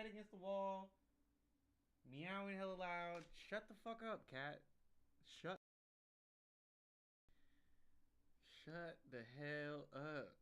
against the wall, meowing hella loud. Shut the fuck up, cat. Shut. Shut the hell up.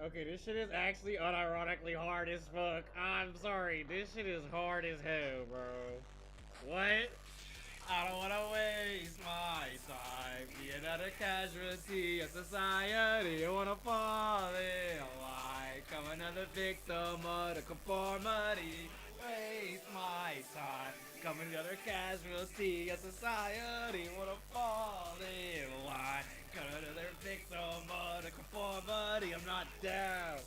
Okay, this shit is actually unironically hard as fuck. I'm sorry, this shit is hard as hell, bro. What? I don't wanna waste my time. Be another casualty of society. I wanna fall in line. Come another victim of the conformity. Waste my time. Come another casualty of society. Wanna fall in line. Come another victim of the conformity. I'm not down.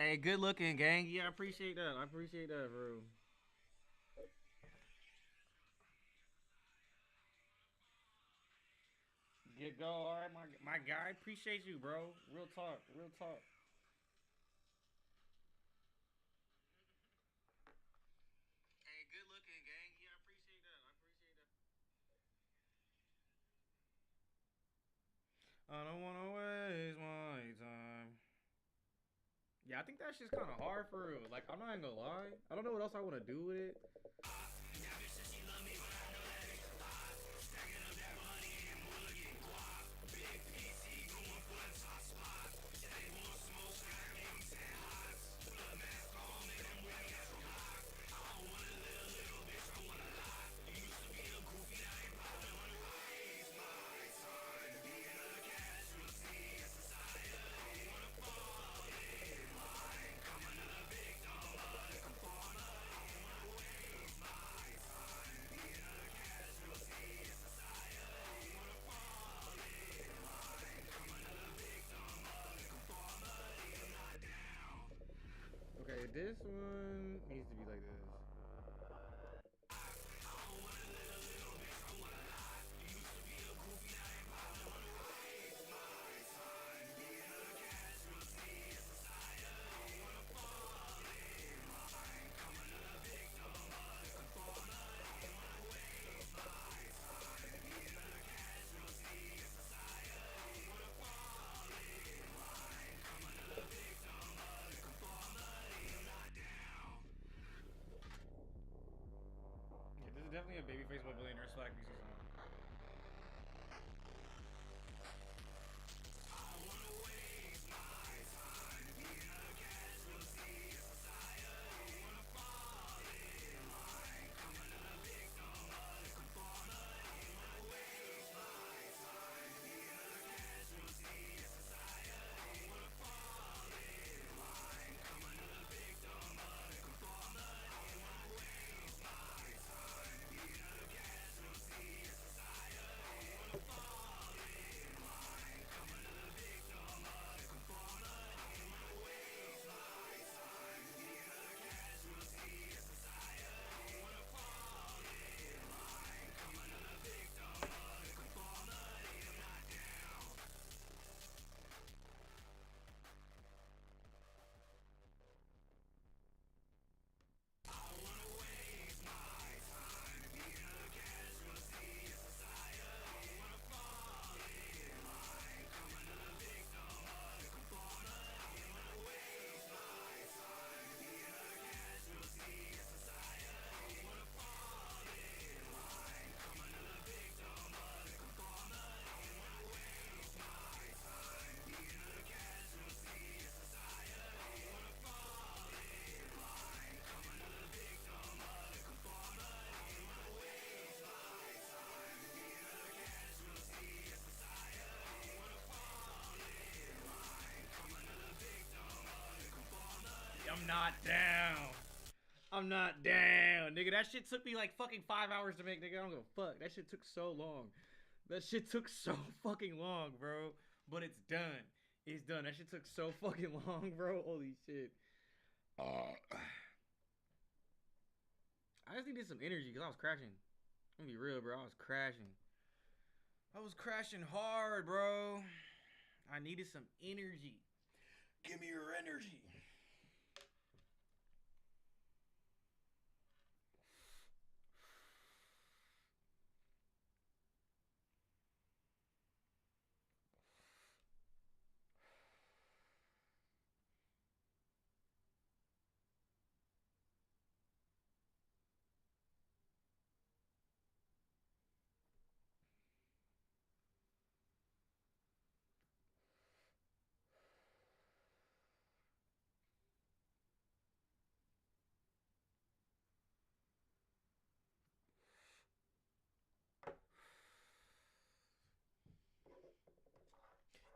Hey, good looking, gang. Yeah, I appreciate that. I appreciate that, bro. Get go, all right, my guy. Appreciate you, bro. Real talk, real talk. Hey, good looking, gang. Yeah, I appreciate that. I appreciate that. I don't wanna waste my time. Yeah, I think that shit's kind of hard for real. Like, I'm not even gonna lie. I don't know what else I want to do with it. Okay, this one needs to be like this. Yeah, this is definitely a Babyface by Billionaire Swag BC song. I'm not down. I'm not down, nigga. That shit took me like fucking 5 hours to make, nigga. I don't give a fuck. That shit took so long. That shit took so fucking long, bro. But it's done. It's done. That shit took so fucking long, bro. Holy shit. I just needed some energy because I was crashing. I'm gonna be real, bro. I was crashing. I was crashing hard, bro. I needed some energy. Give me your energy.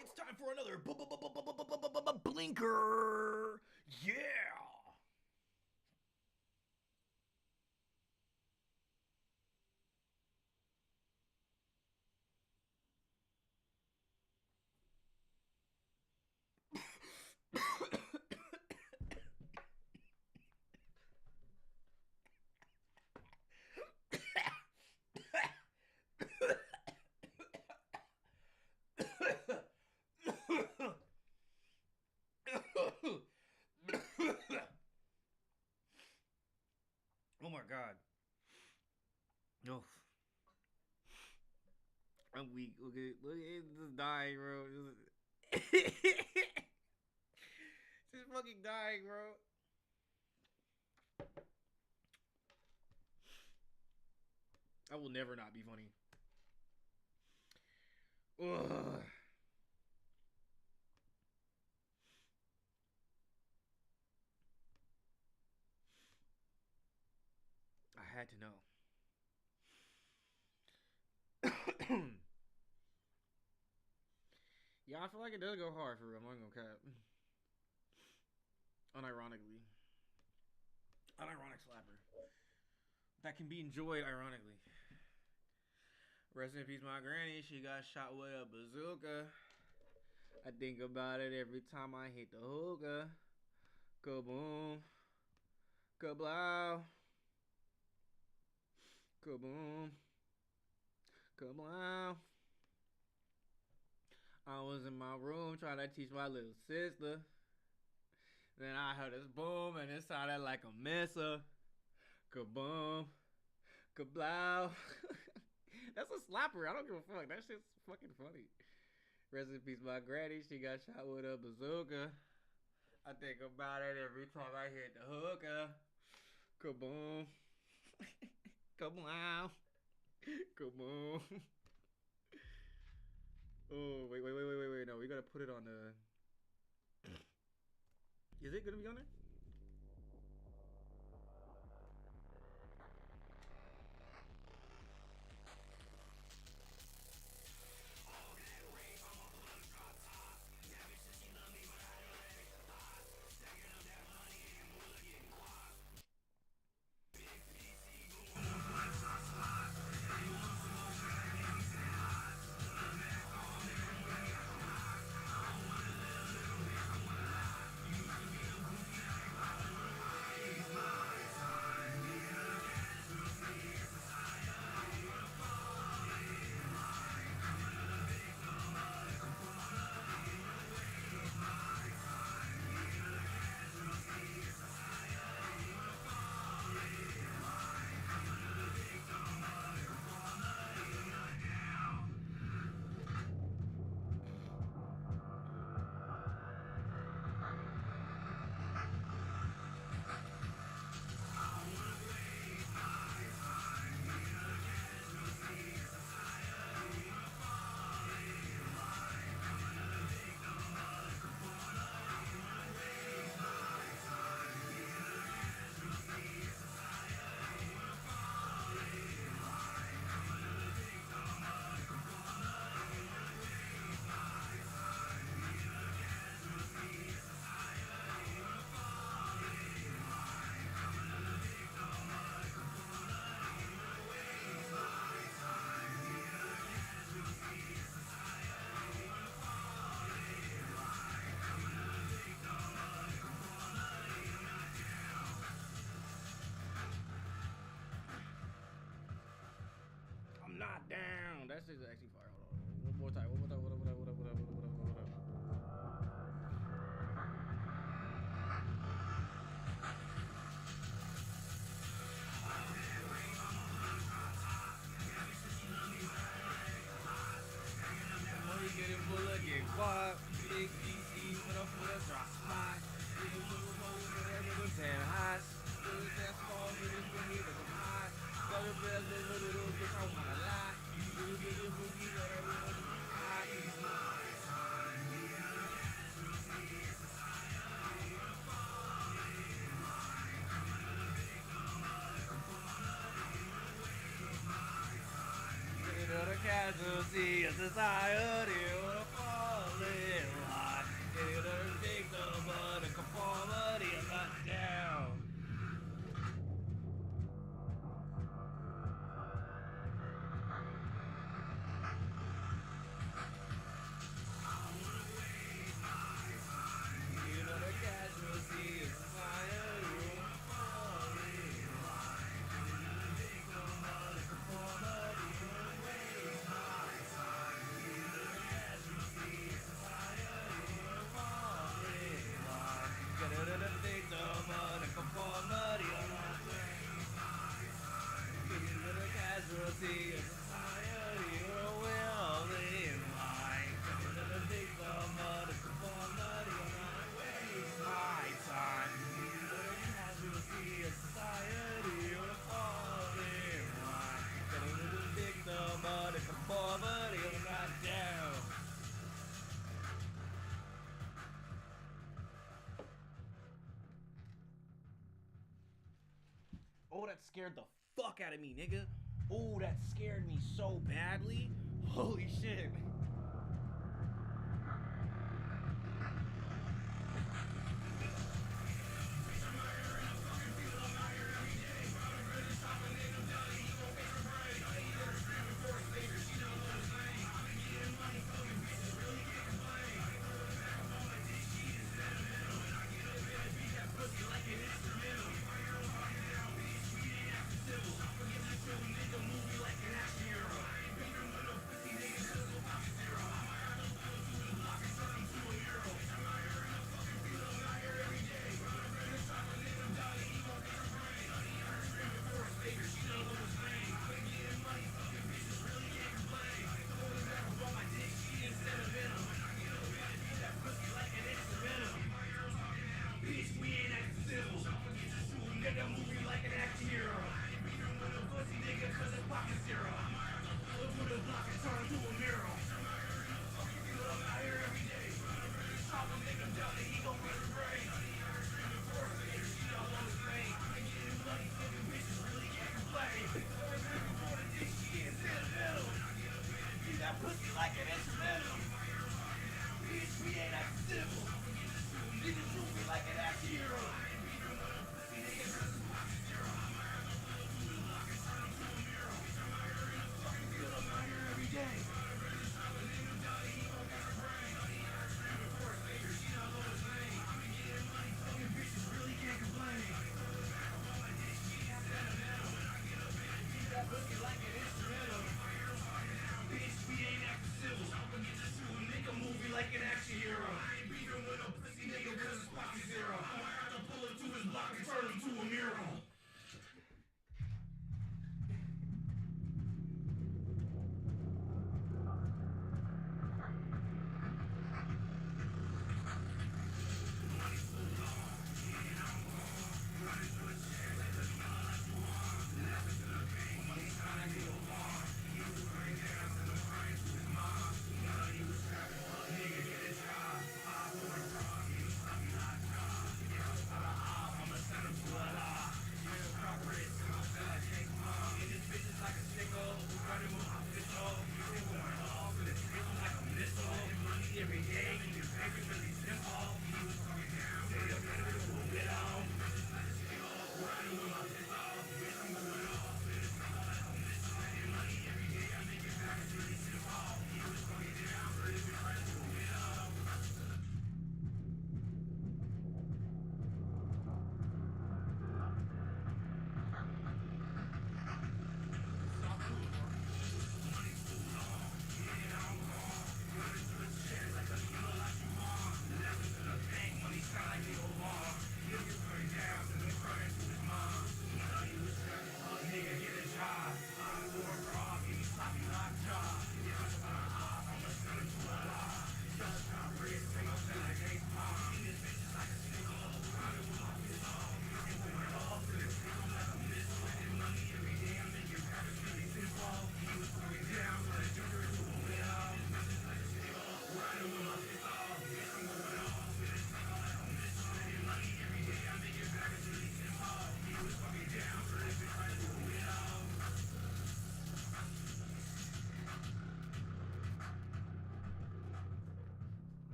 It's time for another blinker. Yeah. I'm weak. Look at it, just dying, bro. Just fucking dying, bro. I will never not be funny. Ugh. I had to know. Yeah, I feel like it does go hard for real. I'm not gonna cap. Unironically. Unironic slapper. That can be enjoyed ironically. Rest in peace, my granny. She got shot with a bazooka. I think about it every time I hit the hookah. Kaboom. Kablow. Kaboom. Kablow. I was in my room trying to teach my little sister. Then I heard this boom and it sounded like a missile. Kaboom. Kablow. That's a slapper. I don't give a fuck. That shit's fucking funny. Rest in peace, my granny. She got shot with a bazooka. I think about it every time I hit the hookah. Kaboom. Kablow. Kaboom. Oh, wait. No, we gotta put it on the... Is it gonna be on there? I'm not down. That shit's actually fire. Hold on. One more time. What up? Money getting full of get quiet. Big DC with a foot of drop spot. Big little hoes with every 10 hot. Little that small niggas with me to come high. Got a bad little bitch, I wanna lie. Little bitch, boogie, let everyone high. The casualty of society will fall in line. It will take the conformity of not down. You know the casualty of society will fall in line. Take the conformity of waste my time. You know the casualty of society will fall in line. Get it in the victim. that scared the fuck out of me, nigga. Oh, that scared me so badly. Holy shit.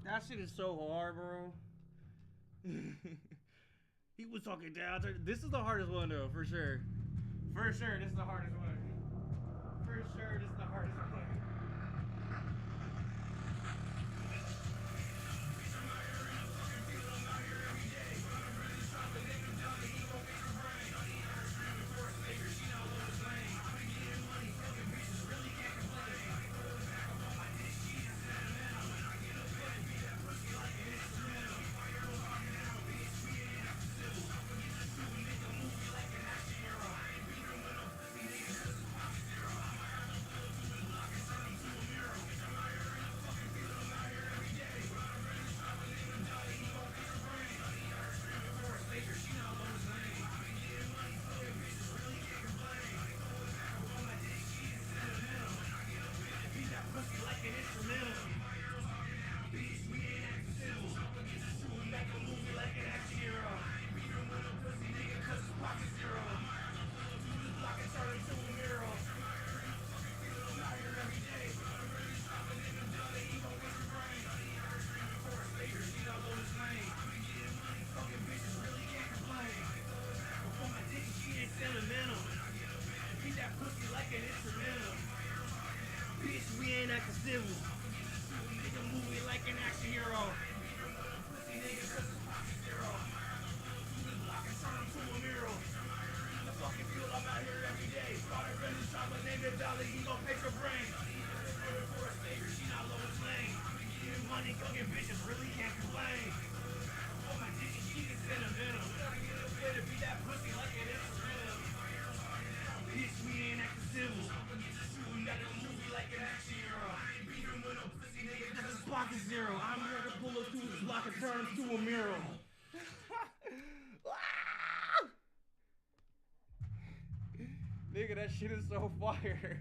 That shit is so hard, bro. He was talking down. This is the hardest one, though, for sure. For sure, this is the hardest one. For sure, this is the hardest one. civil. Make a movie like an action hero. Pussy nigga, just a pocket zero. I can turn him to a mural. The fucking fuel, I'm out here every day. Started running shop, but named it Valley, he gon' pay your brain. For a savior, she not Lois Lane. Getting money, go get bitches, really can't complain. Oh my dick, she can send a venom. Gotta get a way to beat that pussy like it is for real. Bitch, we ain't acting civil. We got a movie like an action hero. I ain't beat him with no pussy nigga, that's a pocket zero. I'm here to pull up to his block and turn him to a mural. Nigga, that shit is so fire.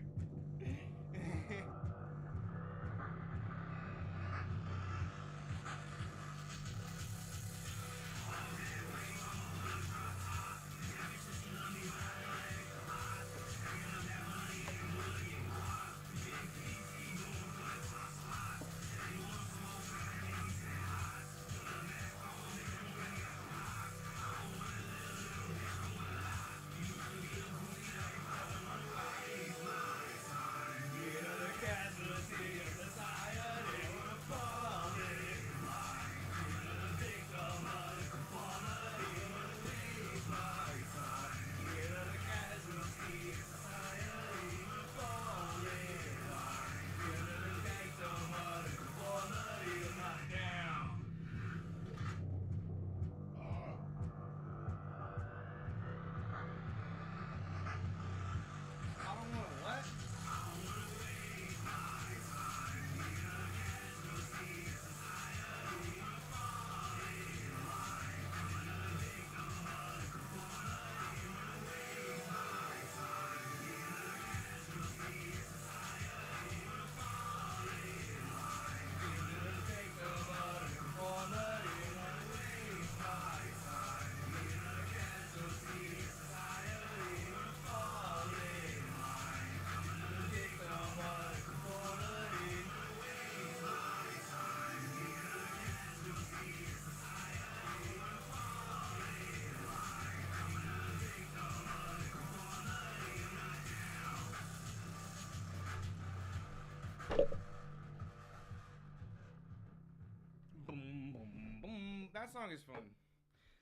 Boom, boom, boom. That song is fun.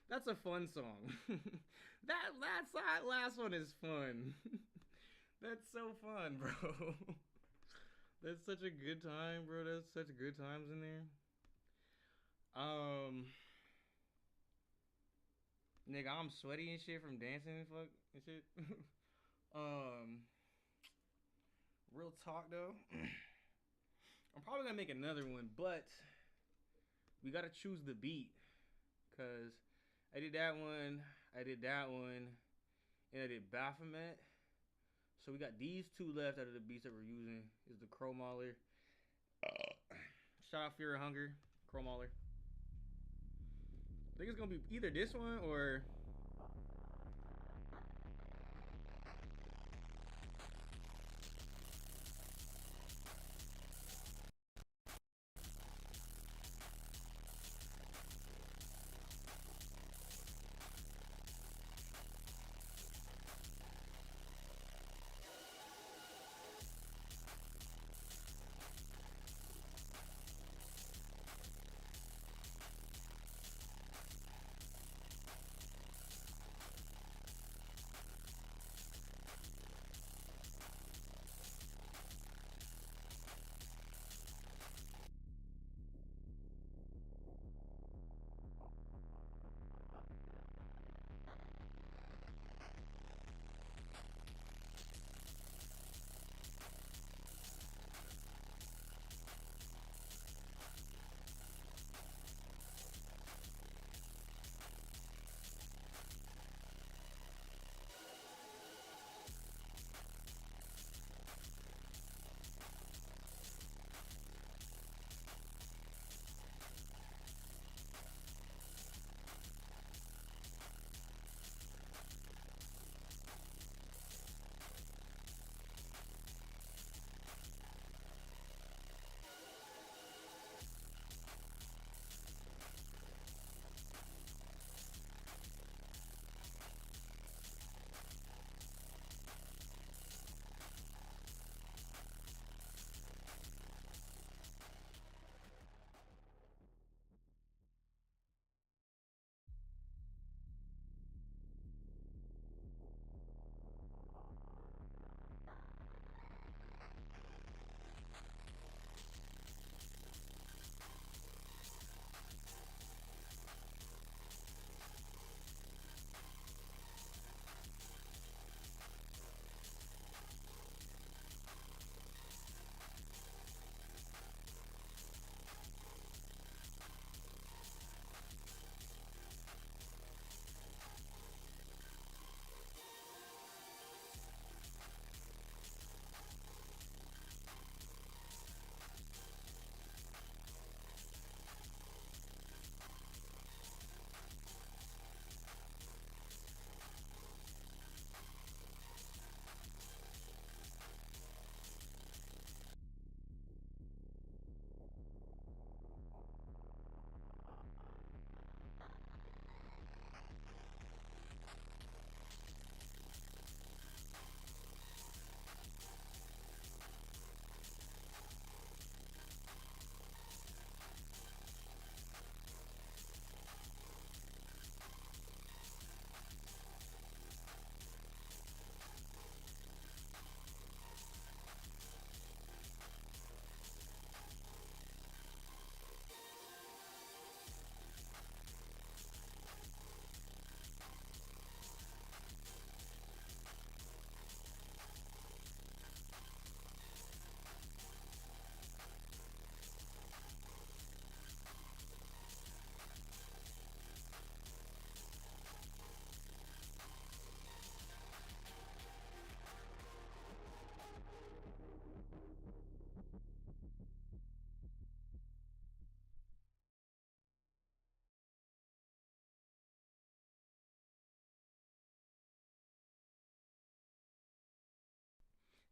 That's a fun song. that last one is fun. That's so fun, bro. That's such a good time, bro. That's such good times in there. Nigga, I'm sweaty and shit from dancing and fuck and shit. Real talk though. I'm probably gonna make another one, but we gotta choose the beat. Cause I did that one, and I did Baphomet. So we got these two left out of the beats that we're using. Is the Crow Mauler. Shout out Fear of Hunger, Crow Mauler. I think it's gonna be either this one or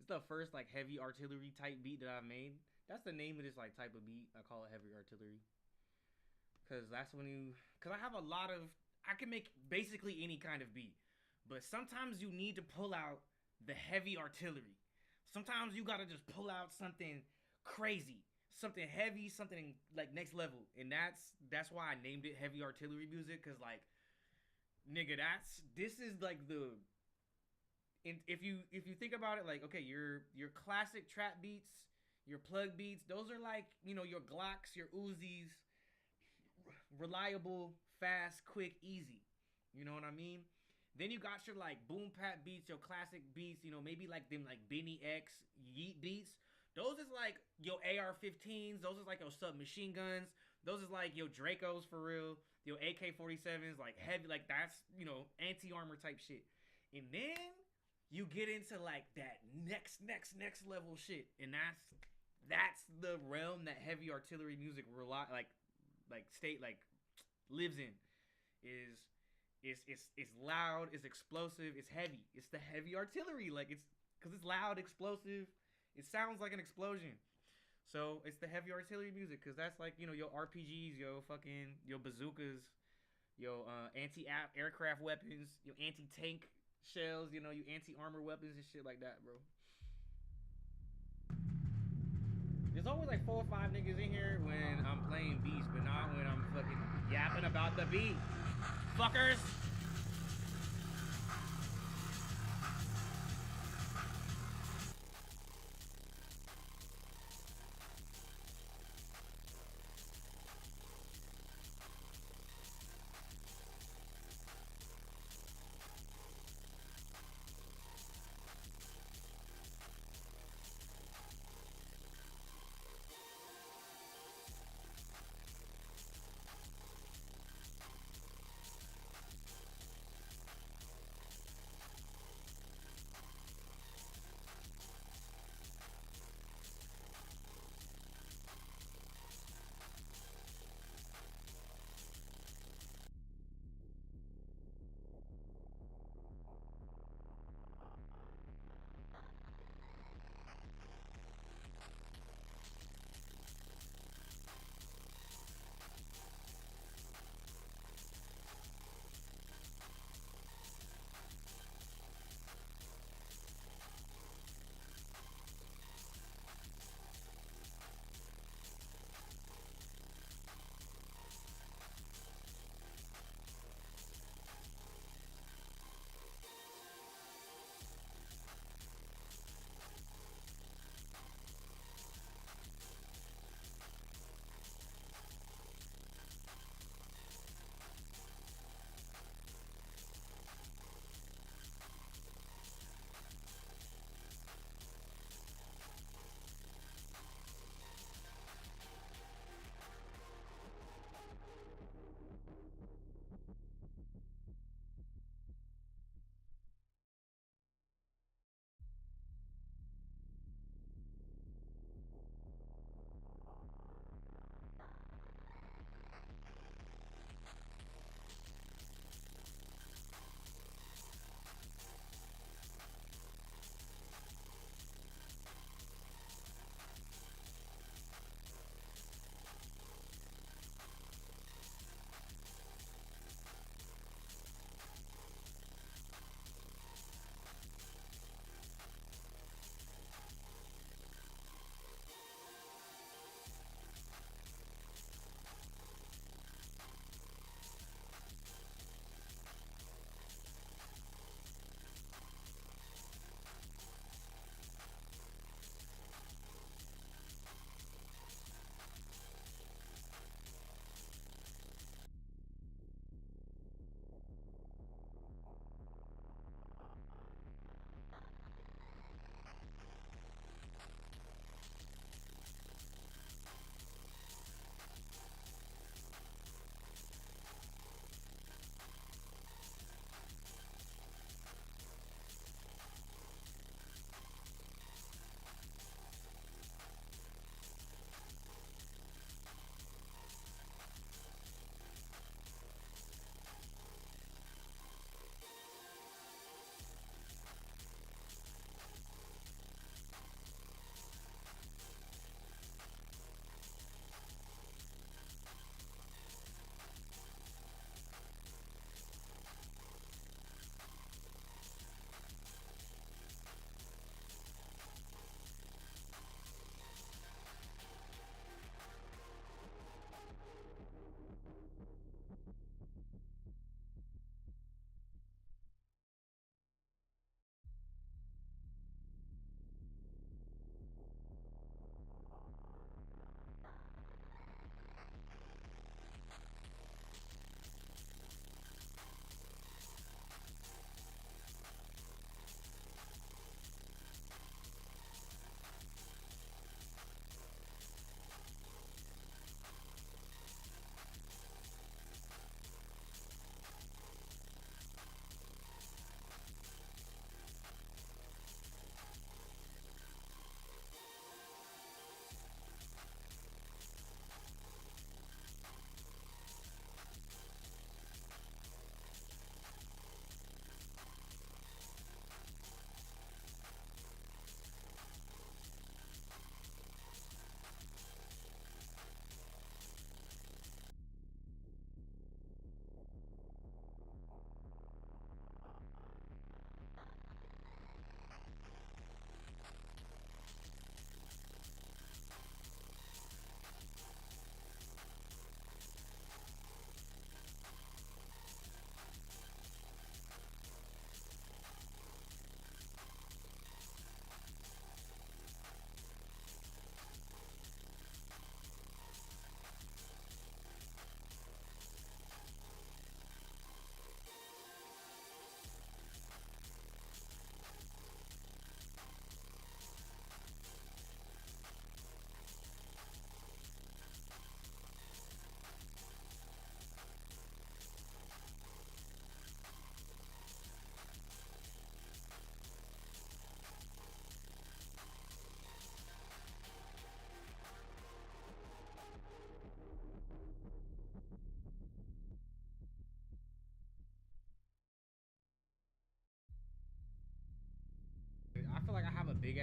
It's the first like heavy artillery type beat that I've made. That's the name of this like type of beat. I call it heavy artillery. Cause that's when cause I have a lot of, I can make basically any kind of beat. But sometimes you need to pull out the heavy artillery. Sometimes you gotta just pull out something crazy, something heavy, something like next level. And that's why I named it heavy artillery music. Cause like, nigga, this is like the, and if you think about it, like, okay, your classic trap beats, your plug beats, those are like, your Glocks, your Uzis, reliable, fast, quick, easy. You know what I mean? Then you got your like boom pat beats, your classic beats, maybe like them like Benny X, Yeet beats. Those is like your AR-15s, those is like your submachine guns, those is like your Dracos for real, your AK-47s, like heavy, like that's, anti-armor type shit. And then you get into like that next level shit. And that's the realm that heavy artillery music lives in. It's loud, it's explosive, it's heavy. It's the heavy artillery. Like it's because it's loud, explosive. It sounds like an explosion. So it's the heavy artillery music because that's like, your RPGs, your bazookas, your anti-aircraft weapons, your anti-tank shells, your anti-armor weapons and shit like that, bro. There's always like 4 or 5 niggas in here when I'm playing beats, but not when I'm fucking yapping about the beat. Fuckers!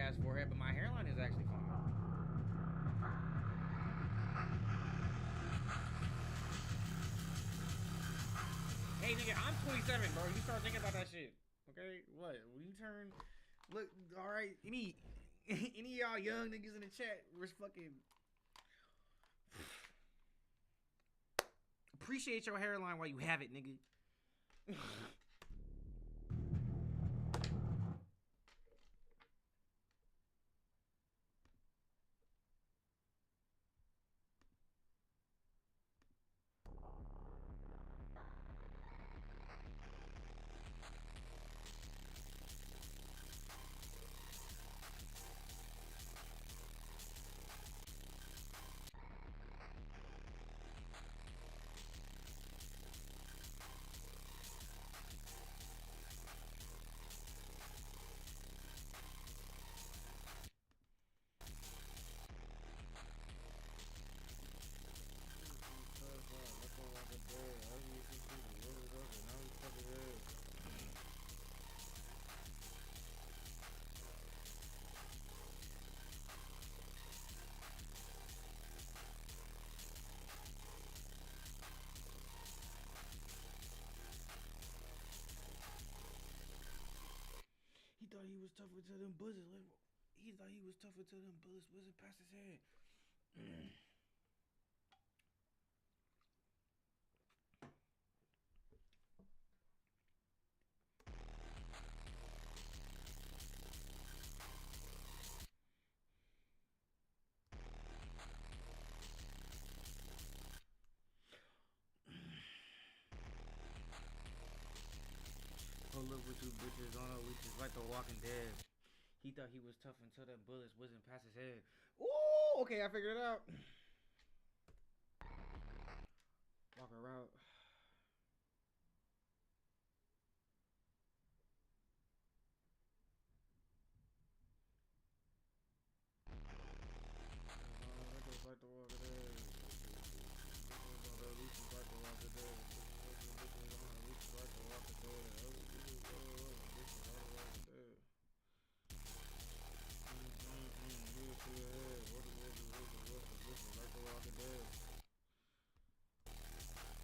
ass forehead, but my hairline is actually fine. Hey nigga, I'm 27, bro. You start thinking about that shit. Okay? What? When you turn, look, alright, any of y'all young niggas in the chat, we're fucking appreciate your hairline while you have it, nigga. He thought he was tougher to them bullets. He thought he was tougher to them bullets wasn't past his head. Pull up with two bitches on her leashes like The Walking Dead. He thought he was tough until them bullets wasn't past his head. Ooh, okay, I figured it out. Walk her out. Like The Walking Dead. Like The Walking Dead.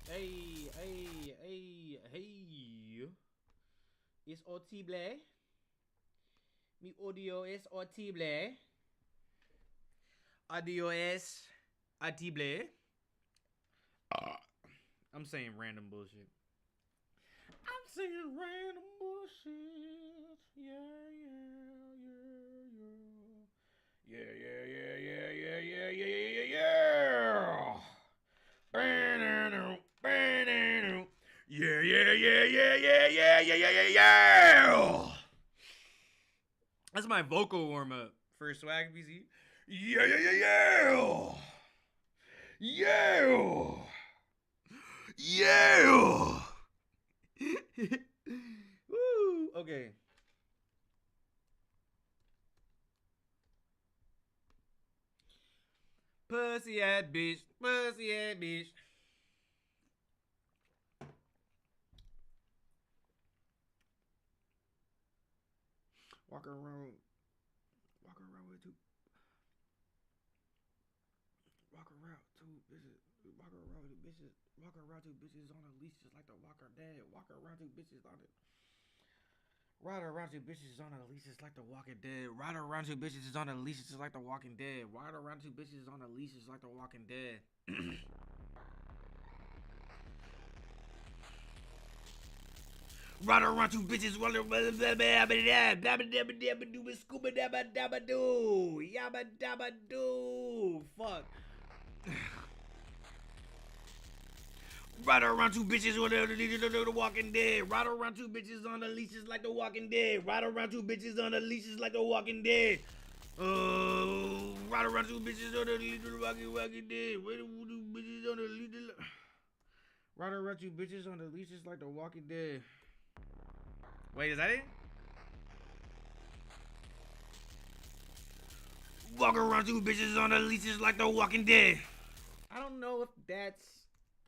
Hey, hey, hey, hey. It's audible. Mi audio es audible. Audio es audible. I'm saying random bullshit. I'm saying random bullshit. Yeah, yeah, yeah, yeah. Yeah, yeah, yeah, yeah, yeah, yeah, yeah, yeah, yeah. Yeah, yeah, yeah, yeah, yeah, yeah, yeah, yeah, yeah, yeah. That's my vocal warm up for Swag BZ. Yeah, yeah, yeah, yeah. Yeah. Yeah. Woo. Okay. Pussy ass bitch. Pussy ass bitch. Walk around with two. Walk around two bitches. Walk around with bitches. Walk around two bitches on a leash just like the Walker Dead. Walk around two bitches on it. Ride around two bitches on a leash just like the Walking Dead. Ride around two bitches on a leash just like the Walking Dead. Ride around two bitches on a leash just like the Walking Dead. Ride around two bitches while they're scuba dabba dabba doo. Yabba dabba doo. Fuck. Ride around two bitches with the Walking Dead. Ride around two bitches on the leashes like the Walking Dead. Ride around two bitches on the leashes like the Walking Dead. Ride around two bitches on the leashes like the Walking Dead. Ride around two bitches on the leashes. Ride around two bitches on the leashes like the Walking Dead. Wait, is that it? Walk around two bitches on the leashes like the Walking Dead. I don't know if that's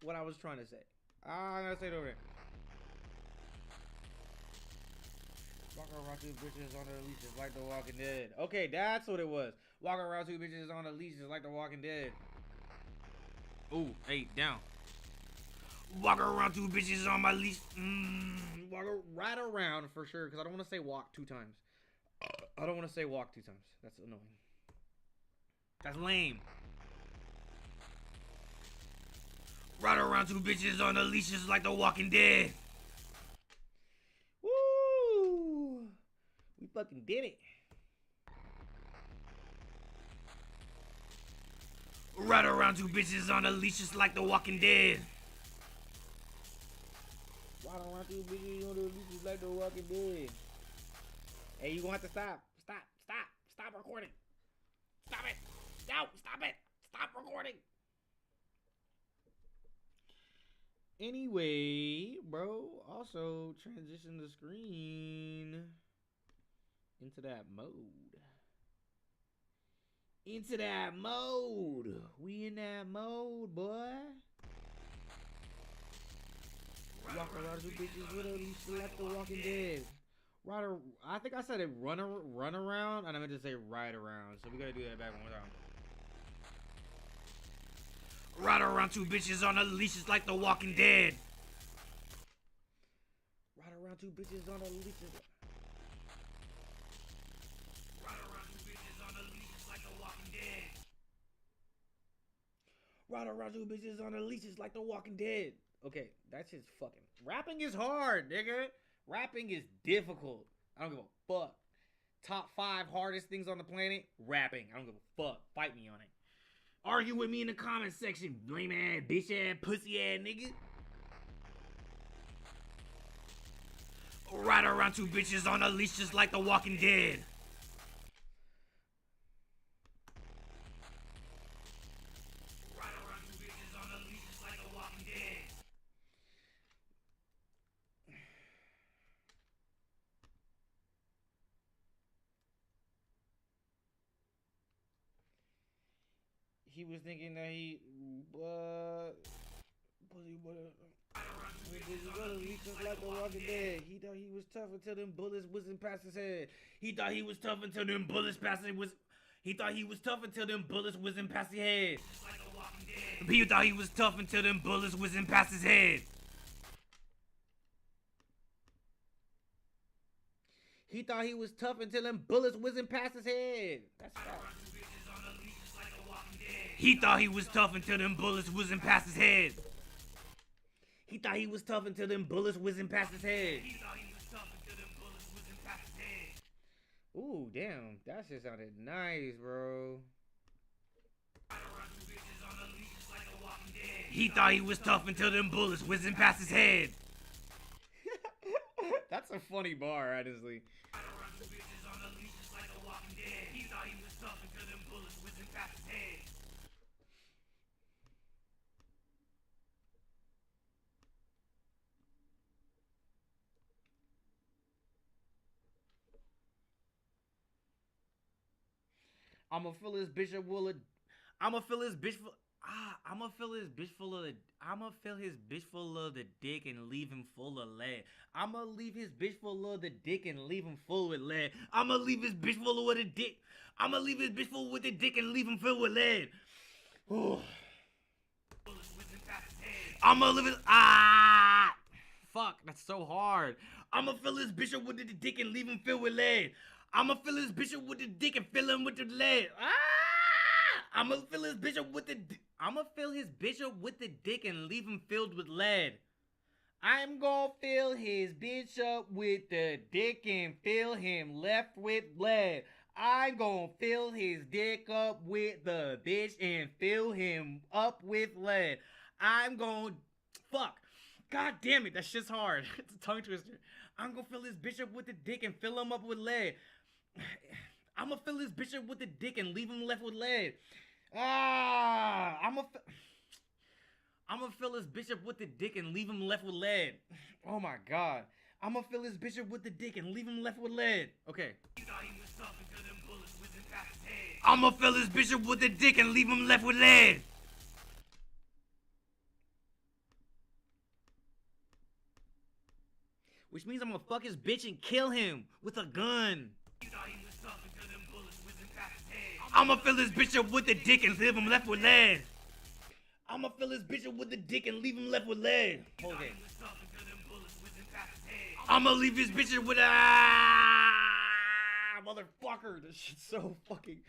what I was trying to say. I'm gonna say it over there. Walk around two bitches on the leashes like The Walking Dead. Okay, that's what it was. Walk around two bitches on the leashes like The Walking Dead. Ooh, hey, down. Walk around two bitches on my leash. Walk right around for sure, because I don't want to say walk 2 times. I don't want to say walk 2 times. That's annoying. That's lame. Ride around two bitches on the leashes like The Walking Dead. Woo! We fucking did it. Ride around two bitches on the leashes like The Walking Dead. Ride around two bitches on the leashes like The Walking Dead. Hey, you gonna have to stop. Stop recording. Stop it. No, stop it. Stop recording. Anyway, bro, also transition the screen into that mode. Into that mode. We in that mode, boy. Walk around two bitches with a leash like The Walking Dead. I think I said it run around, and I meant to say ride around. So we gotta do that back one more time. Ride around two bitches on the leashes like The Walking Dead. Ride around two bitches on the leashes. Ride around two bitches on the leashes like The Walking Dead. Ride around two bitches on the leashes like The Walking Dead. Okay, that's just fucking. Rapping is hard, nigga. Rapping is difficult. I don't give a fuck. Top 5 hardest things on the planet, rapping. I don't give a fuck. Fight me on it. Argue with me in the comment section, lame ass, bitch ass, pussy ass nigga. Ride around two bitches on a leash just like The Walking Dead. Ride around two bitches on a leash just like The Walking Dead. He was thinking that he, like The Walking Dead. He thought he was tough until them bullets wasn't past his head. He thought he was tough until them bullets past his was. He thought he was tough until them bullets wasn't past his head. He thought he was tough until them bullets wasn't past his head. He thought he was tough until them bullets wasn't past his head. That's right. He thought he was tough until them bullets wasn't past his head. He thought he was tough until them bullets wasn't past his head. Ooh, damn. That shit sounded nice, bro. He thought he was tough until them bullets wasn't past his head. That's a funny bar, honestly. I'ma fill this bitch up full of. I'ma fill his bitch full. I'ma fill his bitch full of. I'ma fill his bitch full of the dick and leave him full of lead. I'ma leave his bitch full of the dick and leave him full with lead. I'ma leave his bitch full of the dick. I'ma leave his bitch full with the dick and leave him filled with lead. I'ma leave it. Fuck, that's so hard. I'ma fill his bitch up with the dick and leave him filled with lead. I'ma fill his bitch up with the dick and fill him with the lead. I'ma fill his bitch up with the. I'ma fill his bitch up with the dick and leave him filled with lead. I'm gonna fill his bitch up with the dick and fill him left with lead. I'm gonna fill his dick up with the bitch and fill him up with lead. I'm gonna. Fuck. God damn it, that shit's hard. It's a tongue twister. I'm gonna fill his bitch up with the dick and fill him up with lead. I'm gonna fill his bitch up with the dick and leave him left with lead. I'm gonna fill his bitch up with the dick and leave him left with lead. Oh my god. I'm gonna fill his bitch up with the dick and leave him left with lead. Okay. I'm gonna fill his bitch up with the dick and leave him left with lead. which means I'm gonna fuck his bitch and kill him with a gun. I'ma fill this bitch up with the dick and leave him left with lead. I'ma fill this bitch up with the dick and leave him left with lead. Okay. I'ma leave this bitch with motherfucker. This shit's so fucking.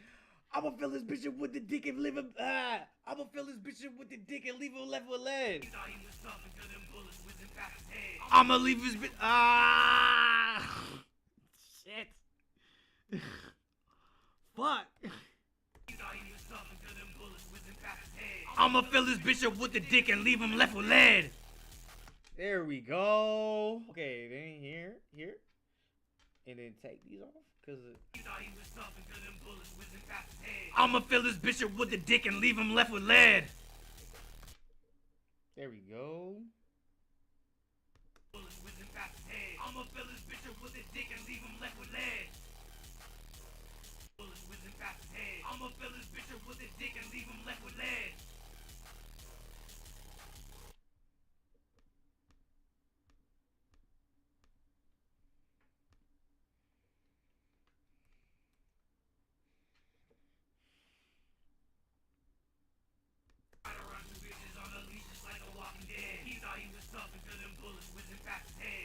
I'ma fill this bitch up with the dick and leave him. I'ma fill this bitch up with the dick and leave him left with lead. I'ma leave this bitch. Shit. Fuck. I'ma fill this bitch up with the dick and leave him left with lead. There we go. Okay, then here. And then take these off. Cause I'ma fill this bitch up with the dick and leave him left with lead. There we go. I'ma fill this bitch up with the dick and leave him left with lead. I'ma fill this bitch up with the dick and leave him left with lead.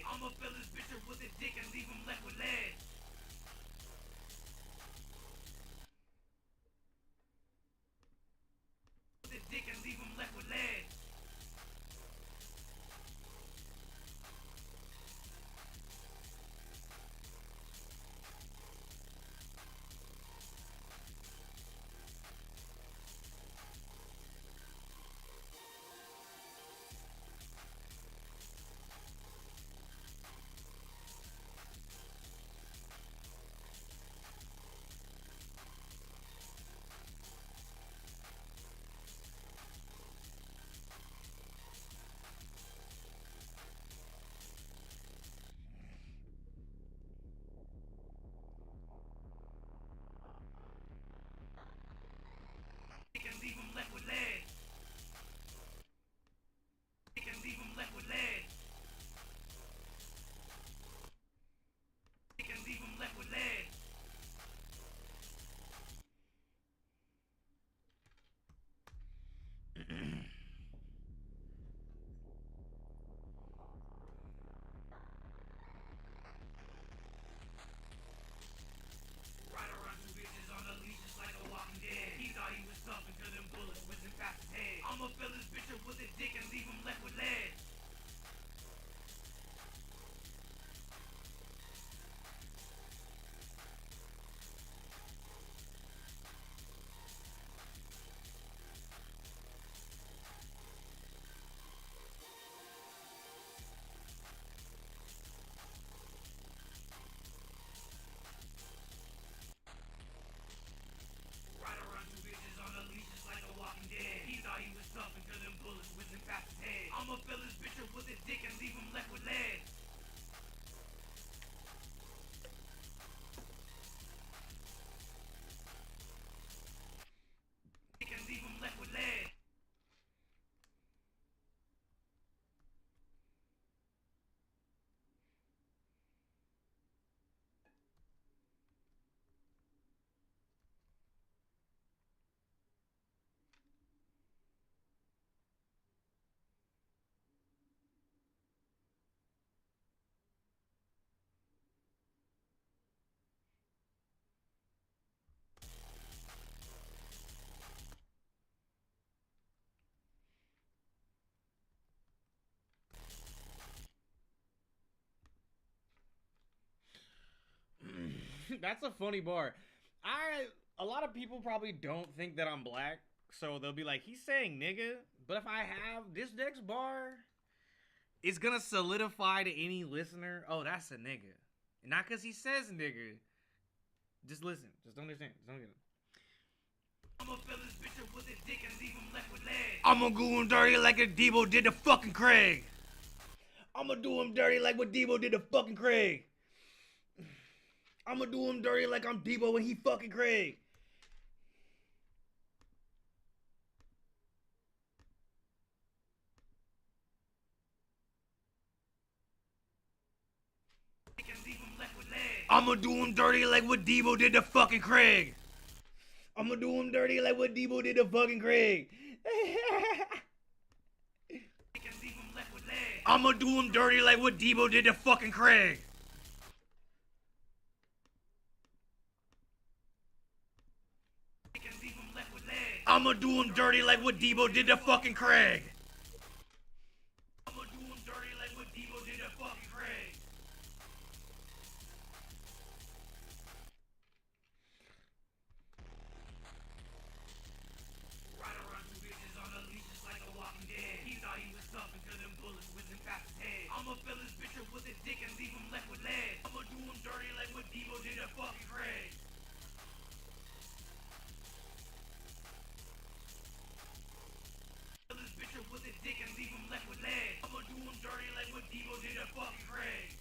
I'ma fill this bitch up with a dick and leave him left with lead. With a dick and leave him left with lead. And leave him left with lead. And leave him left with lead. And leave him left with lead. Ride around two bitches on a leash just like a Walking Dead. He thought he was tough until them bullets whizzing past his head. I'ma fill this bitch up with a dick and leave him left with lead. Ride around two bitches on a leash just like a Walking Dead. He thought he was tough until them bullets whizzing past his head. I'ma fill this bitch up with a dick and leave him left with lead. Dick and leave him left with lead. That's a funny bar. A lot of people probably don't think that I'm black, so they'll be like, he's saying nigga. But if I have this next bar, it's gonna solidify to any listener, oh, that's a nigga. And not because he says nigga. Just listen. Just don't understand. Just don't get it. I'ma fill this bitch up with a dick and leave him left with lead. I'ma do him dirty like a Debo did to fucking Craig. I'ma do him dirty like what Debo did to fucking Craig. I'ma do him dirty like I'm Debo when he fucking Craig. I'ma do him dirty like what Debo did to fucking Craig. I'ma do him dirty like what Debo did to fucking Craig. I'ma do him dirty like what Debo did to fucking Craig. I'ma do him dirty like what Debo did to fucking Craig. I'ma do him dirty like what Debo did to fucking Craig. Ride around two bitches on a leash just like a walking dead. He thought he was tough until them bullets whizzing past his head. I'ma fill his bitch up with his dick and leave him left with lead. I'ma do him dirty like what Debo did to fucking Craig. Fill his bitch up with his dick and leave him left with lead. I'ma do him dirty like what Debo did to fucking Craig.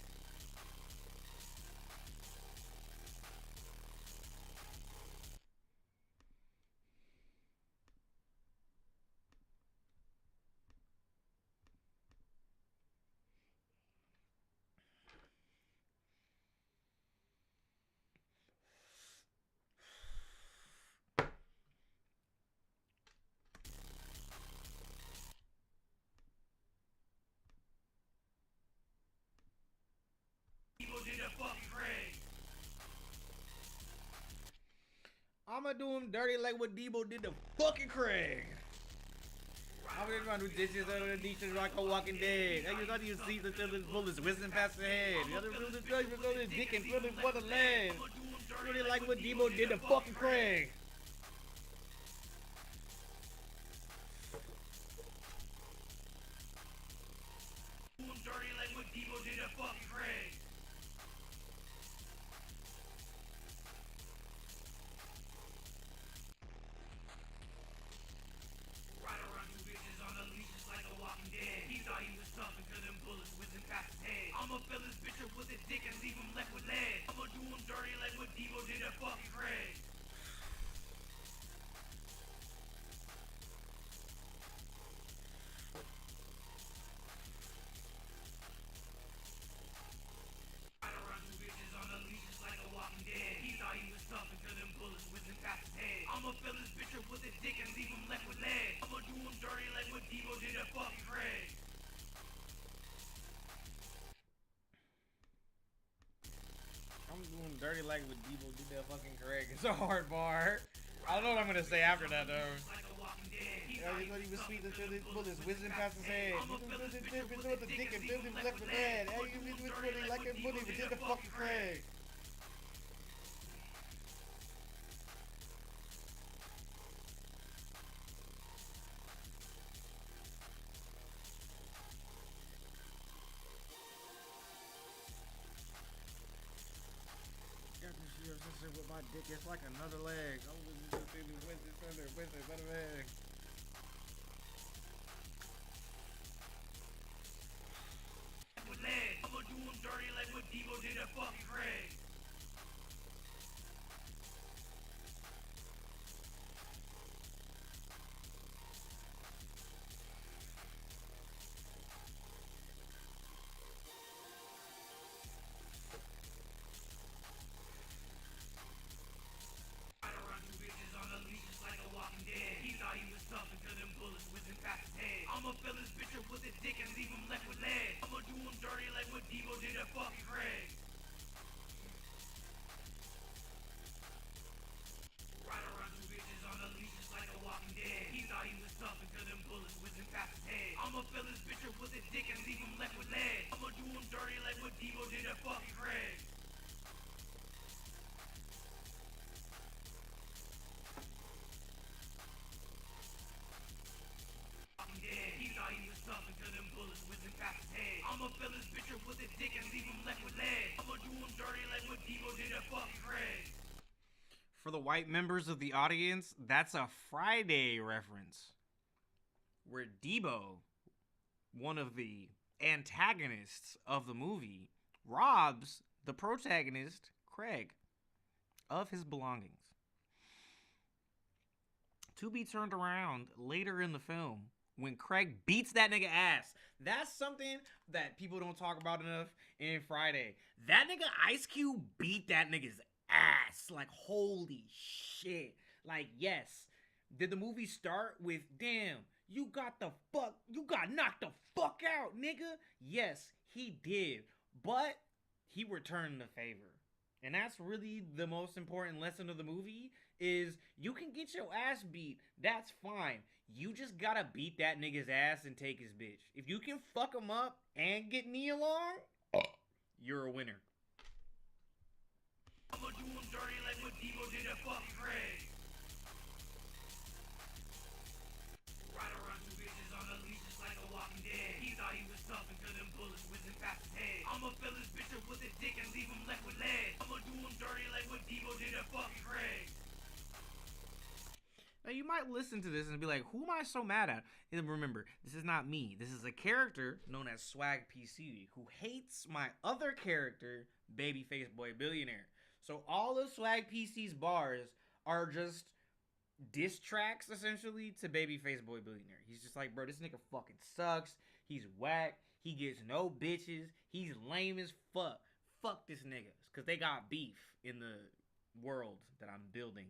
Debo did to fucking Craig. I'ma do him dirty like what Debo did to fucking Craig. I'm just gonna do dishes under the dishes like a walking dead. I just thought you see the bullets whizzing past the head. The other bullets go to his dick and fill it for the lead. Really like what Debo did to fucking Craig. Do him dirty like what Debo did to fucking Craig. Ride around two bitches on a leash just like a walking dead. He thought he was tough until them bullets whizzing past his head. I'ma fill his bitch up with his dick and leave him left with lead. I'ma do him dirty like what Debo did to fucking Craig. Ride around two bitches on a leash just like a walking dead. He thought he was tough until them bullets whizzing past his head. I'ma fill his bitch up with his dick and leave him left with lead. I'ma do him dirty like what Debo did to fucking Craig. I'm doing dirty like what Debo did to fucking Craig. It's a hard bar. I don't know what I'm gonna say after that though. Like a walking dead. He Yeah, you thought he was sweet until his bullets whizzing past his head. You filled his bitch with the dick and filled him left with lead. Hey, you was really like a bully, but did the fucking Craig. Got this shit obsessed with my dick. It's like another leg. I'm just with another leg. with lead. I'ma do him dirty like what Debo did to fucking Craig. Ride around two bitches on a leash just like a walking dead. He thought he was tough until them bullets whizzing past his head. I'ma fill his bitch up with his dick and leave him left with lead. I'ma do him dirty like what Debo did to fucking Craig. Ride around two bitches on a leash just like a walking dead. He thought he was tough until them bullets whizzing past his head. I'ma fill his bitch up with his dick and leave him left with lead. I'ma do him dirty like what Debo did to fucking Craig. Walking dead. He thought he was tough until them bullets whizzing past his head. I'ma fill his bitch up with his dick and leave him left with lead. I'ma do him dirty like what Debo did to fucking Craig. For the white members of the audience, that's a Friday reference. Where Debo, one of the antagonists of the movie, robs the protagonist, Craig, of his belongings. To be turned around later in the film when Craig beats that nigga ass. That's something that people don't talk about enough in Friday. That nigga Ice Cube beat that nigga's ass. Like, holy shit. Like, yes. Did the movie start with, damn, you got knocked the fuck out, nigga? Yes, he did. But he returned the favor. And that's really the most important lesson of the movie is you can get your ass beat. That's fine. You just gotta beat that nigga's ass and take his bitch. If you can fuck him up and get me along, you're a winner. I'ma do him dirty like what Debo did to fucking Craig. Ride around two bitches on a leash just like a walking dead. He thought he was tough until them bullets whizzing past his head. I'ma fill his bitch up with a dick and leave him left with lead. I'ma do him dirty like what Debo did to fucking Craig. Now you might listen to this and be like, who am I so mad at? And remember, this is not me. This is a character known as Swag PC who hates my other character, Babyface Boy Billionaire. So all of Swag PC's bars are just diss tracks, essentially, to Babyface Boy Billionaire. He's just like, bro, this nigga fucking sucks. He's whack. He gets no bitches. He's lame as fuck. Fuck this nigga. Because they got beef in the world that I'm building.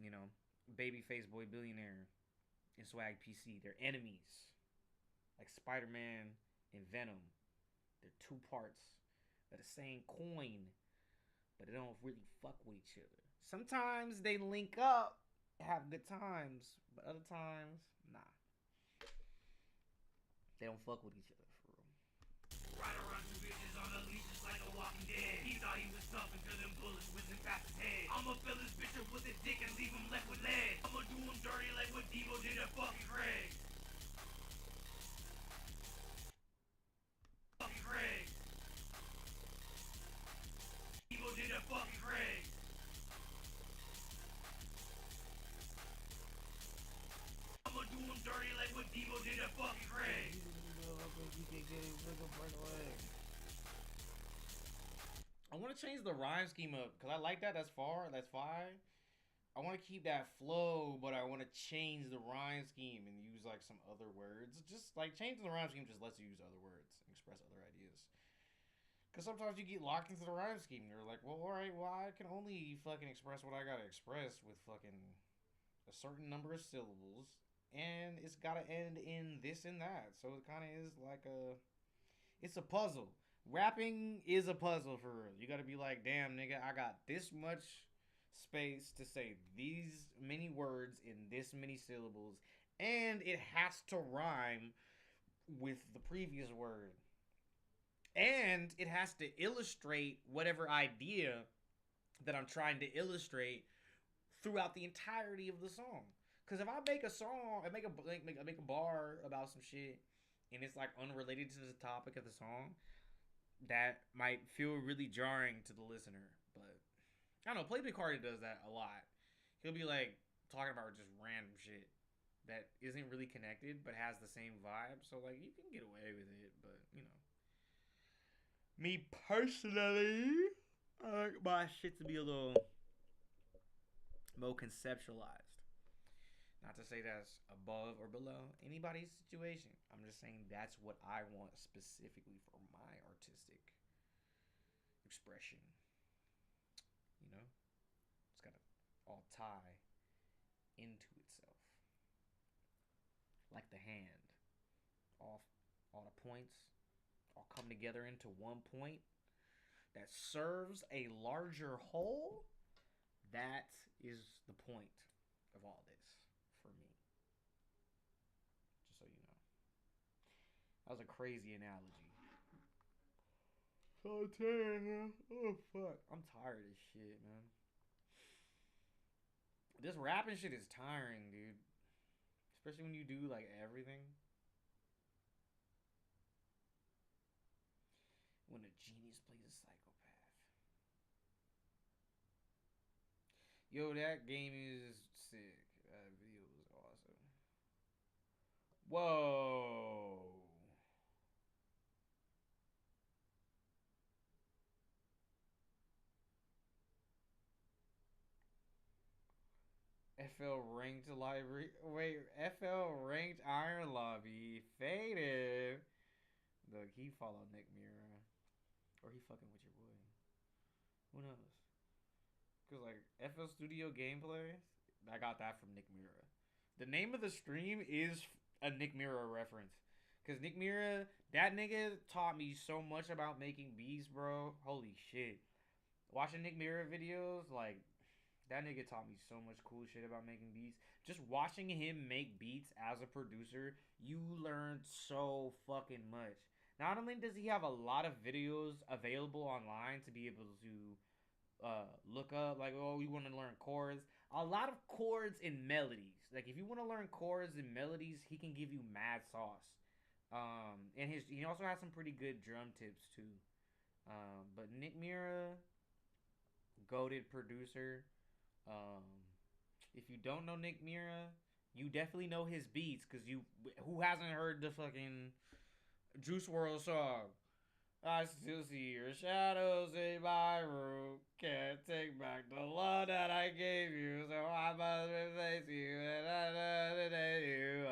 You know, Babyface Boy Billionaire and Swag PC. They're enemies. Like Spider-Man and Venom. They're two parts of the same coin. But they don't really fuck with each other. Sometimes they link up, have good times, but other times, nah. They don't fuck with each other, for real. Ride around two bitches on a leash just like a walking dead. He thought he was tough until them bullets whizzing past his head. I'ma fill his bitch up with a dick and leave him left with lead. I'ma do him dirty like what Debo did to fucking Craig. Fucking Craig. Debo did to fucking Craig. I'ma do him dirty like what Debo did to fucking Craig. I want to change the rhyme scheme up because I like that. That's fine. I want to keep that flow, but I want to change the rhyme scheme and use like some other words. Just like changing the rhyme scheme just lets you use other words and express other ideas. Because sometimes you get locked into the rhyme scheme. You're like, well, alright, well, I can only fucking express what I gotta express with fucking a certain number of syllables. And it's gotta end in this and that. So it kind of is like it's a puzzle. Rapping is a puzzle for real. You gotta be like, damn, nigga, I got this much space to say these many words in this many syllables. And it has to rhyme with the previous word. And it has to illustrate whatever idea that I'm trying to illustrate throughout the entirety of the song. Because if I make a song, I make a bar about some shit, and it's like unrelated to the topic of the song, that might feel really jarring to the listener. But I don't know, Playboi Carti does that a lot. He'll be like talking about just random shit that isn't really connected but has the same vibe. So like you can get away with it, but you know. Me personally, I like my shit to be a little more conceptualized. Not to say that's above or below anybody's situation. I'm just saying that's what I want specifically for my artistic expression. You know? It's got to all tie into itself. Like the hand. All the points all come together into one point that serves a larger whole. That is the point of all this for me. Just so you know. That was a crazy analogy. So tired. Oh fuck. I'm tired of this shit, man. This rapping shit is tiring, dude. Especially when you do like everything. When a genius plays a psychopath. Yo, that game is sick. That video was awesome. Whoa. FL ranked library. Wait, FL ranked Iron Lobby faded. Look, he followed Nick Mira, or he fucking with your boy. Who knows? Cause like FL Studio gameplay, I got that from Nick Mira. The name of the stream is a Nick Mira reference. Cause Nick Mira, that nigga taught me so much about making beats, bro. Holy shit. Watching Nick Mira videos, like that nigga taught me so much cool shit about making beats. Just watching him make beats as a producer, you learn so fucking much. Not only does he have a lot of videos available online to be able to look up, like, oh, you want to learn chords, a lot of chords and melodies. Like if you want to learn chords and melodies, he can give you mad sauce. And he also has some pretty good drum tips too. But Nick Mira, goated producer. um if you don't know Nick Mira, you definitely know his beats, because you, who hasn't heard the fucking Juice WRLD song? I still see your shadows in my room. Can't take back the love that I gave you, so I must replace you and I you.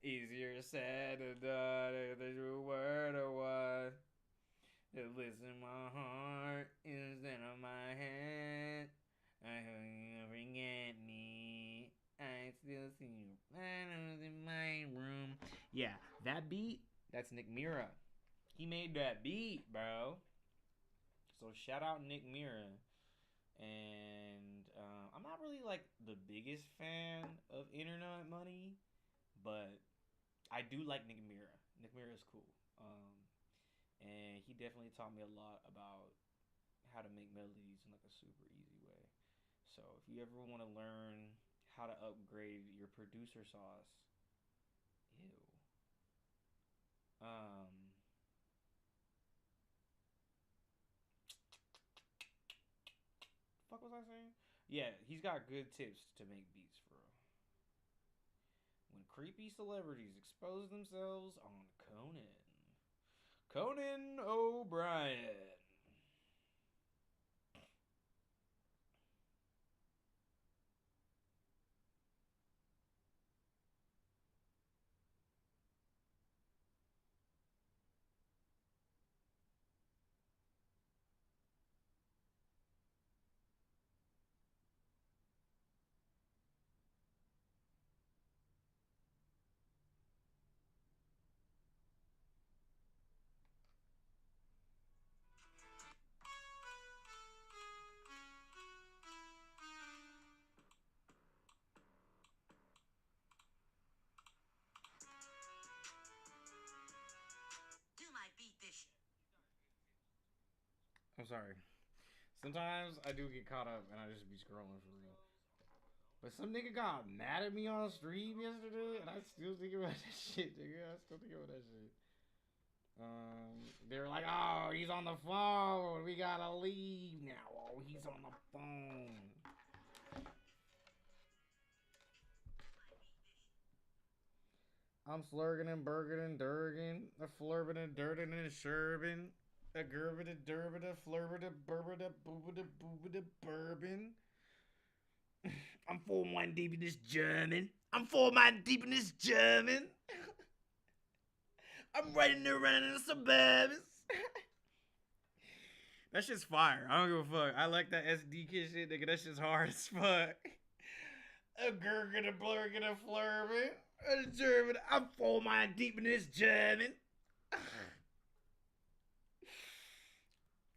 Easier said than done. If the true word or what? To listen my heart instead of my head. I hope you forget me. I still see you shadows in my room. Yeah, that beat, that's Nick Mira. He made that beat, bro. So shout out Nick Mira. And I'm not really like the biggest fan of Internet Money, but I do like Nick Mira. Nick Mira is cool. And he definitely taught me a lot about how to make melodies in like a super easy way. So if you ever want to learn how to upgrade your producer sauce, ew. Um, fuck was I saying? Yeah, he's got good tips to make beats for. When creepy celebrities expose themselves on Conan. Conan O'Brien. I'm sorry. Sometimes I do get caught up and I just be scrolling for real. But some nigga got mad at me on stream yesterday, and I still think about that shit, nigga. I still think about that shit. They were like, "Oh, he's on the phone. We gotta leave now. Oh, he's on the phone." I'm slurging and burging and durging, a flurbing and dirting and sherbin, a gerbida derbida flurbida burbida boobida boobida bourbon. I'm 4 deep in this German. I'm 4 deep in this German. I'm riding around in the suburbs. That shit's fire. I don't give a fuck. I like that SD kid shit, nigga. That shit's hard as fuck. A gurgin, a blurgin, a flurbin, a German. I'm 4 deep in this German.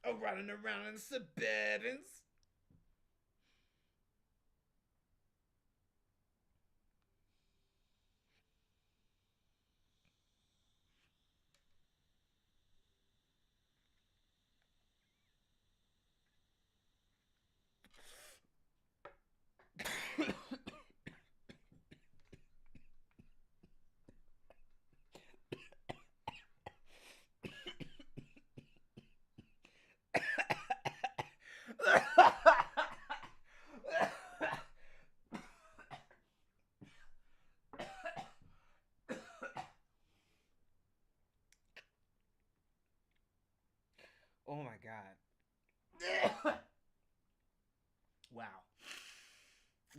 I'm riding around in the suburbans. Oh my god. Wow.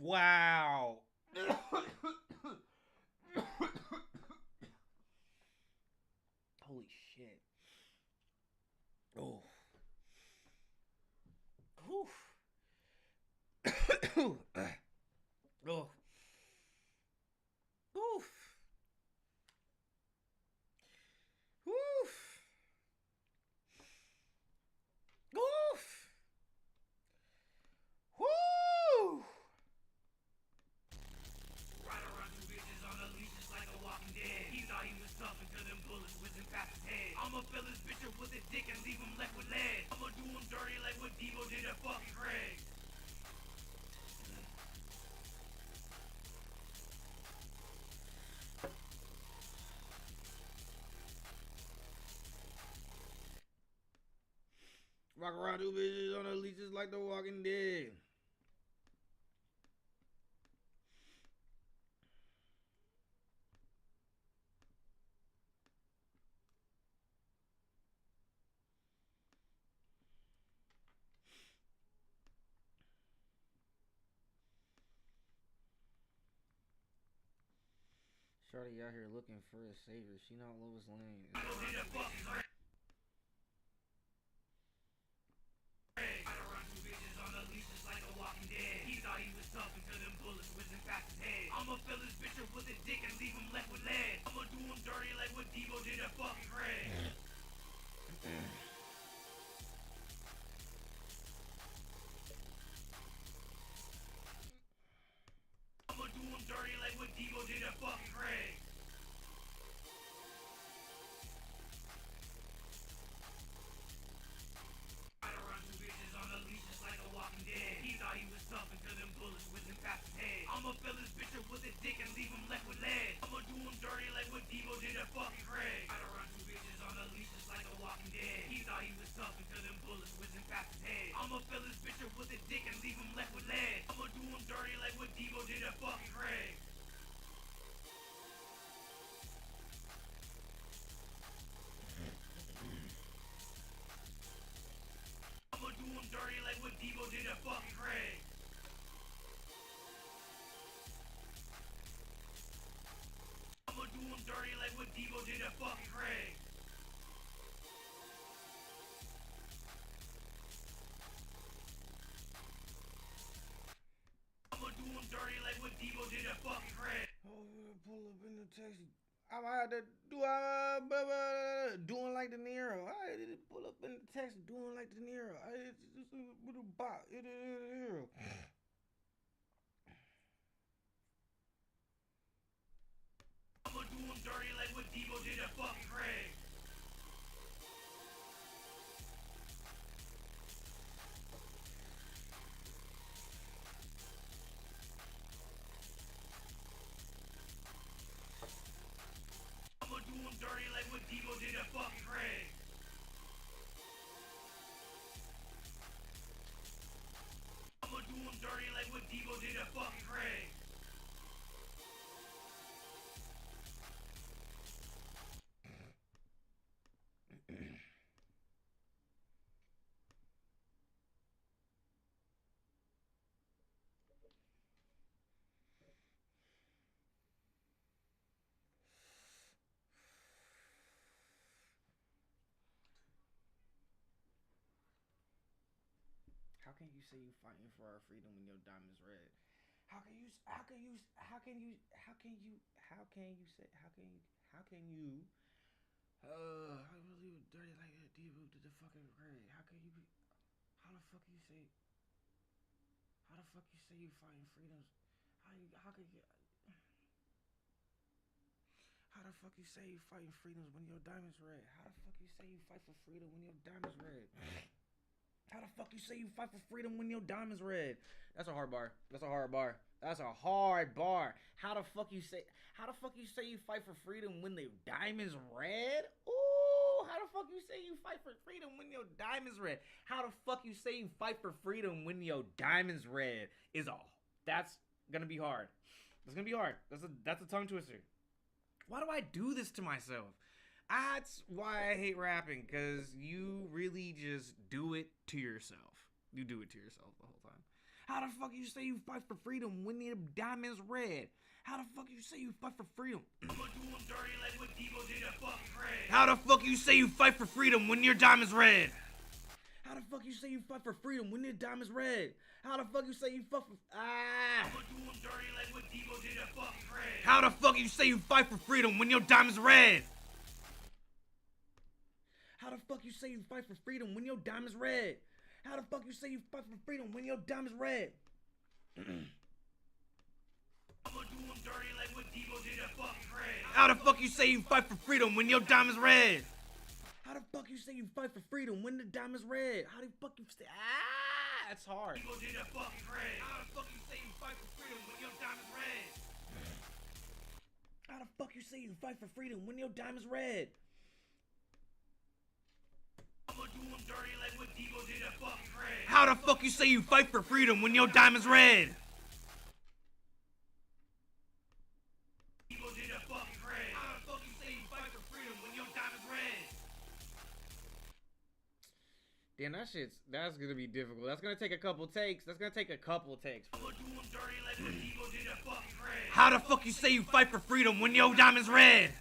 Wow. Holy shit. Oh. Whew. Oh. Oof. Oof. Oof. Woo. Ride around two bitches on a leash just like a walking dead. He thought he was tough until them bullets whizzing past his head. I'ma fill this bitch up with a dick and leave him left with lead. I'ma do him dirty like what Devo did to fucking Craig. Rock around two bitches on a leash just like the Walking Dead. Shorty out here looking for a savior. She not Lois Lane. Devo did to fucking Craig. Ride around two bitches on a leash just like a walking dead. He thought he was tough until them bullets whizzing past his head. I'ma fill this bitch up with a dick and leave him left with lead. I'ma do him dirty like what Devo did to fucking Craig. I'ma do him dirty like what Devo did to fucking Craig. Ride around two bitches on a leash just like a walking dead. He thought he was tough until them bullets whizzing past his head. I'ma fill this bitch up with a dick and leave him left with lead. I'ma do him dirty like what Devo did to fucking Craig. Ride around two bitches on a leash just like a walking dead. He thought he was tough until them bullets whizzing past his head. I'ma fill this bitch up with a dick and leave him left with lead. I'ma do him dirty like what Devo did to fucking Craig. I'ma do him dirty like what Devo did to fucking Craig. I'ma do him dirty like what Devo did to fucking Craig. I'ma do him dirty like what Devo did to fucking Craig. Oh, pull up in the taxi. I'm out there doing like De Niro. I did pull up in the taxi doing like De Niro. I just with a bop. It hero. I'ma do him dirty like what Devo did to fucking Craig. I'ma do him dirty like what Devo did to fucking Craig. I'ma do him dirty like what Devo did to fucking Craig. How can you say you fighting for our freedom when your diamond's red? How can you say how can you how can you I believe it dirty like that Devo did the fucking Craig. How the fuck you say you fighting freedoms? How could you How the fuck you say you fighting freedoms when your diamond's red? How the fuck you say you fight for freedom when your diamond's red? How the fuck you say you fight for freedom when your diamond's red? That's a hard bar. That's a hard bar. That's a hard bar. How the fuck you say you fight for freedom when the diamond's red? Ooh, how the fuck you say you fight for freedom when your diamond's red? How the fuck you say you fight for freedom when your diamond's red is all. That's gonna be hard. That's gonna be hard. That's a tongue twister. Why do I do this to myself? That's why I hate rapping, because you really just do it to yourself. You do it to yourself the whole time. How the fuck you say you fight for freedom when your diamond's red? How the fuck you say you fight for freedom? I'ma do 'em dirty like what Debo did at fucking Fred. How the fuck you say you fight for freedom when your diamond's red? How the fuck you say you fight for freedom when your diamond's red? How the fuck you say you fuck for I'ma do 'em dirty like what Debo did at fucking Fred. How the fuck you say you fight for freedom when your diamond's red? How the fuck you say you fight for freedom when your diamond's red? How the fuck you say you fight for freedom when your diamond's red? I'ma do 'em dirty like what Debo did at fucking Fred. How the fuck you say you fight for freedom when your diamond's red? How the fuck you say you fight for freedom when the diamond's red? How the fuck you say That's hard. Debo did at fucking Fred. How the fuck you say you fight for freedom when your diamond's red? How the fuck you say you fight for freedom when your diamond's red? I'ma do 'em dirty like what Debo did at fucking Fred. How the fuck you say you fight for freedom when your diamond's red? Debo did at fucking Fred. How the fuck you say you fight for freedom when your diamond's red? Damn, that's gonna be difficult. That's gonna take a couple takes. I'ma do 'em dirty like what Debo did at fucking Fred. How the fuck you say you fight for freedom when your diamond's red?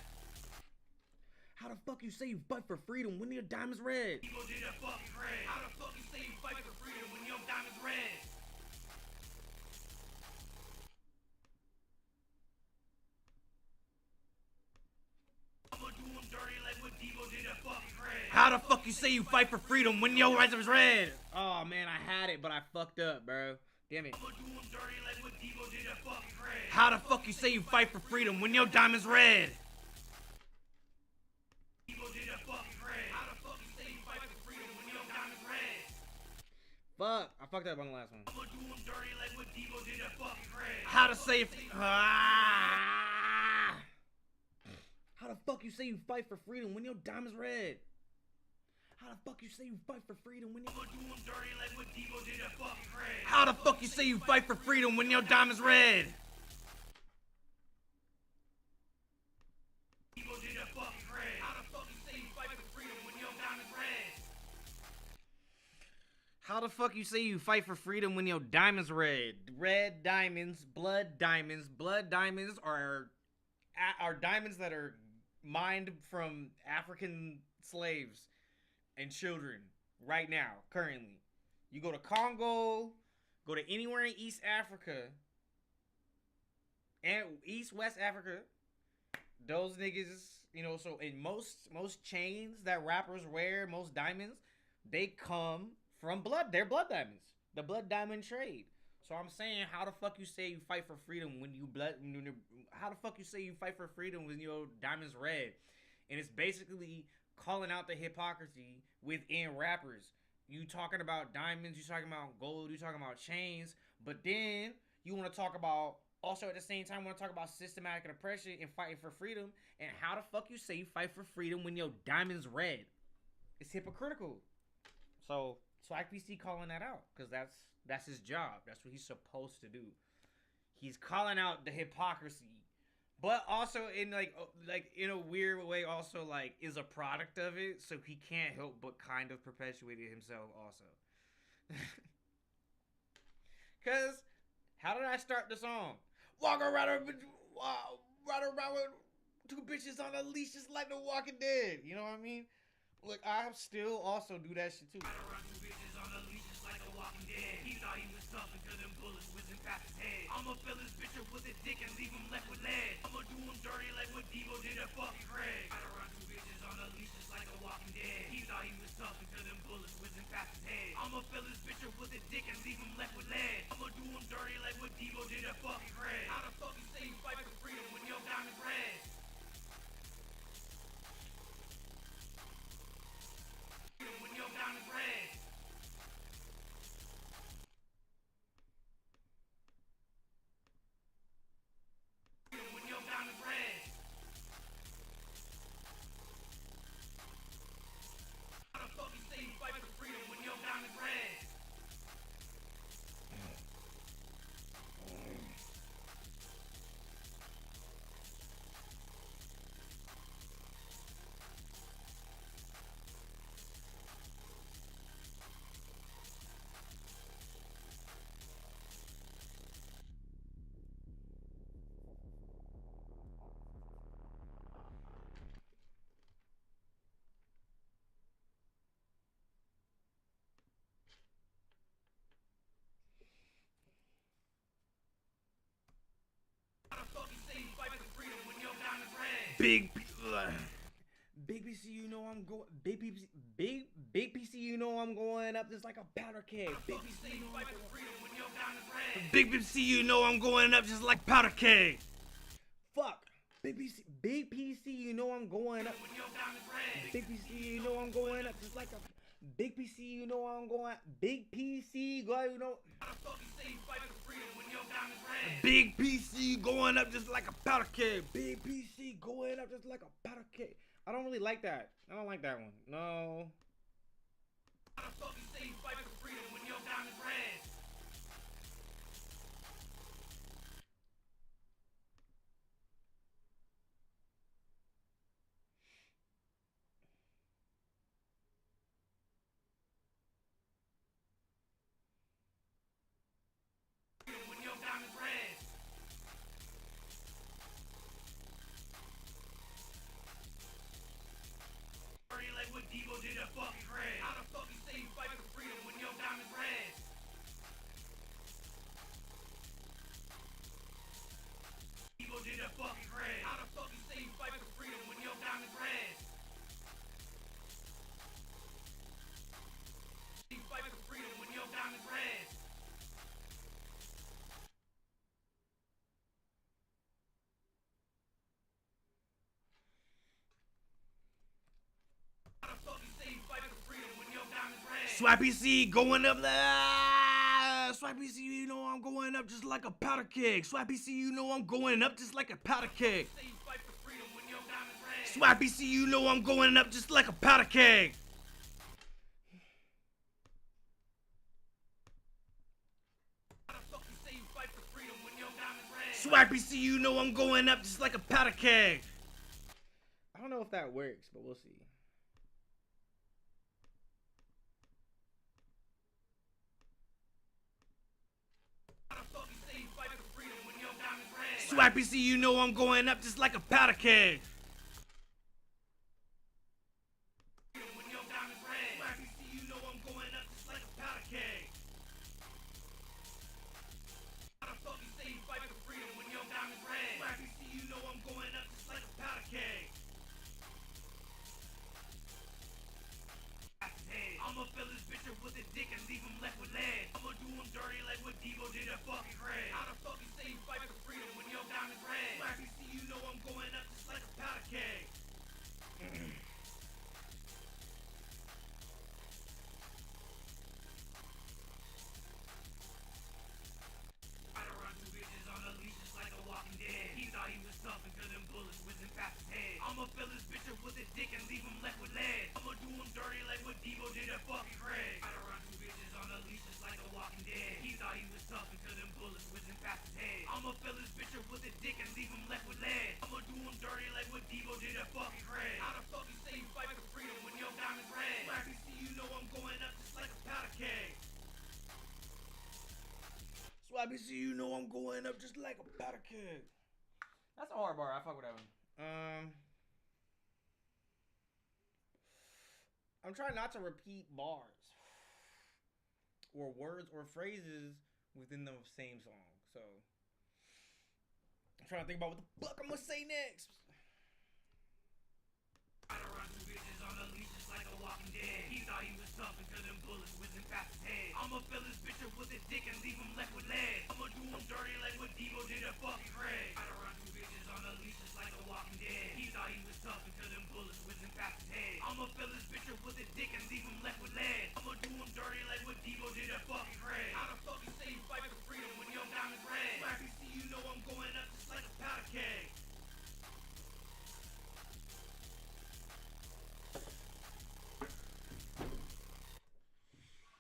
How the fuck you say you fight for freedom when your diamond's red? Debo did at fucking Fred. How the fuck you say you fight for freedom when your diamond's red? I'ma do 'em dirty like what Debo did at fucking Fred. How the fuck you say you fight for freedom when your diamond's red? Oh man, I had it, but I fucked up, bro. Damn it. I'ma do 'em dirty like what Debo did at fucking Fred. How the fuck you say you fight for freedom when your diamond's red? Debo did at fucking Fred. How the fuck you say you fight for freedom when your diamond's red? Fuck, I fucked up on the last one. I'ma do 'em dirty like what Debo did at fucking Fred. How to say How the fuck you say you fight for freedom when your diamond's red? How the fuck you say you fight for freedom when you I'ma do 'em dirty like what Debo did at fucking Fred. How the fuck you say you fight for freedom when your diamond's red? Debo did at fucking Fred. How the fuck you say you fight for freedom when your diamond's red? How the fuck you say you fight for freedom when your diamond's red? Red diamonds, blood diamonds. Blood diamonds are diamonds that are mined from African slaves and children right now, currently. You go to Congo, go to anywhere in East Africa and West Africa, those niggas, you know, so in most chains that rappers wear, most diamonds, they come from blood. They're blood diamonds. The blood diamond trade. So I'm saying, how the fuck you say you fight for freedom when you how the fuck you say you fight for freedom when your diamond's red? And it's basically calling out the hypocrisy within rappers. You talking about diamonds, you talking about gold, you talking about chains, but then you want to talk about, also at the same time, want to talk about systematic oppression and fighting for freedom. And how the fuck you say you fight for freedom when your diamond's red? It's hypocritical. So IPC calling that out, because that's his job. That's what he's supposed to do. He's calling out the hypocrisy, but also in like in a weird way, also like is a product of it. So he can't help but kind of perpetuate it himself also. Cause how did I start the song? Walk around with two bitches on a leash just like The Walking Dead. You know what I mean? Look, I still also do that shit too. He thought he was tough until them bullets whizzing past his head. I'ma fill his bitch up with a dick and leave him left with lead. I'ma do him dirty like what Debo did at fucking Craig. Ride around two bitches on a leash just like a Walking Dead. He thought he was tough until them bullets whizzing past his head. I'ma fill his bitch up with a dick and leave him left with lead. I'ma do him dirty like what Debo did at fucking Craig. How the fuck you say you fight for freedom when your diamond's red? When your diamond's red. Big PC, you know I'm going. Big PC, you know I'm going up just like a powder keg. Big PC, you know I'm going up just like powder keg. Fuck. Big PC, you know I'm going up. Big PC, you know I'm going up just like a. Big PC, you know I'm going. Big PC, go, you know. Big PC going up just like a powder keg. Big PC going up just like a powder keg. I don't really like that. I don't like that one. No. How the fuck you say you fight for freedom when your diamond's red? When your diamond's red. Like what Devo did at fucking red. How the fuck you say you fight for freedom when your diamond's red? Devo did at fucking red. How the fuck you say you fight for freedom when your diamond's red? You fight for freedom when your diamond's red. Swappy C going up there. Swappy C, you know I'm going up just like a powder keg. Swappy C, you know I'm going up just like a powder keg. Swappy C, you know I'm going up just like a powder keg. Swappy C, you know I'm going up just like a powder keg. I don't know if that works, but we'll see. Swappy C, you know I'm going up just like a powder keg. When your diamond's red. Swappy C, you know I'm going up just like a powder keg. How the fuck you say you fight for freedom when your diamond's red? Swappy C, you know I'm going up just like a powder keg. I'ma fill this bitch up with a dick and leave him left with lead. I'ma do him dirty like what Devo did at fucking red. How the fuck you say you fight for freedom when your diamond's red? Swappy C, you know I'm going up just like a powder keg. I'd run two bitches on a leash just like a walking dead. He thought he was tough until them bullets whizzing past his head. I'ma fill this bitch up with a dick and leave him left with lead. I'ma do him dirty like what Devo did at fucking red. I'd run two bitches on a leash just like a walking dead. He thought he was tough until them bullets whizzing past his head. I'ma fill this bitch up with a dick and leave him left with lead. I'ma do him dirty like what Devo did at fucking red. How the fuck you say you fight for freedom when your diamond's red? Swappy C, you know I'm going up just like a powder keg. Swappy C, you know I'm going up just like a powder keg. That's a hard bar. I fuck with that one. I'm trying not to repeat bars or words or phrases within the same song. So I'm trying to think about what the fuck I'm gonna say next. I'd run two bitches on a leash just like a walking dead. He thought he was tough until them bullets whizzing past his head. I'ma fill this bitch up with a dick and leave him left with lead. I'ma do him dirty like what Devo did at fucking red. I'd run two bitches on a leash just like a walking dead. He thought he was tough until them bullets whizzing past his head. I'ma fill this bitch up with a dick and leave him left with lead. I'ma do him dirty like what Devo did at fucking red. How the fuck you say you fight for freedom when your diamond's red? Swappy C, you know I'm going up just like a powder keg.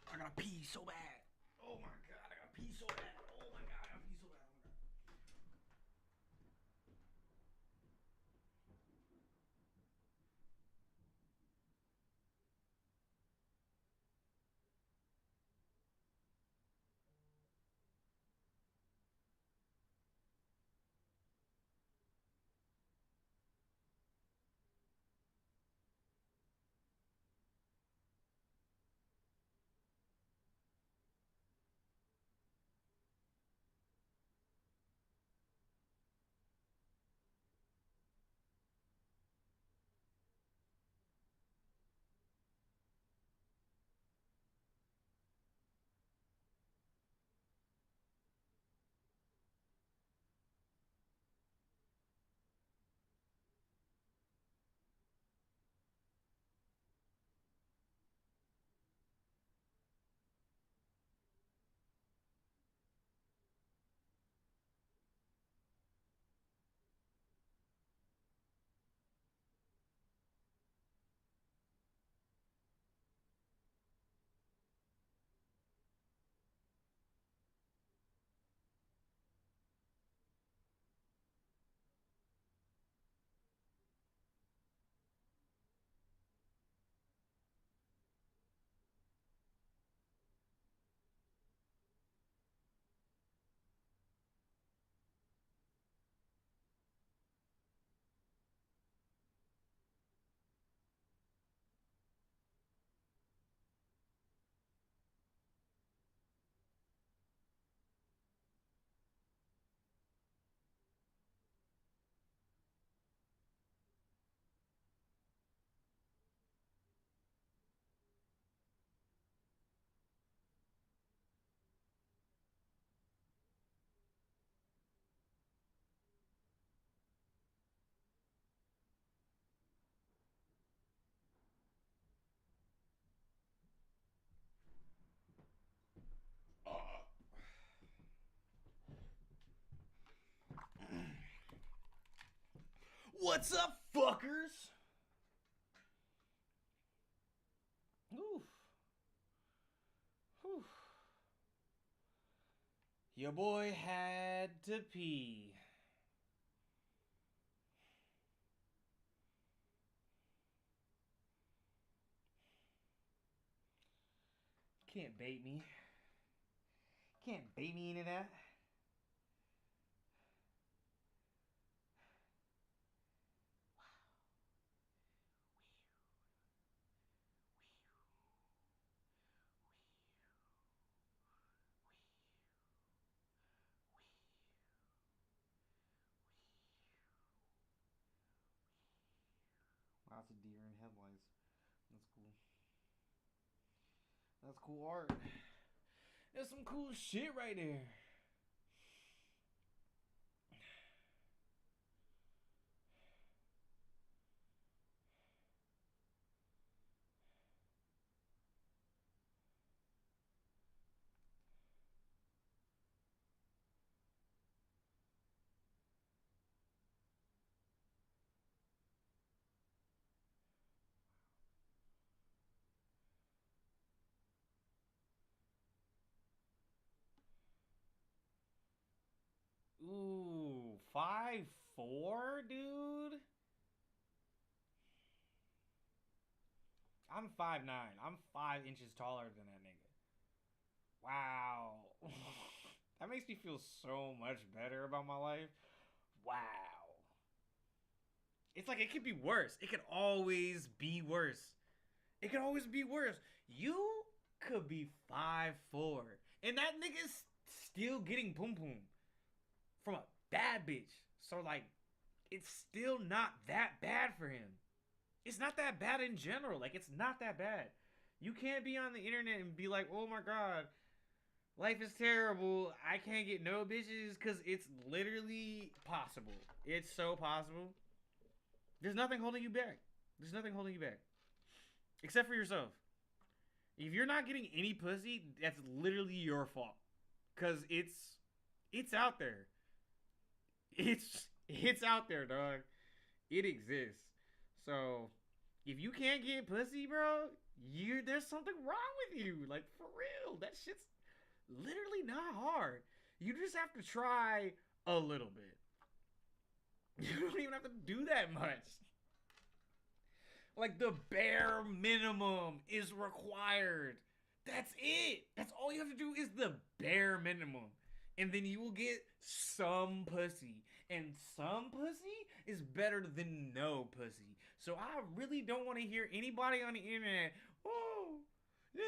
I gotta pee so bad. Oh my god, I gotta pee so bad. Oh my god, I gotta pee so bad. Oh my god. What's up, fuckers? Oof. Whew. Your boy had to pee. Can't bait me. Can't bait me into that. Lots of deer in headlights. That's cool. That's cool art. That's some cool shit right there. Ooh, 5'4", dude? I'm 5'9". I'm 5 inches taller than that nigga. Wow. That makes me feel so much better about my life. Wow. It's like it could be worse. It could always be worse. It could always be worse. You could be 5'4", and that nigga's still getting pum pum from a bad bitch. So like, it's still not that bad for him. It's not that bad in general. Like, it's not that bad. You can't be on the internet and be like, oh my god, life is terrible. I can't get no bitches, because it's literally possible. It's so possible. There's nothing holding you back. There's nothing holding you back. Except for yourself. If you're not getting any pussy, that's literally your fault. Because it's out there. It's out there, dog. It exists. So, if you can't get pussy, bro, there's something wrong with you. Like, for real. That shit's literally not hard. You just have to try a little bit. You don't even have to do that much. Like, the bare minimum is required. That's it. That's all you have to do is the bare minimum. And then you will get some pussy. And some pussy is better than no pussy. So I really don't want to hear anybody on the internet, oh, yeah,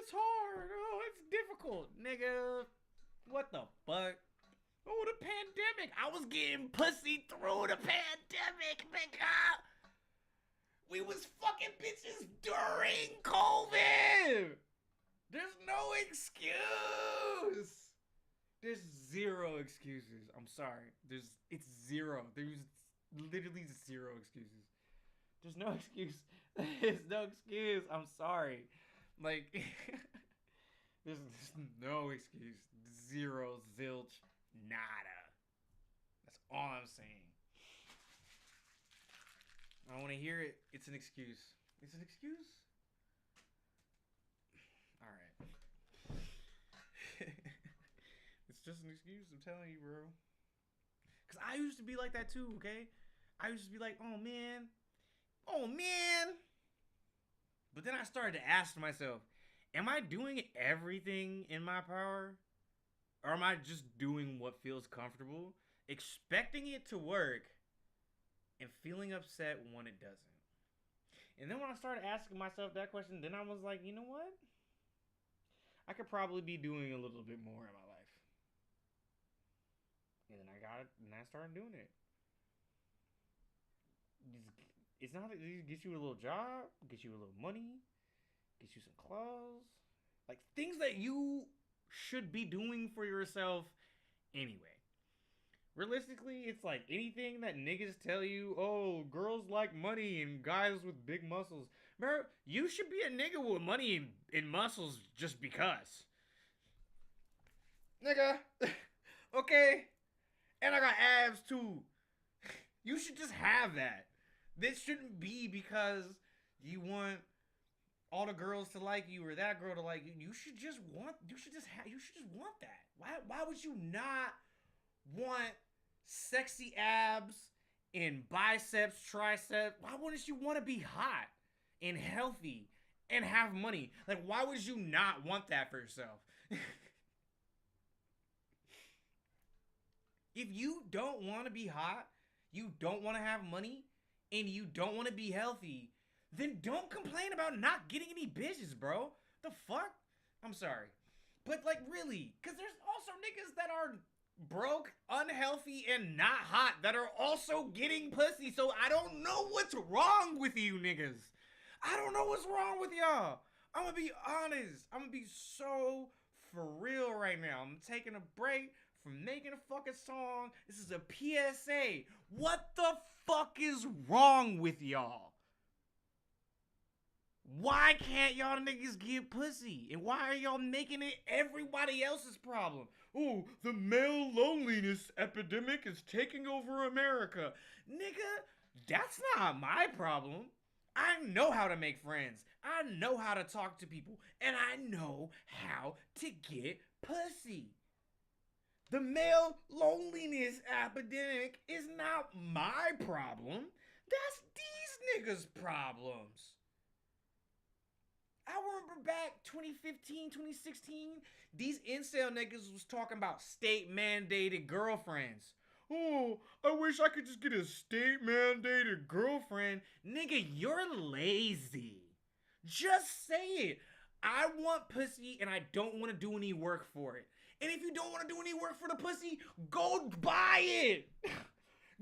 it's hard. Oh, it's difficult. Nigga, what the fuck? Oh, the pandemic. I was getting pussy through the pandemic, nigga. We was fucking bitches during COVID. There's no excuse. There's zero excuses. I'm sorry. It's zero. There's literally zero excuses. There's no excuse. There's no excuse. I'm sorry. Like, there's no excuse. Zero, zilch, nada. That's all I'm saying. I want to hear it. It's an excuse. It's an excuse? Alright. It's just an excuse, I'm telling you, bro. Because I used to be like that too, okay? I used to be like, oh man. Oh man. But then I started to ask myself, am I doing everything in my power? Or am I just doing what feels comfortable? Expecting it to work and feeling upset when it doesn't. And then when I started asking myself that question, then I was like, you know what? I could probably be doing a little bit more in my life. And then I got it, and I started doing it. It's not that it gets you a little job, gets you a little money, gets you some clothes. Like, things that you should be doing for yourself anyway. Realistically, it's like anything that niggas tell you, oh, girls like money and guys with big muscles. Bro, you should be a nigga with money and muscles just because. Nigga. Okay. And I got abs too. You should just have that. This shouldn't be because you want all the girls to like you or that girl to like you. You should just want that. Why would you not want sexy abs and biceps, triceps? Why wouldn't you want to be hot and healthy and have money? Like, why would you not want that for yourself? If you don't want to be hot, you don't want to have money, and you don't want to be healthy, then don't complain about not getting any bitches, bro. The fuck? I'm sorry. But, like, really, because there's also niggas that are broke, unhealthy, and not hot that are also getting pussy. So I don't know what's wrong with you niggas. I don't know what's wrong with y'all. I'm gonna be honest. I'm gonna be so for real right now. I'm taking a break from making a fucking song. This is a PSA. What the fuck is wrong with y'all? Why can't y'all niggas get pussy? And why are y'all making it everybody else's problem? Oh, the male loneliness epidemic is taking over America. Nigga, that's not my problem. I know how to make friends. I know how to talk to people. And I know how to get pussy. The male loneliness epidemic is not my problem. That's these niggas' problems. I remember back 2015, 2016, these incel niggas was talking about state mandated girlfriends. Oh, I wish I could just get a state mandated girlfriend. Nigga, you're lazy. Just say it. I want pussy and I don't want to do any work for it. And if you don't want to do any work for the pussy, go buy it.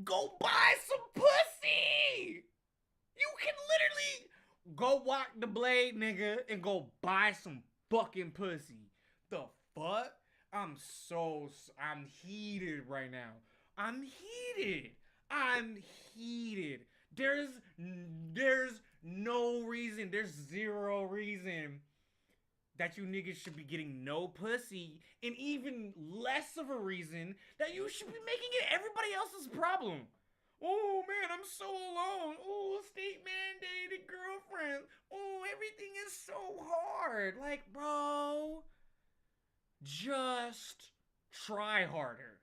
Go buy some pussy. You can literally go walk the blade, nigga, and go buy some fucking pussy. The fuck? I'm heated right now. I'm heated. There's no reason, there's zero reason that you niggas should be getting no pussy, and even less of a reason that you should be making it everybody else's problem. Oh man, I'm so alone. Oh, state mandated girlfriend. Oh, everything is so hard. Like, bro, just try harder.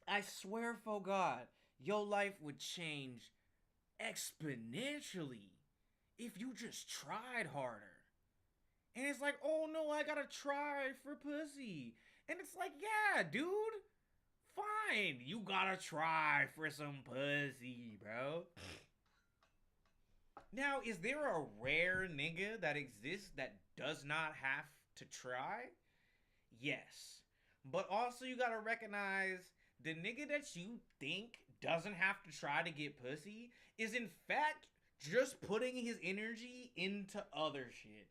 I swear for God, your life would change exponentially if you just tried harder. And it's like, oh no, I gotta try for pussy. And it's like, yeah, dude, fine. You gotta try for some pussy, bro. Now, is there a rare nigga that exists that does not have to try? Yes. But also you gotta recognize the nigga that you think doesn't have to try to get pussy is in fact just putting his energy into other shit.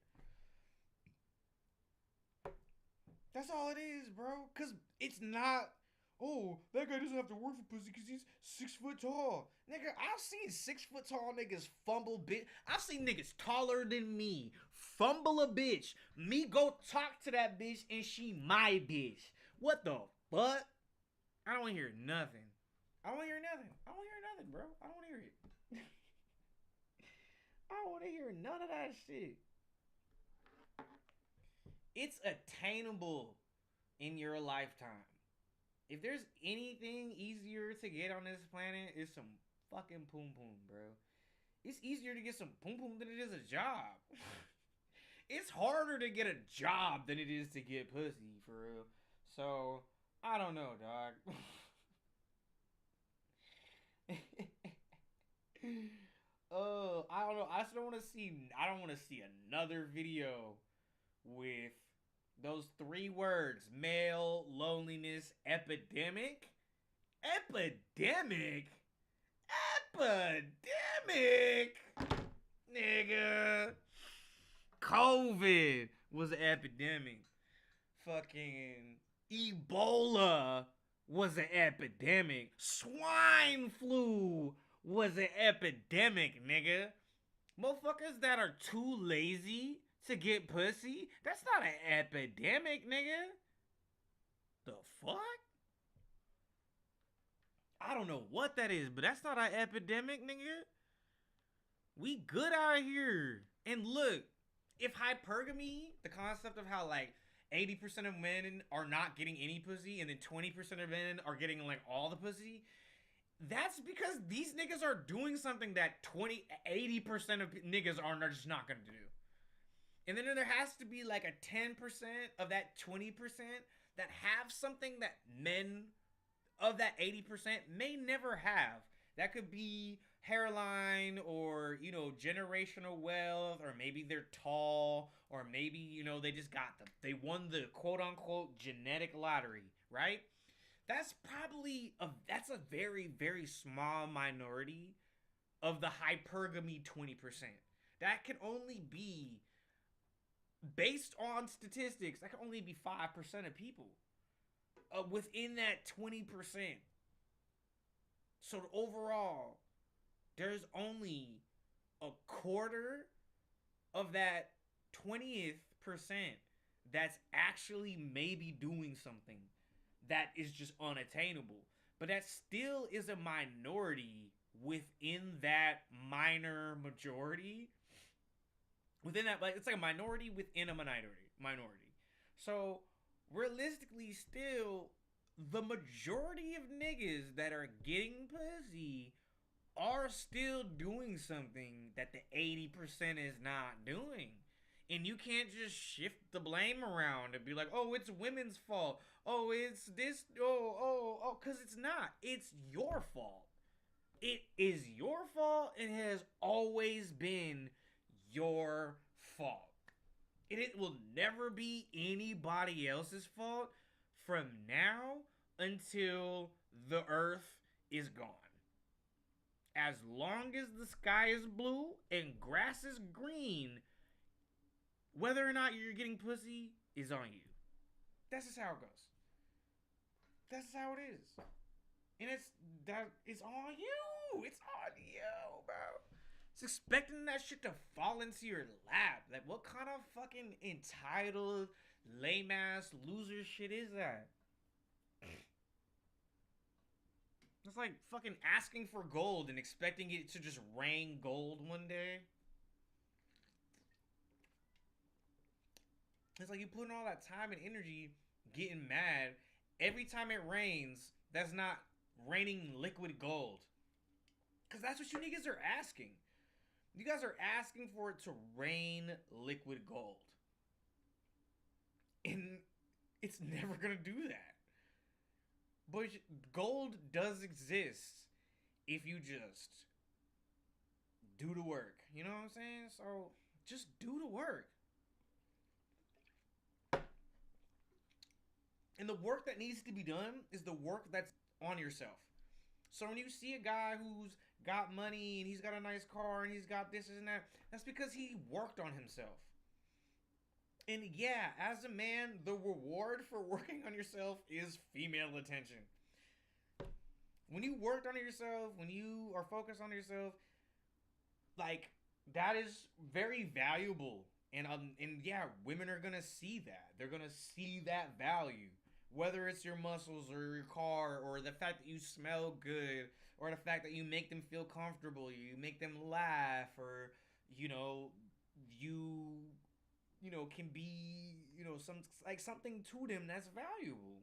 That's all it is, bro. Cause it's not, oh, that guy doesn't have to work for pussy because he's 6 foot tall. Nigga, I've seen 6 foot tall niggas fumble bitch. I've seen niggas taller than me fumble a bitch. Me go talk to that bitch and she my bitch. What the fuck? I don't hear nothing. I don't hear nothing, bro. I don't hear it. I don't want to hear none of that shit. It's attainable in your lifetime. If there's anything easier to get on this planet, it's some fucking poom poom, bro. It's easier to get some poom poom than it is a job. It's harder to get a job than it is to get pussy, for real. So, I don't know, dog. Oh, I don't know. I don't want to see another video with those 3 words: male loneliness epidemic. Epidemic? Nigga. COVID was an epidemic. Fucking Ebola was an epidemic. Swine flu was an epidemic, nigga. Motherfuckers that are too lazy to get pussy, that's not an epidemic, nigga. The fuck? I don't know what that is, but that's not an epidemic, nigga. We good out here. And look, if hypergamy, the concept of how like 80% of men are not getting any pussy and then 20% of men are getting like all the pussy, that's because these niggas are doing something that 80% of niggas are just not gonna do. And then there has to be like a 10% of that 20% that have something that men of that 80% may never have. That could be hairline or, you know, generational wealth, or maybe they're tall, or maybe, you know, they just got they won the quote unquote genetic lottery, right? That's probably that's a very, very small minority of the hypergamy 20%. That can only be, based on statistics, that can only be 5% of people within that 20%. So overall, there's only a quarter of that 20th percent that's actually maybe doing something that is just unattainable. But that still is a minority within that minor majority. Within that, like, it's like a minority within a minority. So realistically, still, the majority of niggas that are getting pussy are still doing something that the 80% is not doing. And you can't just shift the blame around and be like, oh, it's women's fault. Oh, it's this. Oh, because it's not. It's your fault. It is your fault and has always been your fault. And it will never be anybody else's fault from now until the earth is gone. As long as the sky is blue and grass is green, whether or not you're getting pussy is on you. That's just how it goes. That's just how it is. And it's on you. It's on you, bro. It's expecting that shit to fall into your lap. Like, what kind of fucking entitled, lame ass loser shit is that? It's like fucking asking for gold and expecting it to just rain gold one day. It's like you putting all that time and energy getting mad. Every time it rains, that's not raining liquid gold. Because that's what you niggas are asking. You guys are asking for it to rain liquid gold. And it's never going to do that. But gold does exist if you just do the work. You know what I'm saying? So just do the work. And the work that needs to be done is the work that's on yourself. So when you see a guy who's got money and he's got a nice car and he's got this and that, that's because he worked on himself. And yeah, as a man, the reward for working on yourself is female attention. When you worked on yourself, when you are focused on yourself, like, that is very valuable. And yeah, women are gonna see that. They're gonna see that value. Whether it's your muscles or your car or the fact that you smell good or the fact that you make them feel comfortable, you make them laugh, or, you know, can be, something to them that's valuable.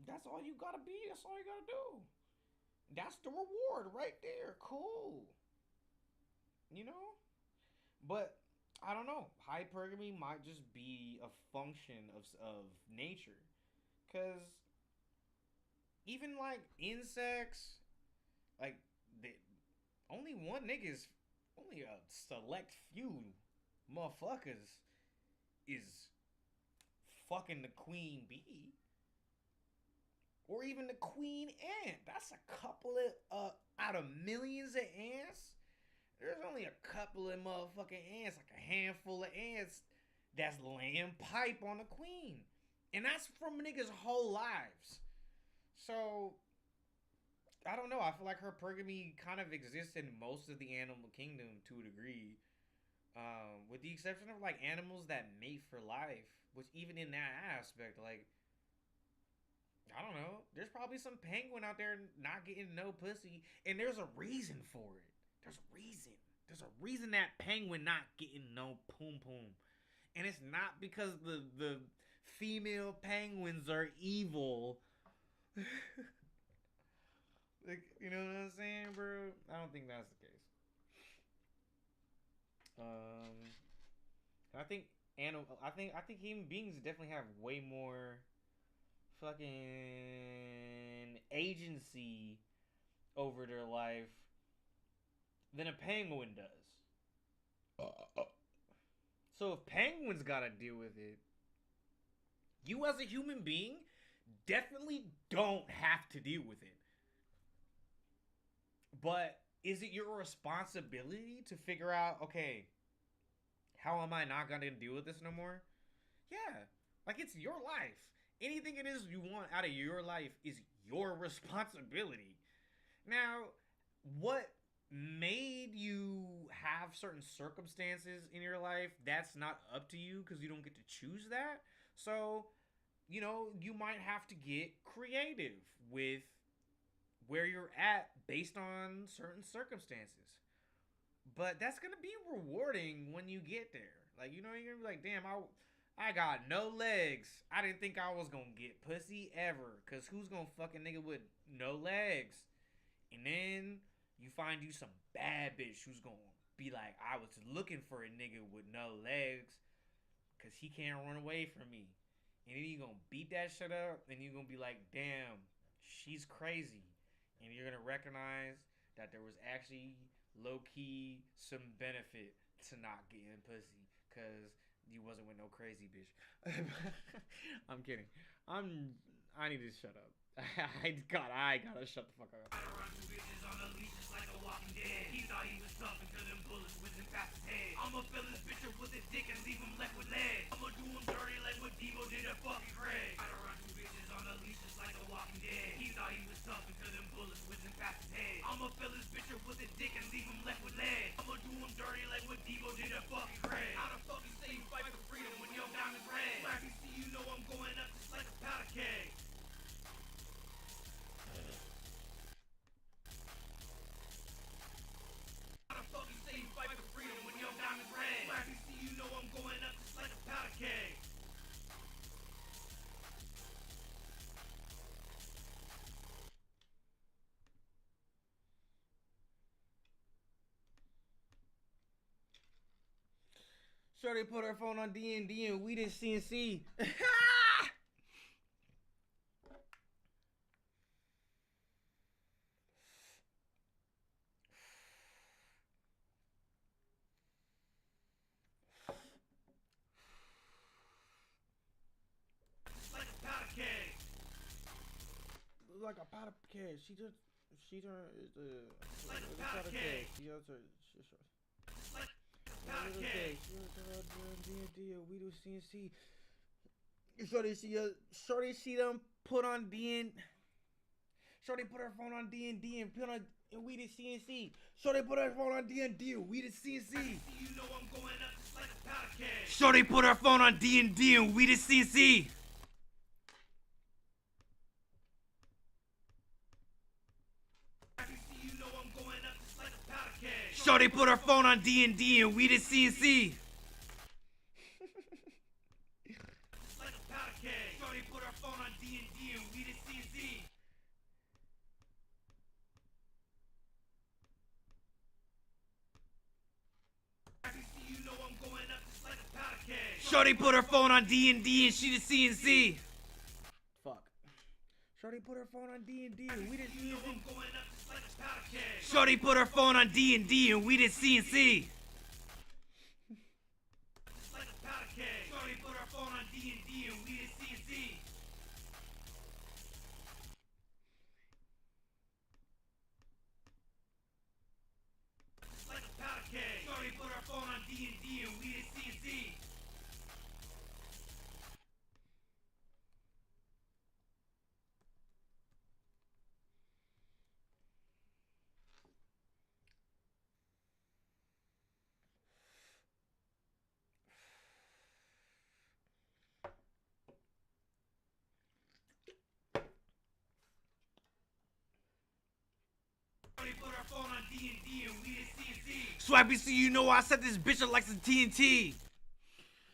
That's all you gotta be. That's all you gotta do. That's the reward right there. Cool. You know? But I don't know. Hypergamy might just be a function of nature. Because even like insects, like, only a select few motherfuckers is fucking the queen bee. Or even the queen ant. That's a couple of, out of millions of ants, there's only a couple of motherfucking ants, like a handful of ants, that's laying pipe on the queen. And that's from niggas' whole lives. So, I don't know. I feel like hypergamy kind of exists in most of the animal kingdom to a degree. With the exception of, like, animals that mate for life. Which, even in that aspect, like, I don't know. There's probably some penguin out there not getting no pussy, and there's a reason for it. There's a reason. There's a reason that penguin not getting no poom poom, and it's not because the female penguins are evil. Like, you know what I'm saying, bro? I don't think that's the case. I think I think human beings definitely have way more fucking agency over their life than a penguin does. So if penguins gotta deal with it, you as a human being definitely don't have to deal with it. But is it your responsibility to figure out, okay, how am I not gonna deal with this no more? Yeah. Like, it's your life. Anything it is you want out of your life is your responsibility. Now, what made you have certain circumstances in your life, that's not up to you because you don't get to choose that. So, you might have to get creative with where you're at based on certain circumstances. But that's gonna be rewarding when you get there. Like, you're gonna be like, damn, I got no legs. I didn't think I was gonna get pussy ever. Cause who's gonna fuck a nigga with no legs? And then you find you some bad bitch who's gonna be like, I was looking for a nigga with no legs. Cause he can't run away from me. And then you gonna beat that shit up. And you're gonna be like, damn, she's crazy. And you're gonna recognize that there was actually low key some benefit to not getting pussy, cause you wasn't with no crazy bitch. I'm kidding. I need to shut up. I gotta shut the fuck up. I run through bitches on a leash just like a walking dead. He thought he was tough until them bullets whizzing past his head. I'ma fill this bitch up with a dick and leave him left with legs. I'ma do him dirty like what Devo did to fucking Craig. I run through bitches on a leash just like a walking dead. He thought he was tough until them bullets whizzing past his head. I'ma fill this bitch up with a dick and leave him left with legs. I'ma do him dirty like what Devo did to fucking Craig. How the fuck you say you fight for freedom when your diamond's red? When I can see you know I'm going up just like a powder keg. How the fuck you say you fight for freedom when your diamond's red? When I can see you know I'm going up just like a powder keg. Shorty put her phone on D&D and we did CNC. Just like a powder keg. Like a powder keg. She turned Like a powder keg. She Like a powder keg. D&D and we do CNC. Shorty she done put on D&D. Shorty put her phone on D&D and put on and we did CNC. Shorty put her phone on D&D and we did CNC. You know I'm going up just like a powder keg. Shorty put her phone on D&D and we did CNC. I can see you know I'm going up just like a powder keg. Shorty put her phone on D&D and we did CNC. Just like a powder keg. Shorty put her phone on D&D and we did CNC. I can see you know I'm going up just like a powder keg. Shorty put her phone on D&D and she did CNC. Fuck. Shorty put her phone on D&D and we did You know CNC. I'm going up just like a powder keg. Shorty put her phone on D&D and we did CNC. Just like a powder keg. Shorty put her phone on D&D and we did CNC. Just like a powder keg. Shorty put her phone on D&D and we did CNC. phone on D&D and we did C&C. Swipey, so you know I set this bitch up like some TNT.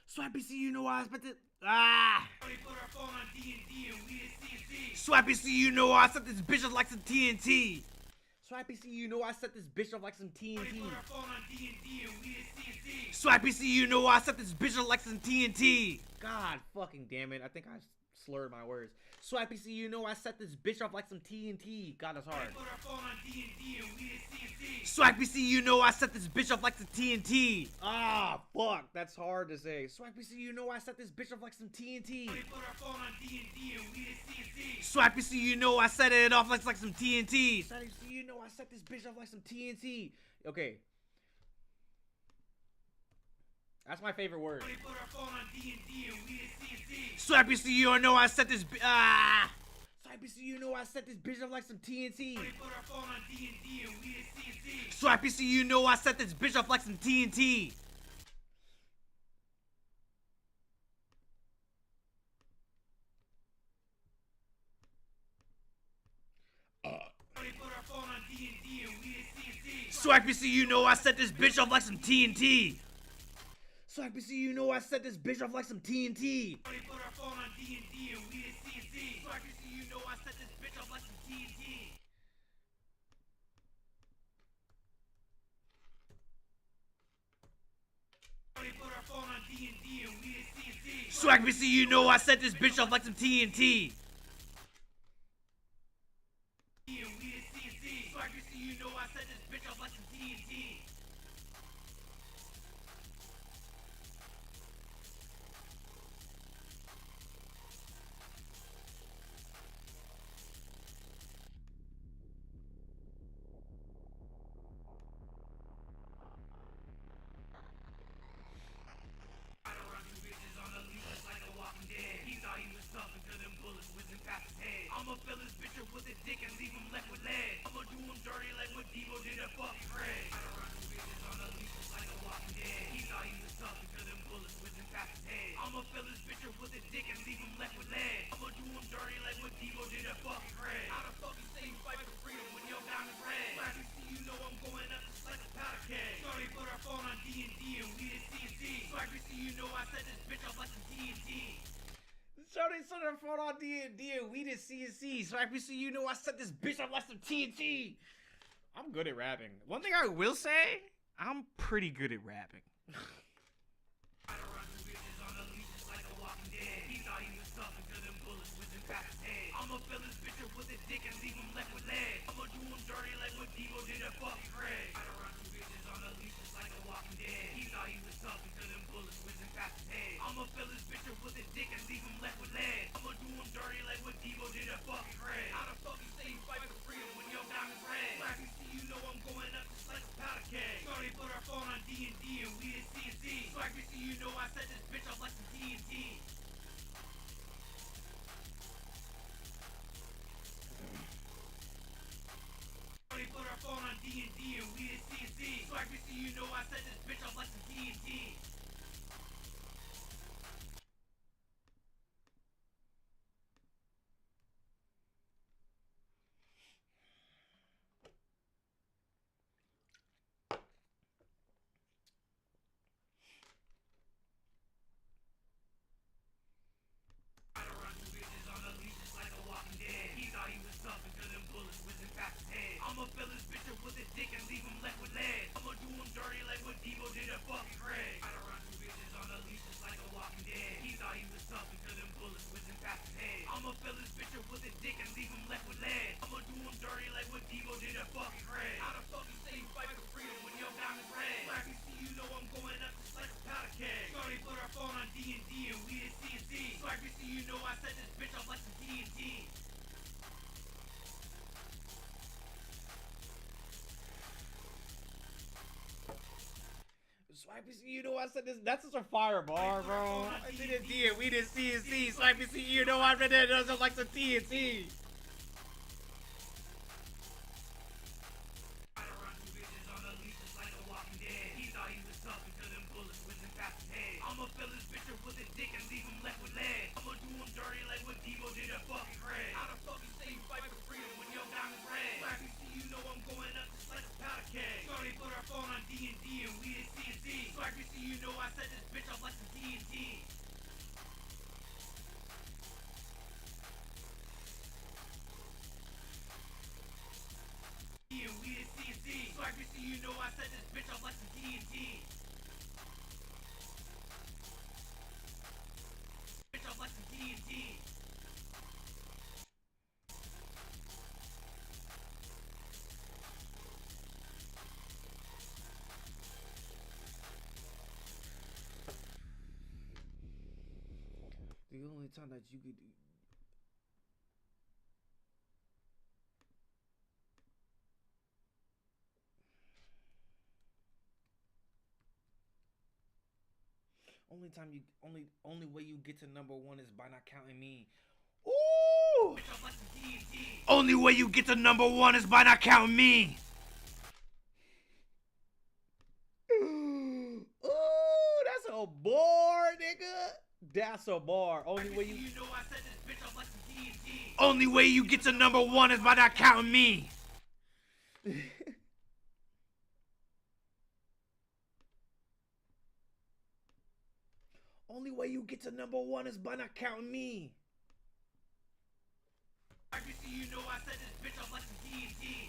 Swipey, so you know I spent it. Shorty put her phone on D&D and we did C&C. Swipey, so you know I set this bitch up like some TNT. Swipey, so you know I set this bitch up like some Shorty TNT. put her phone on D&D and we did C&C. Swipey, so you know I set this bitch up like some TNT. God fucking damn it. I think I slurred my words. Swipey, so you know I set this bitch up like some TNT. God, that's hard. Shorty put her phone on D&D and we did C&C. Swipey, so you know I set this bitch up like some TNT. Ah, fuck. That's hard to say. Swipey, so you know I set this bitch up like some TNT. Shorty put her phone on D&D and we did C&C. Swipey, so you know I set it off like some TNT. Swipey, so you know I set this bitch off like some TNT. Okay. That's my favorite word. Shorty put her phone on D&D and we did C&C. Swipey, so you know I set this Swipey, so you know I set this bitch up like some TNT. Shorty put her phone on D&D and we did C&C. Swipey, so you know I set this bitch up like some TNT. Shorty put her phone on D&D and we did C&C. Swipey, so you know I set this bitch up like some TNT. Swipey, so you know I set this bitch up like some TNT. Shorty put her phone on D&D and we did C&C. Swipey, so you know I set this bitch up like some TNT. Shorty put her phone on D&D and we did C&C. Swipey, so you know I set this bitch up like some TNT. And we did C&C. Swipey, so you know I set this bitch up like some TNT. I don't run through bitches on the leash just like a walking dead. He thought he was tough until them bullets whizzing past his head. I'ma fill his bitch up with a dick and leave him left with lead. I'ma do him dirty like what Devo did to fucking Fred. I don't run through bitches on the leash just like a walking dead. He thought he was tough until them bullets whizzing past his head. I'ma fill his bitch up with a dick and leave him left with lead. I'ma do him dirty like what Devo did to fucking Fred. How the fuck you say you fight for freedom when your diamond's red? Glad you see you know I'm going up just like a powder keg. Shorty put her phone on D&D and we did C&C. Swipey, so you know I set this bitch up like some TNT. Shorty set her phone on D&D and we did C&C. Swipey, so you know I set this bitch up like some TNT. I'm good at rapping. One thing I will say, I'm pretty good at rapping. I don't run through bitches on the leash just like a walking dead. He thought he was tough until them bullets whizzing past his head. I'ma fill his bitch up with a dick and leave him left with lead. I'ma do him dirty like what Devo did to fucking Fred. I don't run through bitches on the leash just like a walking dead. He thought he was tough until them bullets whizzing past his head. I'ma fill his bitch up with a dick and leave him left with lead. I'ma do him dirty like what Devo did to fucking Fred. How the fuck you say you fight for freedom when your diamond's red? Glad you see you know I'm going up just like a powder keg. Shorty put her phone on D&D and we did C&C. Swipey, so you know I set this bitch up like some TNT. Shorty put her phone on D&D and we did C&C. Swipey, so you know I set this bitch up like some TNT. I don't run through bitches on the leash just like a walking dead. He thought he was tough until them bullets whizzing past his head. I'ma fill this bitch up with a dick and leave him left with lead. I'ma do him dirty like what Devo did to fucking Fred. I don't run through bitches on the leash just like a walking dead. He thought he was tough until them bullets whizzing past his head. I'ma fill this bitch up with a dick and leave him left with lead. I'ma do him dirty like what Devo did to fucking Fred. How the fuck you say you fight for freedom when your diamond's red? Glad you see you know I'm going up just like a powder keg. Shorty put her phone on D&D and we did C&C. Swipey, so you know I set this bitch up like some TNT. Swipey, so you know I said this. That's just a fire bar, bro. I did a D and we did C&C. Swipey, so you know I read that just like some TNT. I don't run through bitches on the leash just like a walking dead. He thought he was tough until them bullets whizzing past his head. I'ma fill this bitch up with a dick and leave him left with lead. I'ma do him dirty like what Devo did to fucking Fred. How the fuck you say you fight for freedom when your diamond's red? Glad you see you know I'm going up just like a phone on D&D and we did C&C. So I see you know I set this bitch up like some TNT. And we did C&C. So I see you know I set this bitch up like some TNT. Bitch up like some TNT. The only time that you could do. Only way you get to number one is by not counting me. Ooh! Only way you get to number one is by not counting me. Ooh, that's a bar, nigga. That's a bar. Only way you get to number one is by not counting me. Only way you get to number one is by not counting me.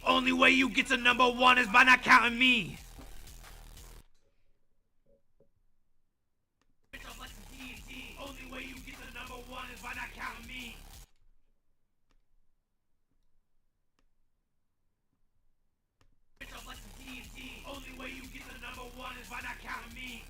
Only way you get to number one is by not counting me. Only way you get to number one is by not counting me. Only way you get to number one is by not counting me.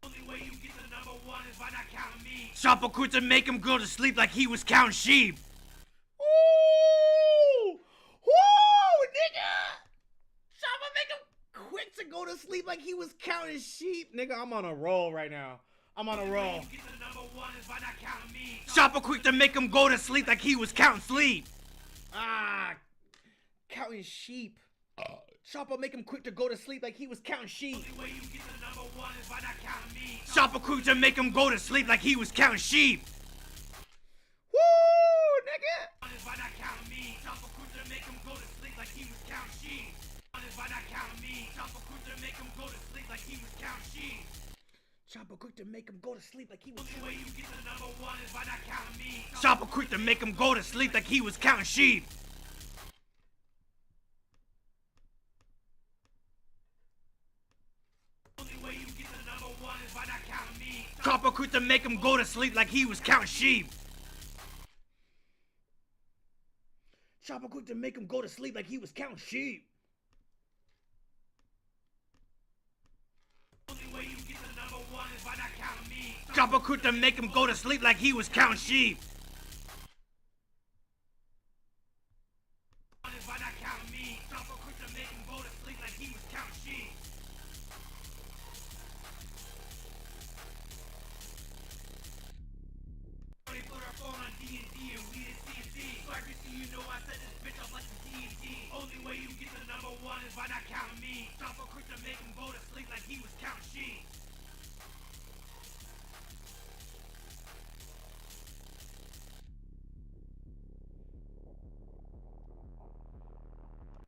Only way you get to number one is by not counting me. Chopper quit to make him go to sleep like he was counting sheep. Ooh! Woo, nigga! Chopper make him quick to go to sleep like he was counting sheep. Nigga, I'm on a roll right now. I'm on a roll. Chopper quick to make him go to sleep like he was counting sleep. Ah, counting sheep. Chopper make him quick to go to sleep like he was counting sheep. Chopper quick to make him go to sleep like he was counting sheep. Woo, nigga! Chopper quick to make him go to sleep like he was counting sheep. Chopper quick to make him go to sleep like he was counting sheep. Chopper quick to make him go to sleep like he was counting sheep. Chopper quick to make him go to sleep like he was counting sheep. Chopper quit to make him go to sleep like he was counting sheep. Chopper quit to make him go to sleep like he was counting sheep. Chopper quit to make him go to sleep like he was counting sheep. Chopper quit to make him go to sleep like he was counting sheep. Only way you get to number one is by not counting me. Chopper quick to make him go to sleep like he was counting sheep.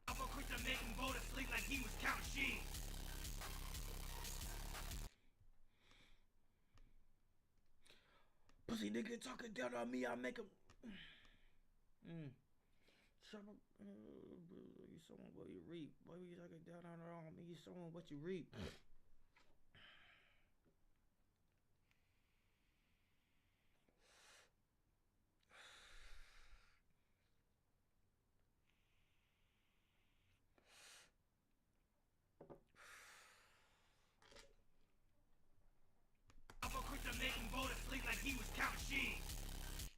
Chopper quick to make him go to sleep like he was counting sheep. Pussy nigga talking down on me, I make him. Chopper, you someone what you reap. Boy, you talking down on me, you someone what you reap. Chopper quick to make him go to sleep like he was counting sheep.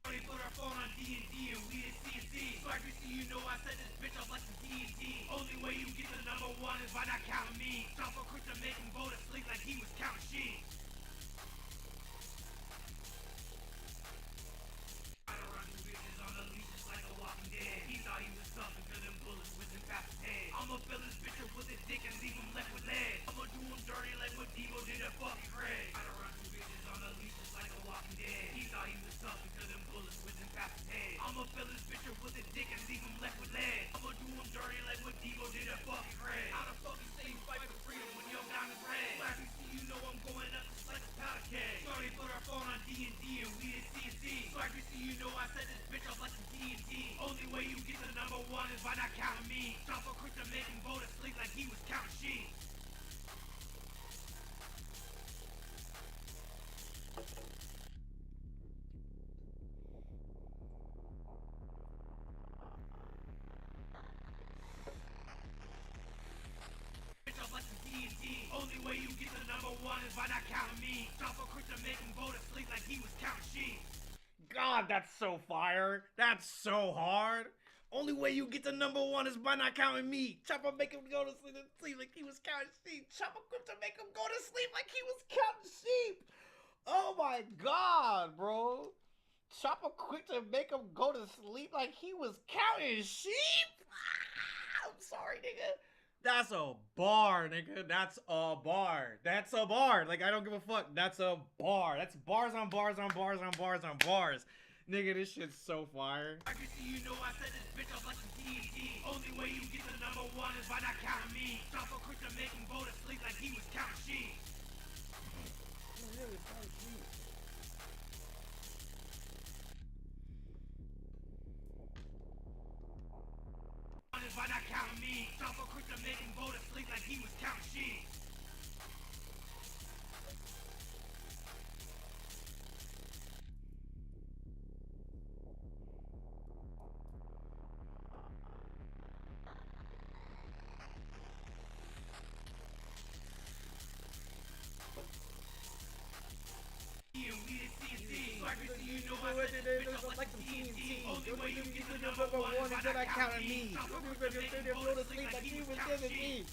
They put our phone on D&D and we did C&C. So I see you know I set this bitch up like some TNT. Only way you get to number one is by not counting me. Chopper quick to make him go to sleep like he was counting sheep. I don't run through bitches on the leash just like a Walking Dead. He thought he was something till them bullets whizzing past his head. I'ma fill this bitch up with his dick and leave him left with lead. I'ma do him dirty like what Devo did to Obviously, you know I set this bitch up like some D&D. Only way you get to number one is by not counting me. Chopper quick to make him go to sleep like he was counting sheep. Bitch up like some D&D. Only way you get to number one is by not counting me. Chopper quick to make him go to sleep like he was counting sheep. God, that's so fire. That's so hard. Only way you get to number one is by not counting me. Chopper make him go to sleep like he was counting sheep. Chopper quick to make him go to sleep like he was counting sheep. Oh my God, bro. Chopper quick to make him go to sleep like he was counting sheep. Ah, I'm sorry, nigga. That's a bar, nigga. That's a bar. That's a bar. Like, I don't give a fuck. That's a bar. That's bars on bars on bars on bars on bars. Nigga, this shit's so fire. Obviously, you know I set this bitch up like some D&D. Only way you get to number one is by not counting me. Chopper quick to make him go to sleep like he was counting sheep. Is by not counting me. Chopper quick to make him go to sleep like he was counting sheep. You know I set this bitch up like some TNT. Only way you get to number one is by not counting me. Chopper quick to make him go to sleep like he was counting sheep.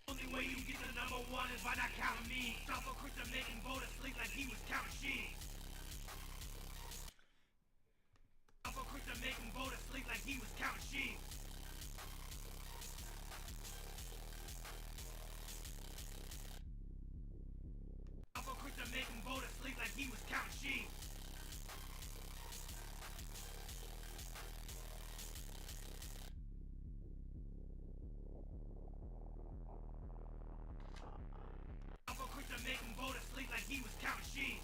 Only way you get to number one is by not counting me. Chopper quick to make him go to sleep like he was counting sheep. Chopper quick to make him go to sleep like he was counting sheep. Chopper quick to make him go to sleep like he was counting sheep. Chopper quick to make him go to sleep like he was counting sheep.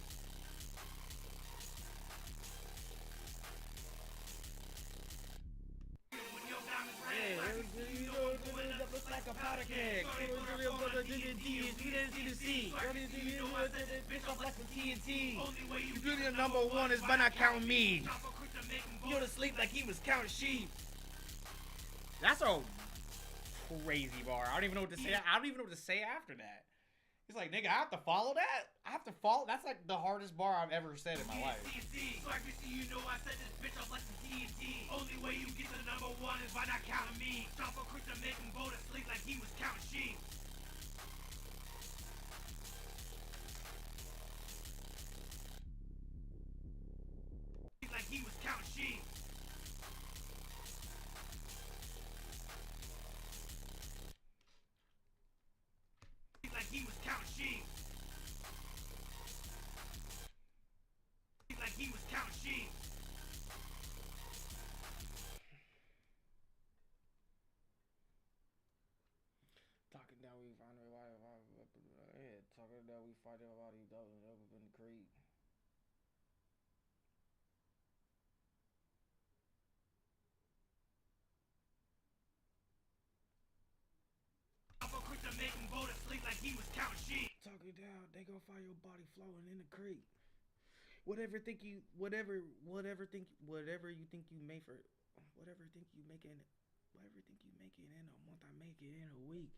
When your diamonds red, you know I'm going up looks like a powder keg. Sorry for the phone on D&D, you didn't see the C. You know I set this bitch up like some TNT. Only way you get to number one is by not counting me. Chopper quick to make him go to sleep like he was counting sheep. That's a crazy bar. I don't even know what to say. I don't even know what to say after that. He's like, nigga, I have to follow that? I have to follow? That's like the hardest bar I've ever said in my life. Obviously, you know I set this bitch up like some D&D. Only way you get to number one is by not counting me. Chopper quick to make him go to sleep like he was counting sheep. Like he was counting sheep. Like he was counting sheep. Like he was counting sheep. Talking down, we find a lot of talking down, we find a lot of dogs up in the creek. Chopper quick to make him go to sleep like he was counting sheep. Talking down, they gonna find your body floating in the creek. Whatever you think you made for, whatever think you make it in a month, I make it in a week.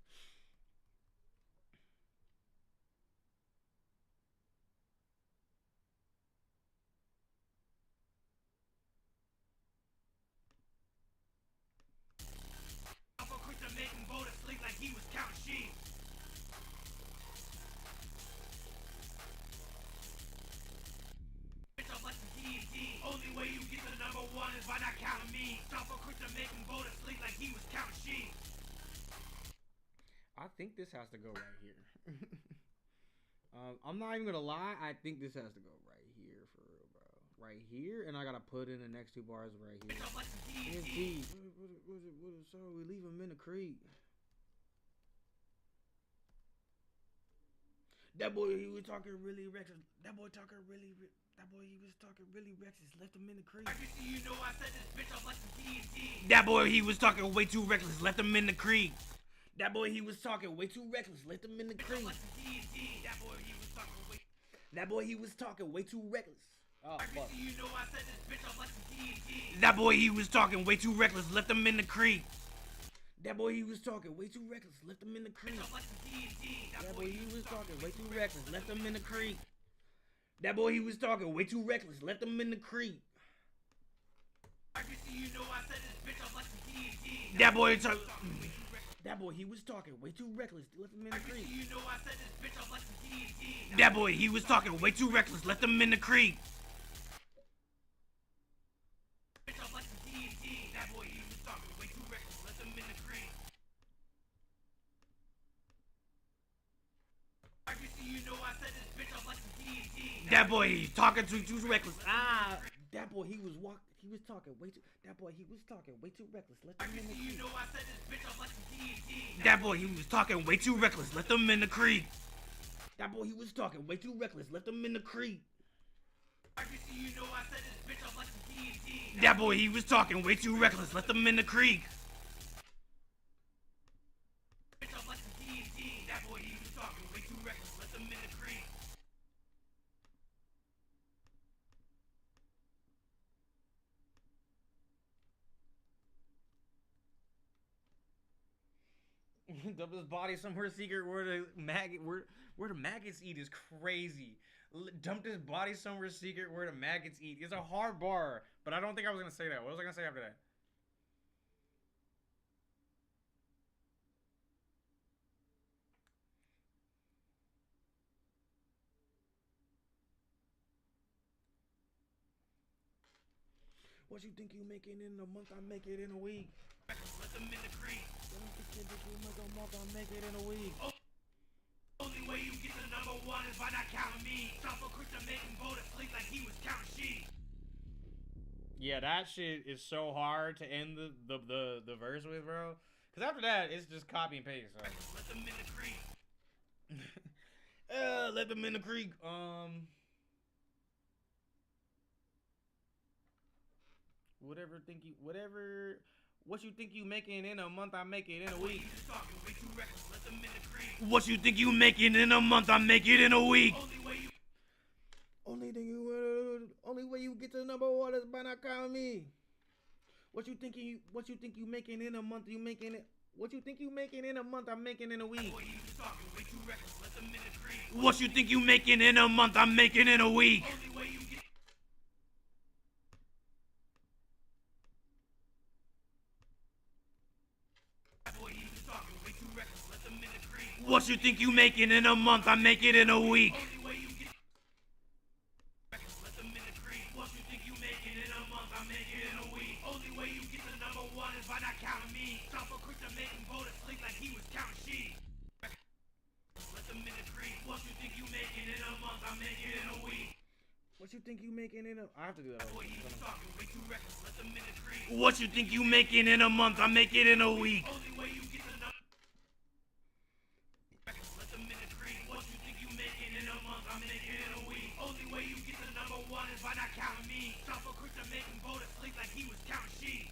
Chopper quick to make him go to sleep like he was counting sheep. count on me. Chopper quick to make him go to sleep like he was counting sheep. I think this has to go right here. I'm not even gonna lie. I think this has to go right here for real, bro. Right here, and I gotta put in the next two bars right here. It's deep. What is so? We leave him in the creek. That boy, he was talking really reckless. That boy, he was talking really reckless. Left him in the creek. You know I set this bitch up like some TNT. That boy, he was talking way too reckless. Left him in the creek. That boy, he was talking way too reckless. Left him in the creek. Like some TNT. That boy, he was talking way. That boy, he was talking way too reckless. Oh, fuck. You know I set this bitch up like some TNT. That boy, he was talking way too reckless. Left him in the creek. That boy, he was talking way too reckless. Left him in the creek. Like some TNT. That boy, he was talking way too reckless. Left him in the creek. That boy, he was talking way too reckless. Left him in the creek. You know I set this bitch up like some TNT. That boy, That boy, he was talking way too reckless. Left him in the creek. You know I set this bitch up like some TNT. that boy, he was talking way too reckless. Left him in the creek. Bitch up like some TNT. That boy, he was talking way too reckless. Let them in the creek. You know I set this bitch up like some TNT. That boy, he talking too reckless. Ah, that boy, he was talking way too. That boy, he was talking way too reckless. Left him in the You creek. know I set this bitch up like some TNT. That boy, he was talking way too reckless. Left him in the creek. That boy, he was talking way too reckless. Left him in the creek. You know I set this bitch up like some TNT. That boy, he was talking way too reckless. Left him in the creek. Bitch up like some TNT. That boy, he was talking way too reckless. Let them in the creek. Dump his body somewhere secret where the maggots eat is crazy. Dumped his body somewhere secret where the maggots eat. It's a hard bar, but I don't think I was gonna say that. What was I gonna say after that? What you think you making in a month? I make it in a week. Let them in the creek. What you think you make a month? I make it in a week. Only way you get to number one is by not counting me. Chopper quick to make him go to sleep like he was counting sheep. Yeah, that shit is so hard to end the verse with, bro. Cause after that, it's just copy and paste. So. Let them in the creek. Let them in the creek. What you think you making in a month? I make it in a week. Talking way too reckless. Let them in the creek. What you think you making in a month? I make it in a week. Only way you get to number one is by not counting me. What you think you making in a month? You making it. What you think you making in a month? I'm making in a week. Boy, you talking way too reckless. Let them in the creek. What you think you making in a month? I'm making in a week. Only way you get. Boy, you talking way too reckless. Let them in the creek. What you think you making in a month? I make it in a week. Only way you get. Let them in the creek. What you think you making in a month? I make it in a week. Only way you get to number one is by not counting me. Chopper quick to make him go to sleep like he was counting sheep. Let them in the creek. What you think you making in a month? I make it in a week. What you think you making in a? I have to do that. Boy, you talking way too reckless. Let them in the creek. What you think you making in a month? I make it in a week. Only way you get to number. Let them in the creek. What you think you making in a month? I make it in a week. Only way you get to number one is by not counting me. Chopper quick to make him go to sleep like he was counting sheep.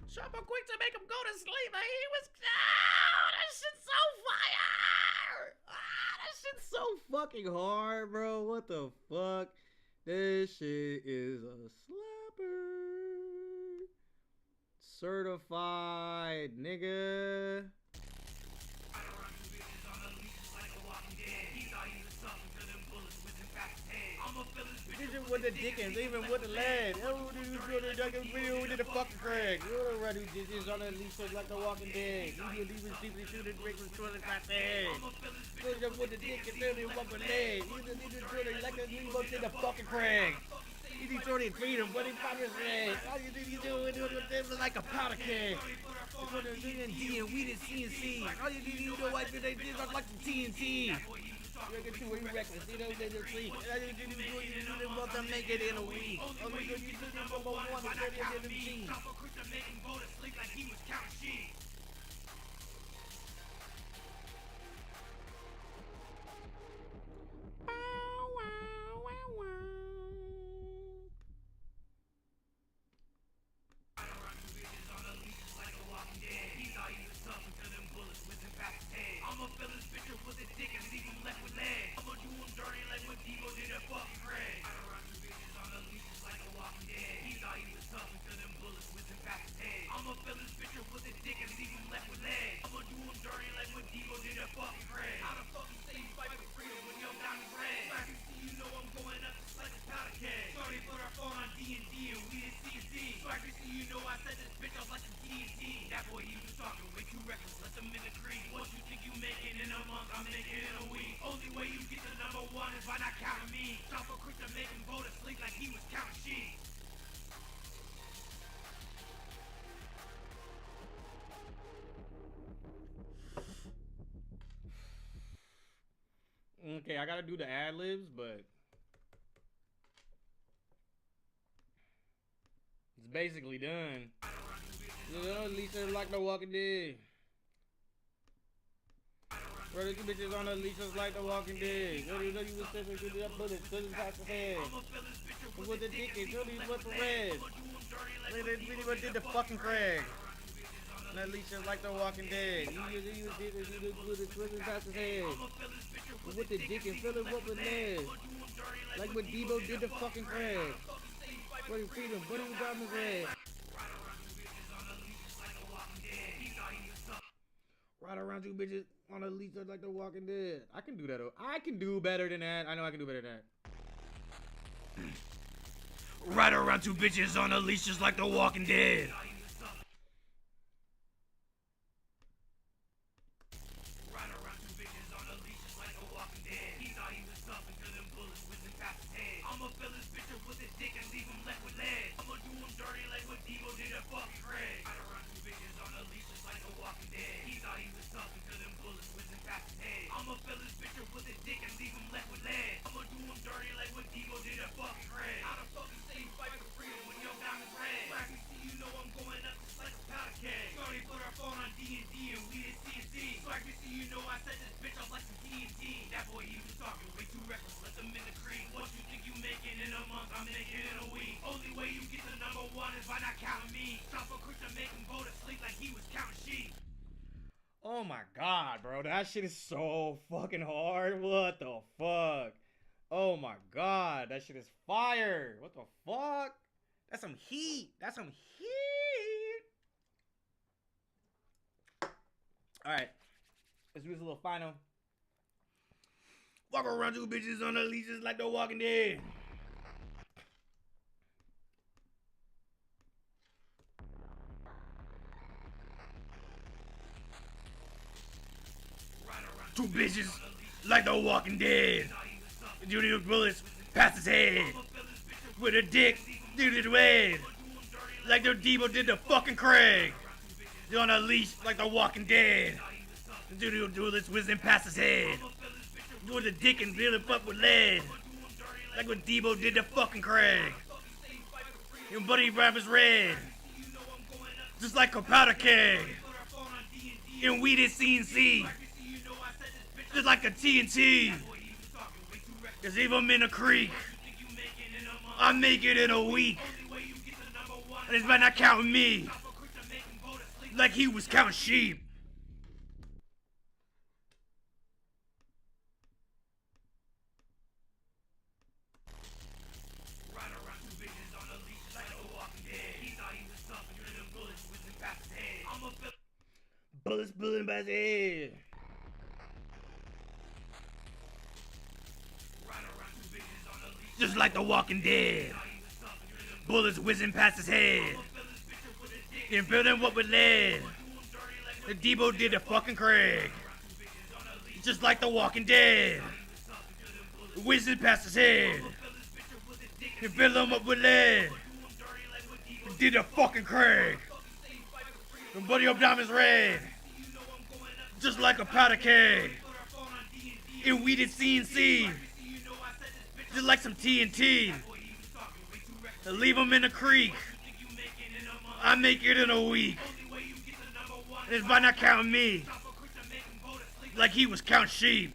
Chopper quick to make him go to sleep. Like he was. Oh, that shit's so fire. That shit's so fucking hard, bro. What the fuck? This shit is a slapper. Certified, nigga. I don't run through bitches on the leashes like a walking dead. He thought he was something to them bullets with his back head. I'ma fill his bitch Even with the dickens, even with the lead. Oh, we did the fucking Craig. You're the red who did this on the leash like the Walking Dead. You did even deeply shooting Drake was trying to cut the head. With the dick and then they walk with lead. You did the like a Nemo did the fucking Craig. You need Jordan freedom, but he found his red. All you do, it like a powder keg. It's what they're doing D and we did CNC. All you do, they did like the TNT. You're too reckless, you know, they just sleep. All you do, them both to make it in a week. All you do, you do number one, and then you get them team. Chopper quick to make him go to sleep like he was counting sheep. I'ma fill his bitch up with a dick and leave him left with legs. I'ma do him dirty like what Debo did at fucking Craig. I don't run two bitches on the leashes like a walking dead. He thought he was tough until them bullets whizzing past his head. I'ma fill his bitch up with a dick and leave him left with legs. I'ma do him dirty like what Debo did at fucking Craig. How the fuck you say you fight for freedom when your diamond's red? Back and see you know I'm going up just like a powder keg. Sorry put our phone on D&D and we did C&C. Swag see you know I set this bitch up like some TNT. That boy he was talking way too reckless, let them in the creek. What you think you making in a month, I'm making in a week. Only way you get the number one is by not counting me. Chopper quick to make him go to sleep like he was counting sheep. Okay, I gotta do the ad libs, but it's basically done. You know, Lisa like The Walking Dead. Brother, two bitches on the leashes like The Walking Dead. Yo, you know you was stepping through the bullets, doesn't pass the head. But with the dick, it's really what the red. They really did the fucking Craig. And that leashes like The Walking Dead. You was doesn't pass his head. But with the dick and fill it up with lead. Like what Debo did to fucking Craig. What he freedom, but he got his red. Ride around you bitches on a leash like The Walking Dead. I can do that. I can do better than that. I know I can do better than that. Ride around two bitches on a leash just like The Walking Dead. Ride around two bitches on a leash just like The Walking Dead. He thought he was tough until them bullets whizzing past his head. I'ma fill his bitch up with a dick and leave him left with legs. I'ma do him dirty like what Debo did at fucking Craig. Ride around two bitches on a leash just like The Walking Dead. He thought he was tough until them bullets whizzing past his head. I'ma fill his bitch up with a dick and leave him left with legs. I'ma do him dirty like what Debo did at fucking Craig. How the fuck you say you fight for freedom when your diamond's red? Back and see you know I'm going up just like a powder keg. Shorty put our phone on D&D and we did C&C. Swag see you know I set this bitch up like some TNT. That boy he was talking way too reckless, let them in the creek. What you think you making in a month, I'm making in a week. Only way you get the number one is by not counting me. Chopper quick to make him go to sleep like he was counting sheep. Oh my god, bro. That shit is so fucking hard. What the fuck? Oh my god. That shit is fire. What the fuck? That's some heat. That's some heat. Alright. Let's do this a little final. Walk around you bitches on the leashes like The Walking Dead. Two bitches like The Walking Dead. Judy bullets past his head. With a dick, did it red. Like the Debo did to fucking Craig. On a leash like The Walking Dead. Judy bullets whizzing past his head. With a dick and fill it up with lead. Like what Debo did to fucking Craig. Your buddy rappers red. Just like a powder keg. And we did CNC. Just like a TNT. Cause if I'm in a creek, I make it in a week. And it's by not counting me. Like he was counting sheep. Bullets bullying by his head. Just like The Walking Dead. Bullets whizzing past his head. And filled him up with lead. The Debo did to fucking Craig. Just like The Walking Dead. Whizzing past his head. You fill them up with lead. Did the fucking Craig. And buddy up diamonds red. Just like a powder keg. And we did CNC. Just like some TNT. Leave them in the creek. I make it in a week. And it's by not counting me. Like he was counting sheep.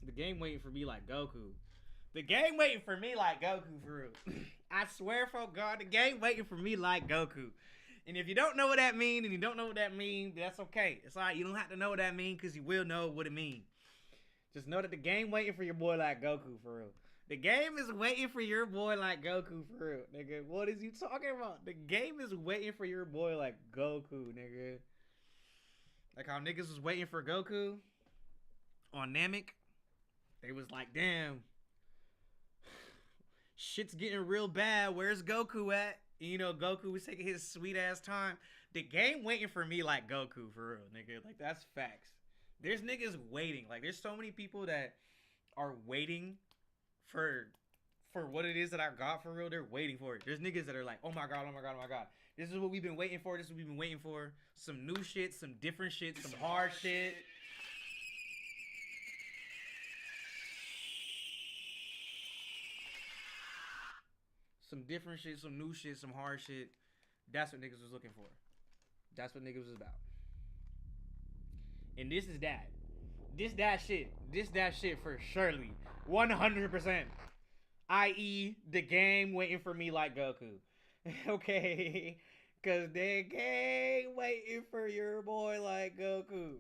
The game waiting for me like Goku. The game waiting for me like Goku, for real. I swear for God, the game waiting for me like Goku. And if you don't know what that means, and you don't know what that means, that's okay. It's alright, you don't have to know what that means, because you will know what it means. Just know that the game waiting for your boy like Goku, for real. The game is waiting for your boy like Goku, for real, nigga. What is you talking about? The game is waiting for your boy like Goku, nigga. Like how niggas was waiting for Goku on Namek. They was like, damn, shit's getting real bad. Where's Goku at? You know, Goku was taking his sweet ass time. The game waiting for me like Goku, for real, nigga. Like, that's facts. There's niggas waiting. Like, there's so many people that are waiting for what it is that I got, for real. They're waiting for it. There's niggas that are like, oh my God, oh my God, oh my God. This is what we've been waiting for. This is what we've been waiting for. Some new shit, some different shit, some hard shit. Some different shit, some new shit, some hard shit. That's what niggas was looking for. That's what niggas was about. And this is that. This that shit. This that shit for surely. 100%. I.e. the game waiting for me like Goku. Okay? Cause the game waiting for your boy like Goku.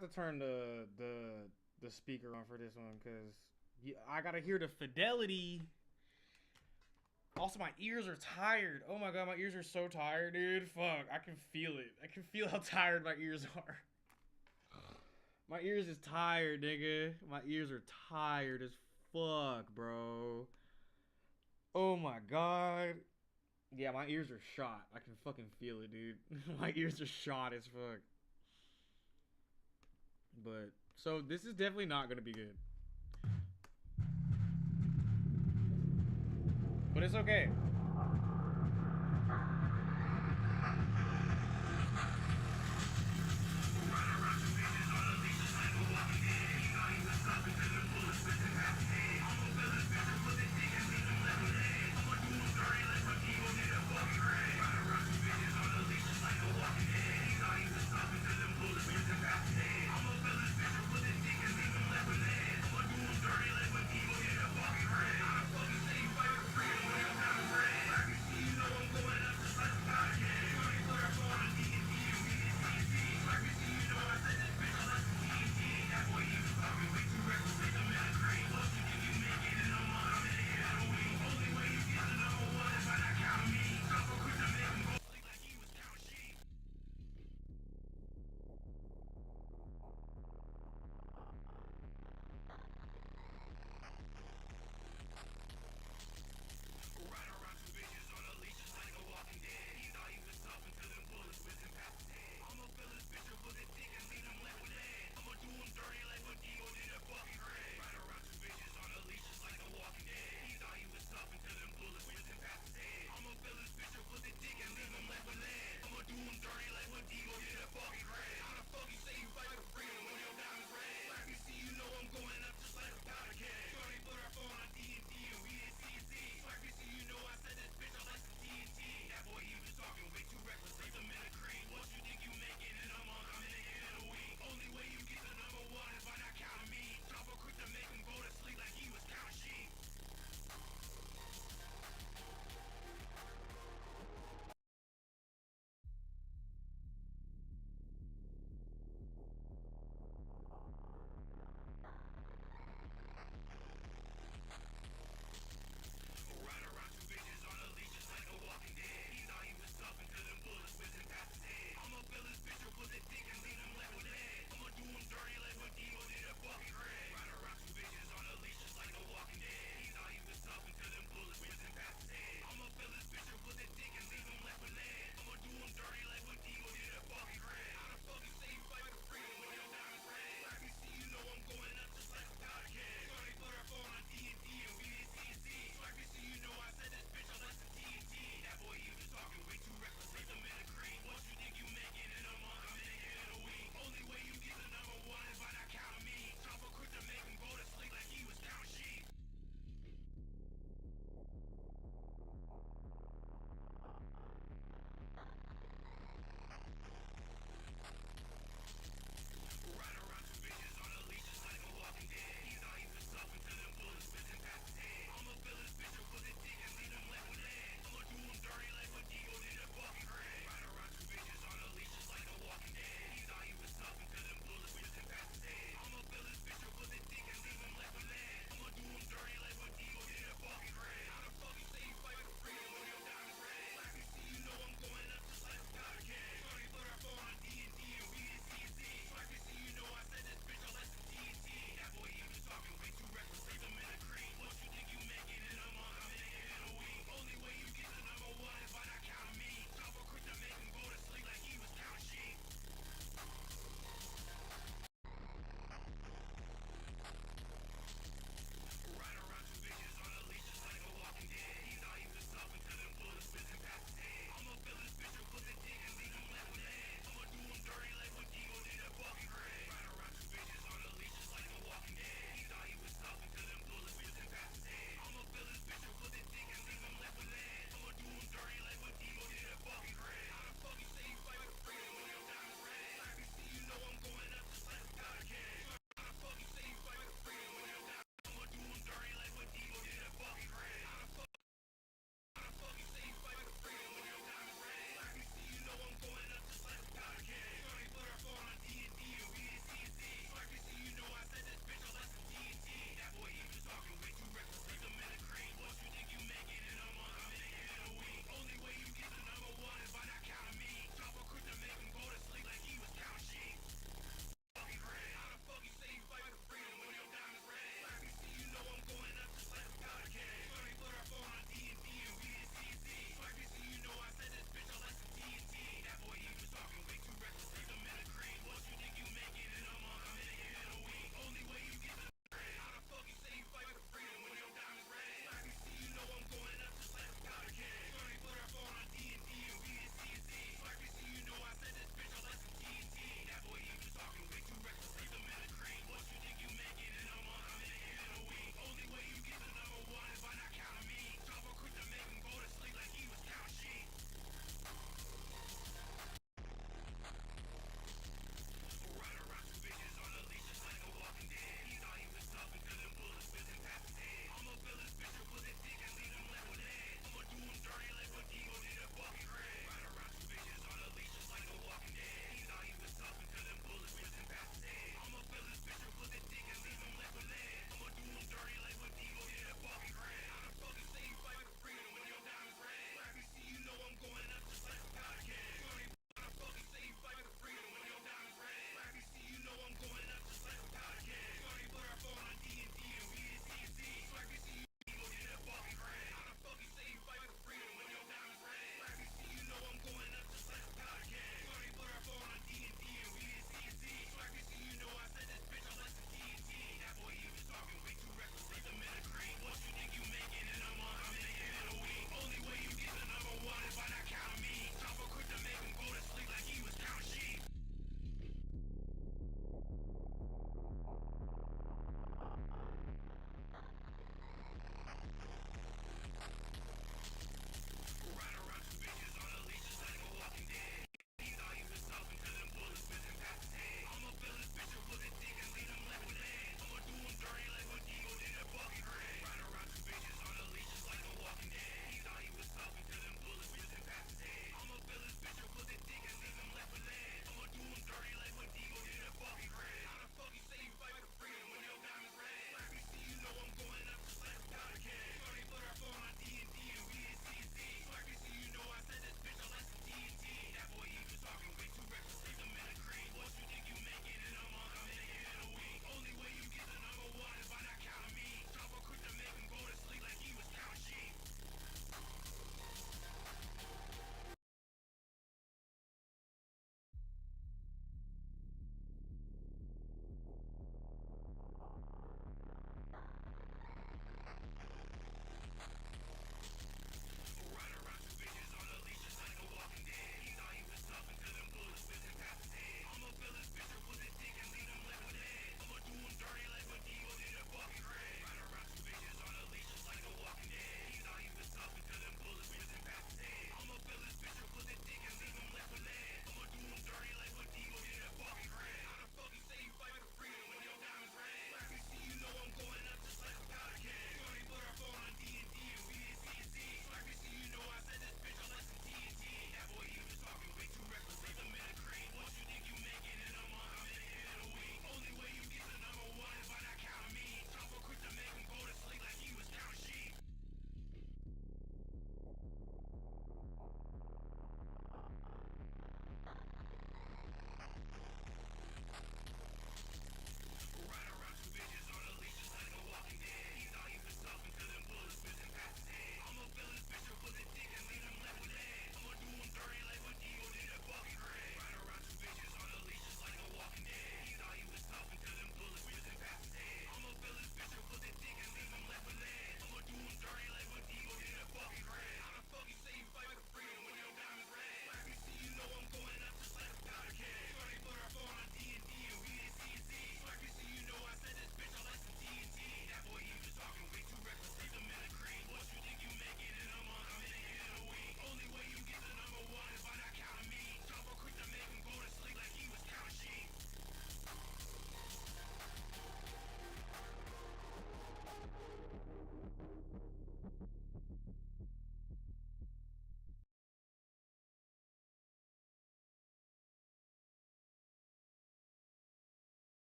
have to turn the speaker on for this one because I gotta hear the fidelity. Also, my ears are tired. Oh my god, my ears are so tired, dude. Fuck, I can feel it. I can feel how tired my ears are. My ears is tired, nigga. My ears are tired as fuck, bro. Oh my god. Yeah, my ears are shot. I can fucking feel it, dude. My ears are shot as fuck. But, so this is definitely not gonna be good. But it's okay.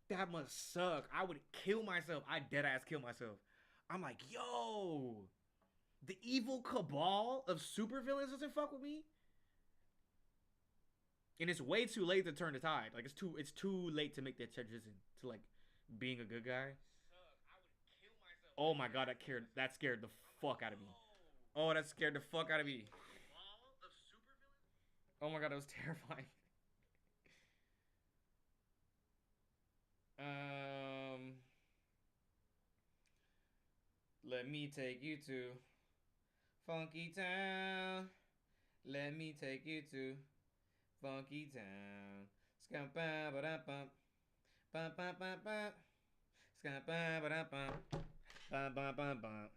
That must suck. I would kill myself. I dead ass kill myself. I'm like, yo, the evil cabal of supervillains doesn't fuck with me. And it's way too late to turn the tide. Like it's too late to make that transition to like being a good guy. Oh my god, that scared the fuck out of me. Oh, that scared the fuck out of me. Oh my god, that was terrifying. Um, Let me take you to Funky Town. Let me take you to Funky Town. Scum ba ba da bum. Bum bum bum bum. Scum ba ba da bum. Bum bum bum bum.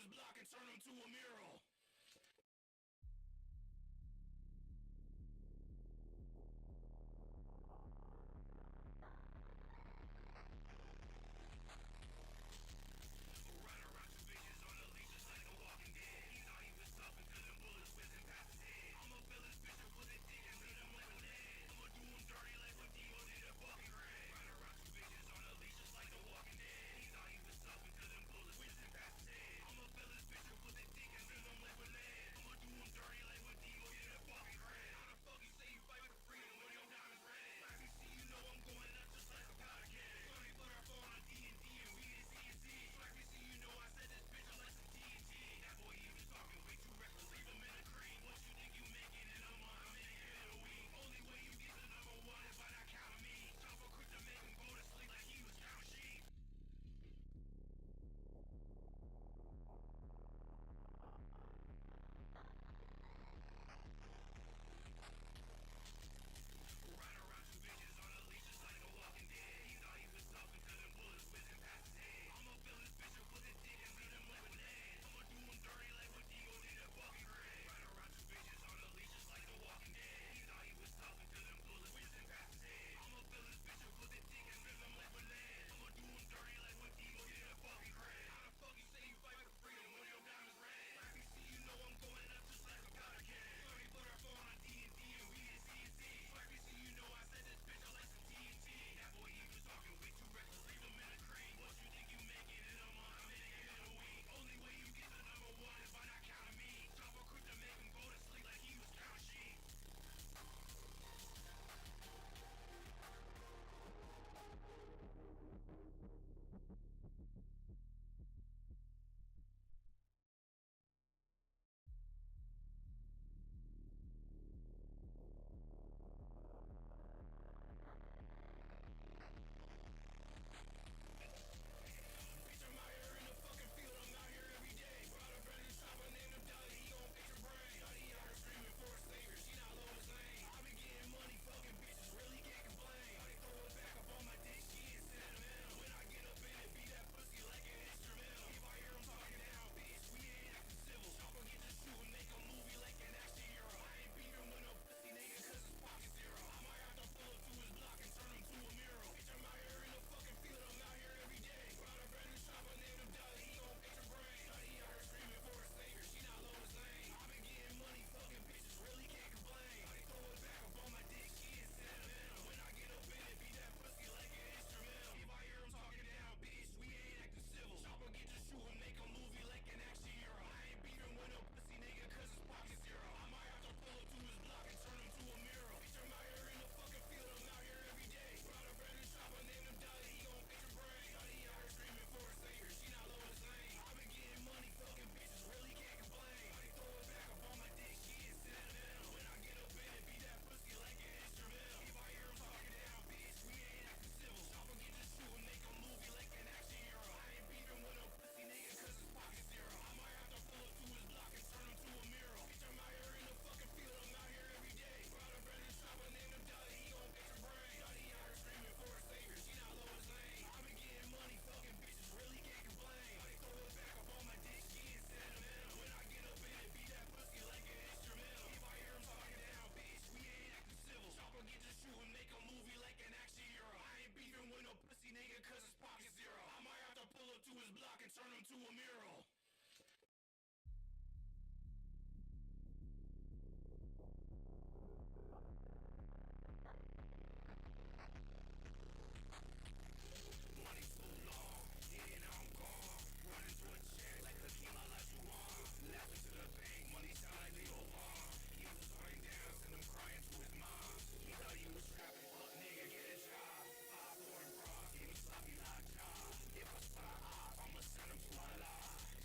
his block and turn him to a mural. Run around two bitches on the leash just like The Walking Dead. He thought he was tough until them bullets whizzing past his head. I'ma fill his bitch up with a dick and leave him like a lead. I'ma do him dirty like what Devo did to fucking Red. Run around two bitches on the leash just like The Walking Dead. He thought he was tough until them bullets whizzing past his head. I'ma fill his bitch up with a dick and leave him like a lead. I'ma do him dirty like what Devo did to fucking Red. How the fuck you say you fight with freedom when your diamond's red? Like you see, you know I'm going up just like a powder keg. Funny put our phone on D&D and we didn't see it. Like you see, you know I said this bitch up like some TNT. That boy, he was talking way too reckless. Leave him in a cream. What you think you making in a month? I'm in it in a week. Only way you get the number one is by not counting me. Chopper quick to make him go to sleep like he was counting sheep. Run around two bitches on a leash just like The Walking Dead. He thought he was tough until them bullets whizzing past his head. I'ma fill his bitch up with a dick and leave him like a lead. I'ma do him dirty like what Devo did to fucking Red. Run around two bitches on a leash just like The Walking Dead. He thought he was tough until them bullets whizzing past his head. I'ma fill his bitch up with a dick and leave him like a lead. I'ma do him dirty like what Devo did to fucking Red. How the fuck you say you fight for freedom when your diamond's red? Like you see, you know I'm going up just like a powder keg. Funny put our phone on D&D and we didn't see it. Like you see, you know I said this bitch up like some TNT. That boy, he was talking way too reckless. Leave him in a cream. What you think you making in a month? I'm in it in a week. Only way you get the number one is by not counting me. Chopper quick to make him go to sleep like he was counting sheep. Bitch, I'm out here in the fucking field, I'm out here every day. Brought a brand new chopper, named him Dolly, he gon' fix your brain. Dolly out here screaming for a savior, she not low as lane. I been getting money, fucking bitches, really can't complain. Dolly throw it back up on my dick, she ain't sentimental. When I get up in it, beat that pussy like an instrumental. If I hear him talking down, bitch, we ain't acting civil. Chopper get to shoot and make a movie like an action hero. I ain't beefing with no pussy nigga, cause his pocket zero. I might have to pull up to his block and turn him to a mural. Bitch, I'm out here in the fucking field, I'm out here every day. Brought a brand new chopper, named him Dolly, he gon' fix your brain. Dolly out here screaming for a savior, she not low as lane. I been getting money, fucking bitches, really can't complain. Dolly throw it back up on my dick, she ain't sentimental. When I get up in it, beat that pussy like an instrumental. If I hear him talking down, bitch, we ain't acting civil. Chopper get to shoot and make a movie like an action hero. I ain't beefing with no pussy nigga, cause his pocket zero. I might have to pull up to his block and turn him to a mural. Bitch, I'm out here in the fucking field, I'm out here every day. Brought a brand new chopper, named him Dolly, he gon' fix your brain. Dolly out here screaming for a savior, she not low as lane. I been getting money, fucking bitches, really can't complain. Dolly throw it back up on my dick, she ain't sentimental. When I get up in it, beat that pussy like an instrumental. If I hear him talking down, bitch, we ain't acting civil. Chopper get to shoot and make a movie like an action hero. I ain't beefing with no pussy nigga, cause his pocket zero. I might have to pull up to his block and turn him to a mural. Bitch, I'm out here in the fucking field, I'm out here every day. Brought a brand new chopper, named him Dolly, he gon' fix your brain. Dolly out here screaming for a savior, she not low as lane. I been getting money, fucking bitches, really can't complain. Dolly throw it back up on my dick, she ain't sentimental. When I get up in it, beat that pussy like an instrumental. If I hear him talking down, bitch, we ain't acting civil. Chopper get to shoot and make a movie like an action hero. I ain't beefing with no pussy nigga, cause his pocket zero. I might have to pull up to his block and turn him to a mural. Money too long, yeah, now I'm gone. Running to a check like Hakeem Olajuwon. Laughing to the bank, money sound like Leo Vaughn. He was running down, send him crying to his mom. He thought he was trapping, fuck nigga, get a job. 5 foreign bras, give me sloppy lockjaw. If I spot off, I'ma send him to Allah.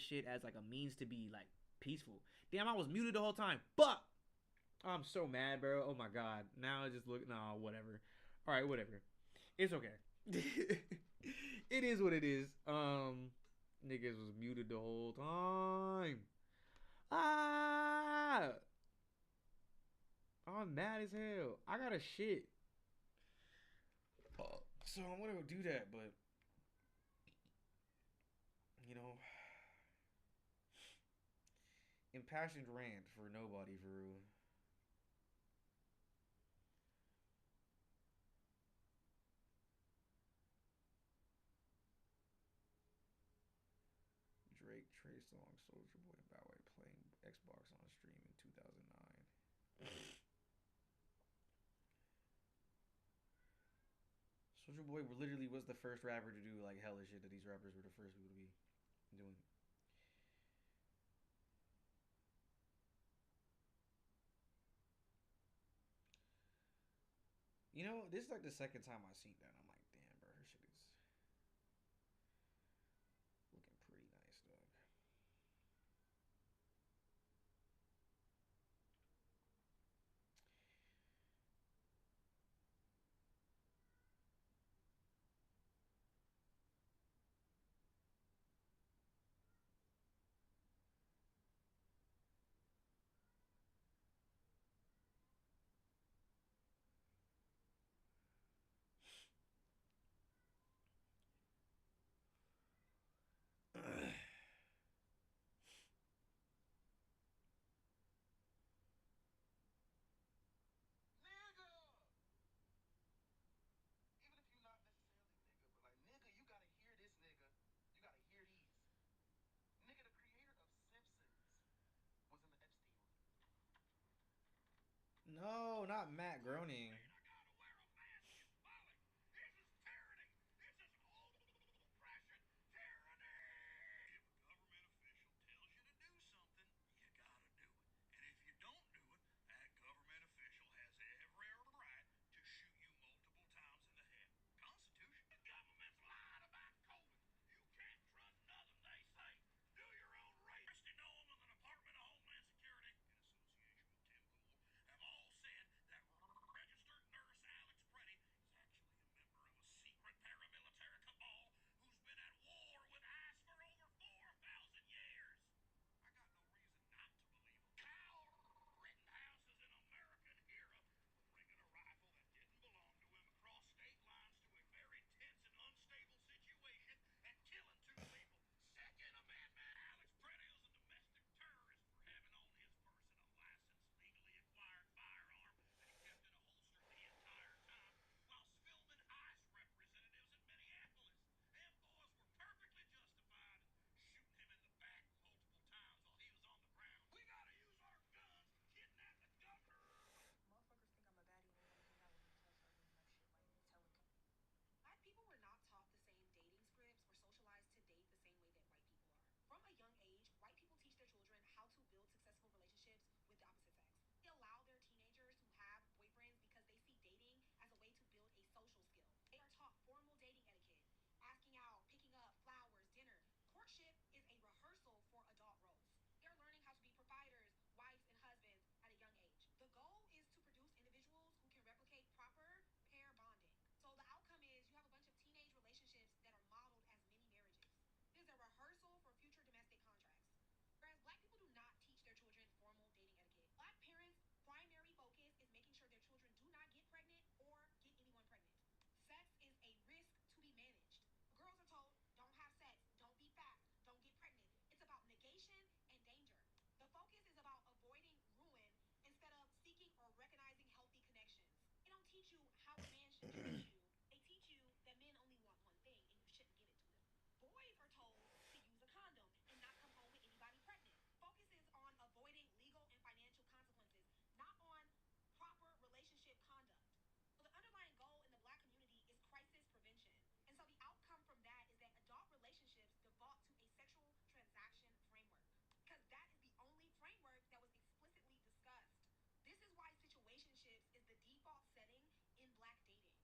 shit as like a means to be like peaceful. Damn, I was muted the whole time. Fuck. I'm so mad, bro. Oh my god. Now I just look. No, whatever. All right, whatever. It's okay. It is what it is. Niggas was muted the whole time. Ah. I'm mad as hell. I got a shit. So I'm gonna go do that, but you know, impassioned rant for nobody for real. Drake, Trey Songz, Soulja Boy, and Bow Wow playing Xbox on stream in 2009. Soulja Boy literally was the first rapper to do like hella shit that these rappers were the first people to be doing. You know, this is like the second time I've seen that. I'm like, damn, bro, her shit is looking pretty nice, dog. Nigga! Even if you're not necessarily nigga, but like nigga, you gotta hear this nigga. You gotta hear these. Nigga, the creator of Simpsons was in the Epstein room. No, not Matt Groening. I gotta wear a mask in public. This is tyranny. This is oppression. Tyranny. If a government official tells you to do something, you gotta do it. And if you don't do it, that government official has every right to shoot you multiple times in the head. Constitution. The government's lying about COVID. You can't trust nothing they say. Do your own research. Christy Nolan of the Department of Homeland Security, in association with Tim Pool, have all said that registered nurse Alex Preddy is actually a member of a secret paramilitary cabal who's been at war with ICE for over 4,000 years. I got no reason not to believe him. Kyle Rittenhouse is an American hero, bringing a rifle that didn't belong to him across state lines to a very tense and unstable situation and killing 2 people. Second Amendment. Alex Preddy is a domestic terrorist for having on his person a licensed, legally acquired firearm that he kept in a holster the entire time while filming ICE representatives in Minneapolis. Them boys were perfectly justified in shooting him in the back multiple times while he was on the ground. We gotta use our guns to kidnap the governor. Motherfuckers think I'm a baddie and they wanna hang out with me, so I start doing that shit like telling. Black people were not taught the same dating scripts or socialized to date the same way that white people are. From a young age, white people teach their children how to build successful relationships with the opposite sex. They allow their teenagers to have boyfriends because they see dating as a way to build a social skill. They are taught formal dating etiquette, asking out, picking up, flowers, dinner. Courtship is a rehearsal for adult roles. They're learning how to be providers, wives, and husbands at a young age. The goal is to produce individuals who can replicate proper pair bonding. So the outcome is you have a bunch of teenage relationships that are modeled as mini marriages. It is a rehearsal for future domestic contracts. Whereas black people do not teach their children formal dating etiquette. Black parents' primary focus is making sure their children do not get pregnant or get anyone pregnant. Sex is a risk to be managed. Girls are told, don't have sex, don't be fat, don't get pregnant. It's about negation and danger. The focus is about avoiding ruin instead of seeking or recognizing healthy connections. They don't teach you how a man should treat you. They teach you that men only want one thing and you shouldn't give it to them. Boys are told to use a condom and not come home with anybody pregnant. Focus is on avoiding legal and financial consequences, not on proper relationship conduct. So the underlying goal in the black community is crisis prevention. And so the outcome from that is that adult relationships default to a sexual transaction framework. Because that is the only framework that was explicitly discussed. This is why situationships is the default setting in black dating.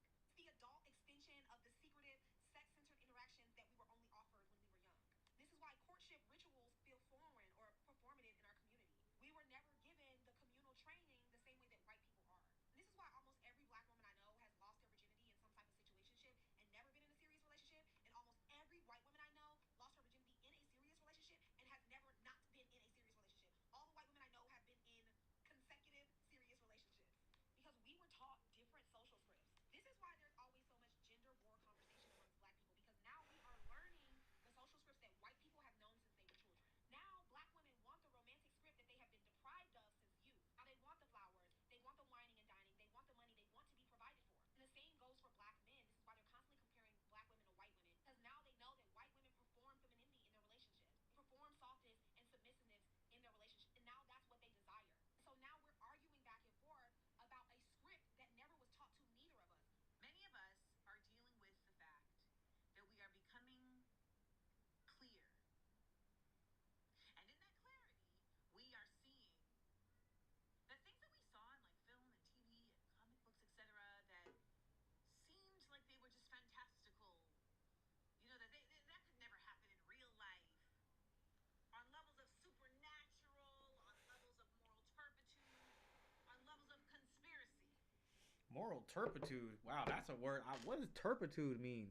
Moral turpitude. Wow, that's a word. What does turpitude mean?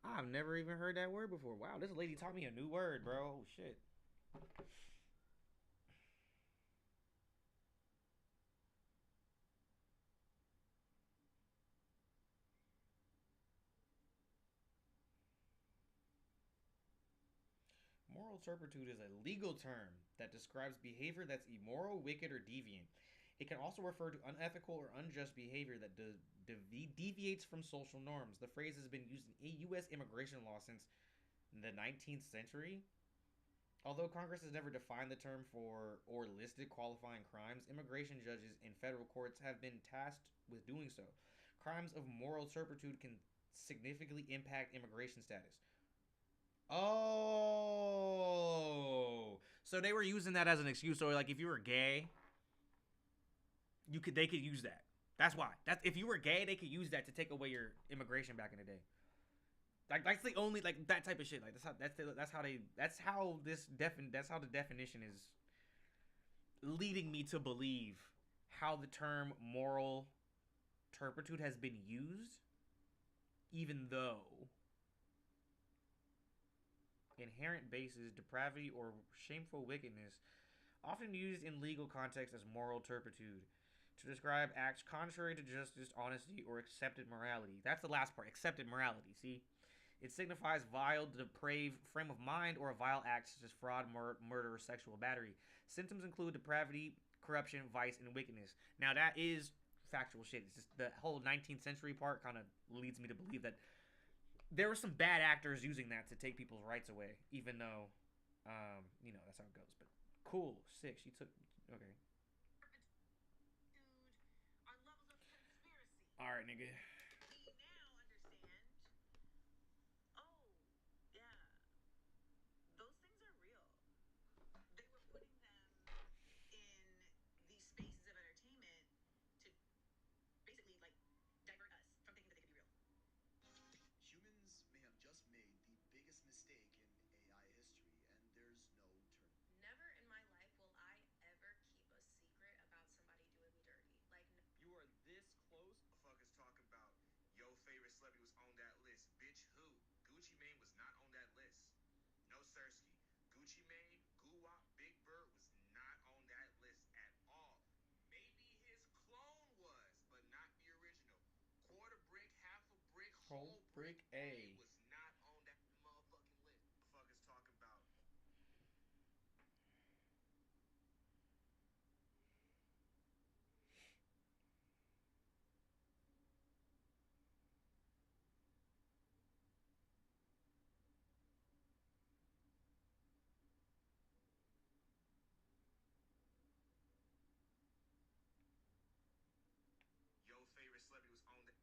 I've never even heard that word before. Wow, this lady taught me a new word, bro. Oh, shit. Moral turpitude is a legal term that describes behavior that's immoral, wicked, or deviant. It can also refer to unethical or unjust behavior that deviates from social norms. The phrase has been used in U.S. immigration law since the 19th century. Although Congress has never defined the term for or listed qualifying crimes, immigration judges in federal courts have been tasked with doing so. Crimes of moral turpitude can significantly impact immigration status. Oh, so they were using that as an excuse. So, like, if you were gay, they could use that. That's why. That's if you were gay, they could use that to take away your immigration back in the day. Like that's the only like that type of shit. Like that's how the definition is leading me to believe how the term moral turpitude has been used, even though inherent basis, depravity, or shameful wickedness, often used in legal context as moral turpitude to describe acts contrary to justice, honesty, or accepted morality. That's the last part. Accepted morality. See. It signifies vile, depraved frame of mind or a vile act such as fraud, murder, or sexual battery. Symptoms include depravity, corruption, vice, and wickedness. Now that is factual shit. It's just the whole 19th century part kind of leads me to believe that there were some bad actors using that to take people's rights away, even though, that's how it goes. But cool, sick. She took okay. Are levels of conspiracy. All right, nigga. We now understand. Oh, yeah. Those things are real. They were putting them in these spaces of entertainment to basically like divert us from thinking that they could be real. Humans may have just made the biggest mistake in AI history, and there's no turning. Never in my life will I ever keep a secret about somebody doing me dirty. Like, You are this close. Motherfuckers talk about your favorite celebrity was on that list. Bitch, who? Gucci Mane was not on that list. No Sirski. Gucci Mane, Guwap, Big Bird was not on that list at all. Maybe his clone was, but not the original. Quarter brick, half a brick, whole brick A was not on that motherfucking list. Motherfuckers talk about your favorite celebrity was on that.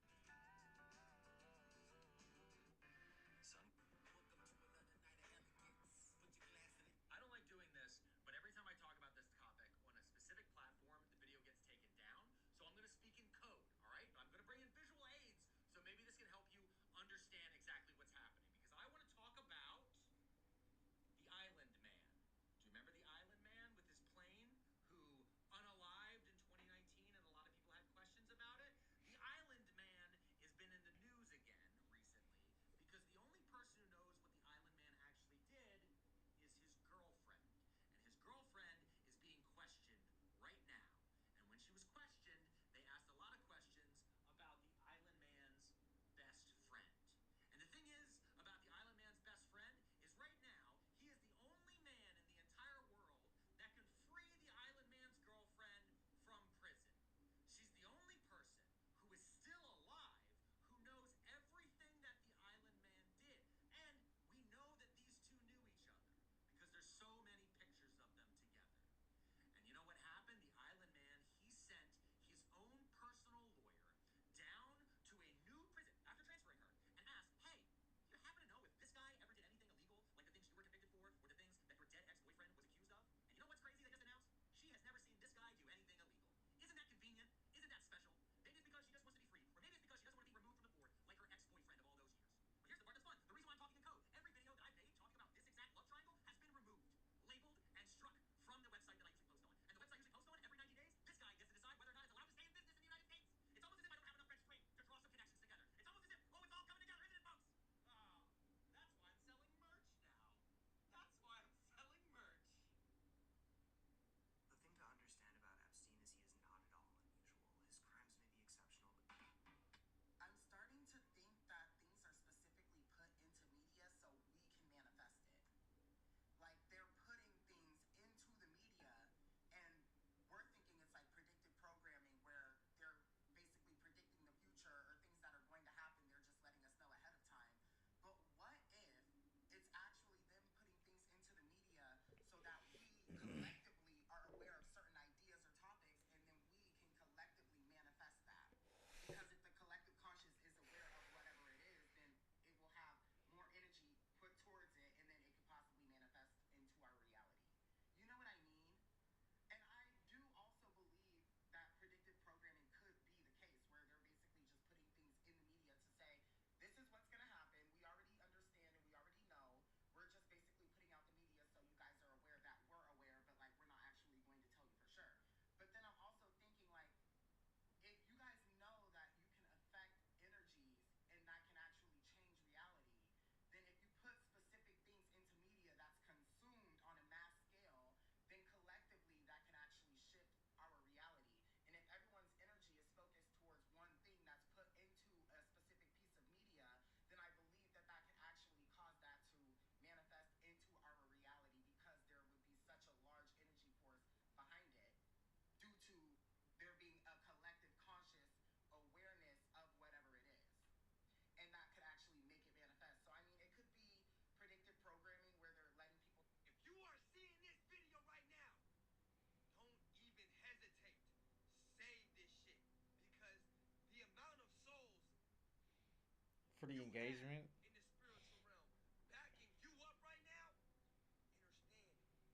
for the you have engagement. in the spiritual realm backing you up right now, understand,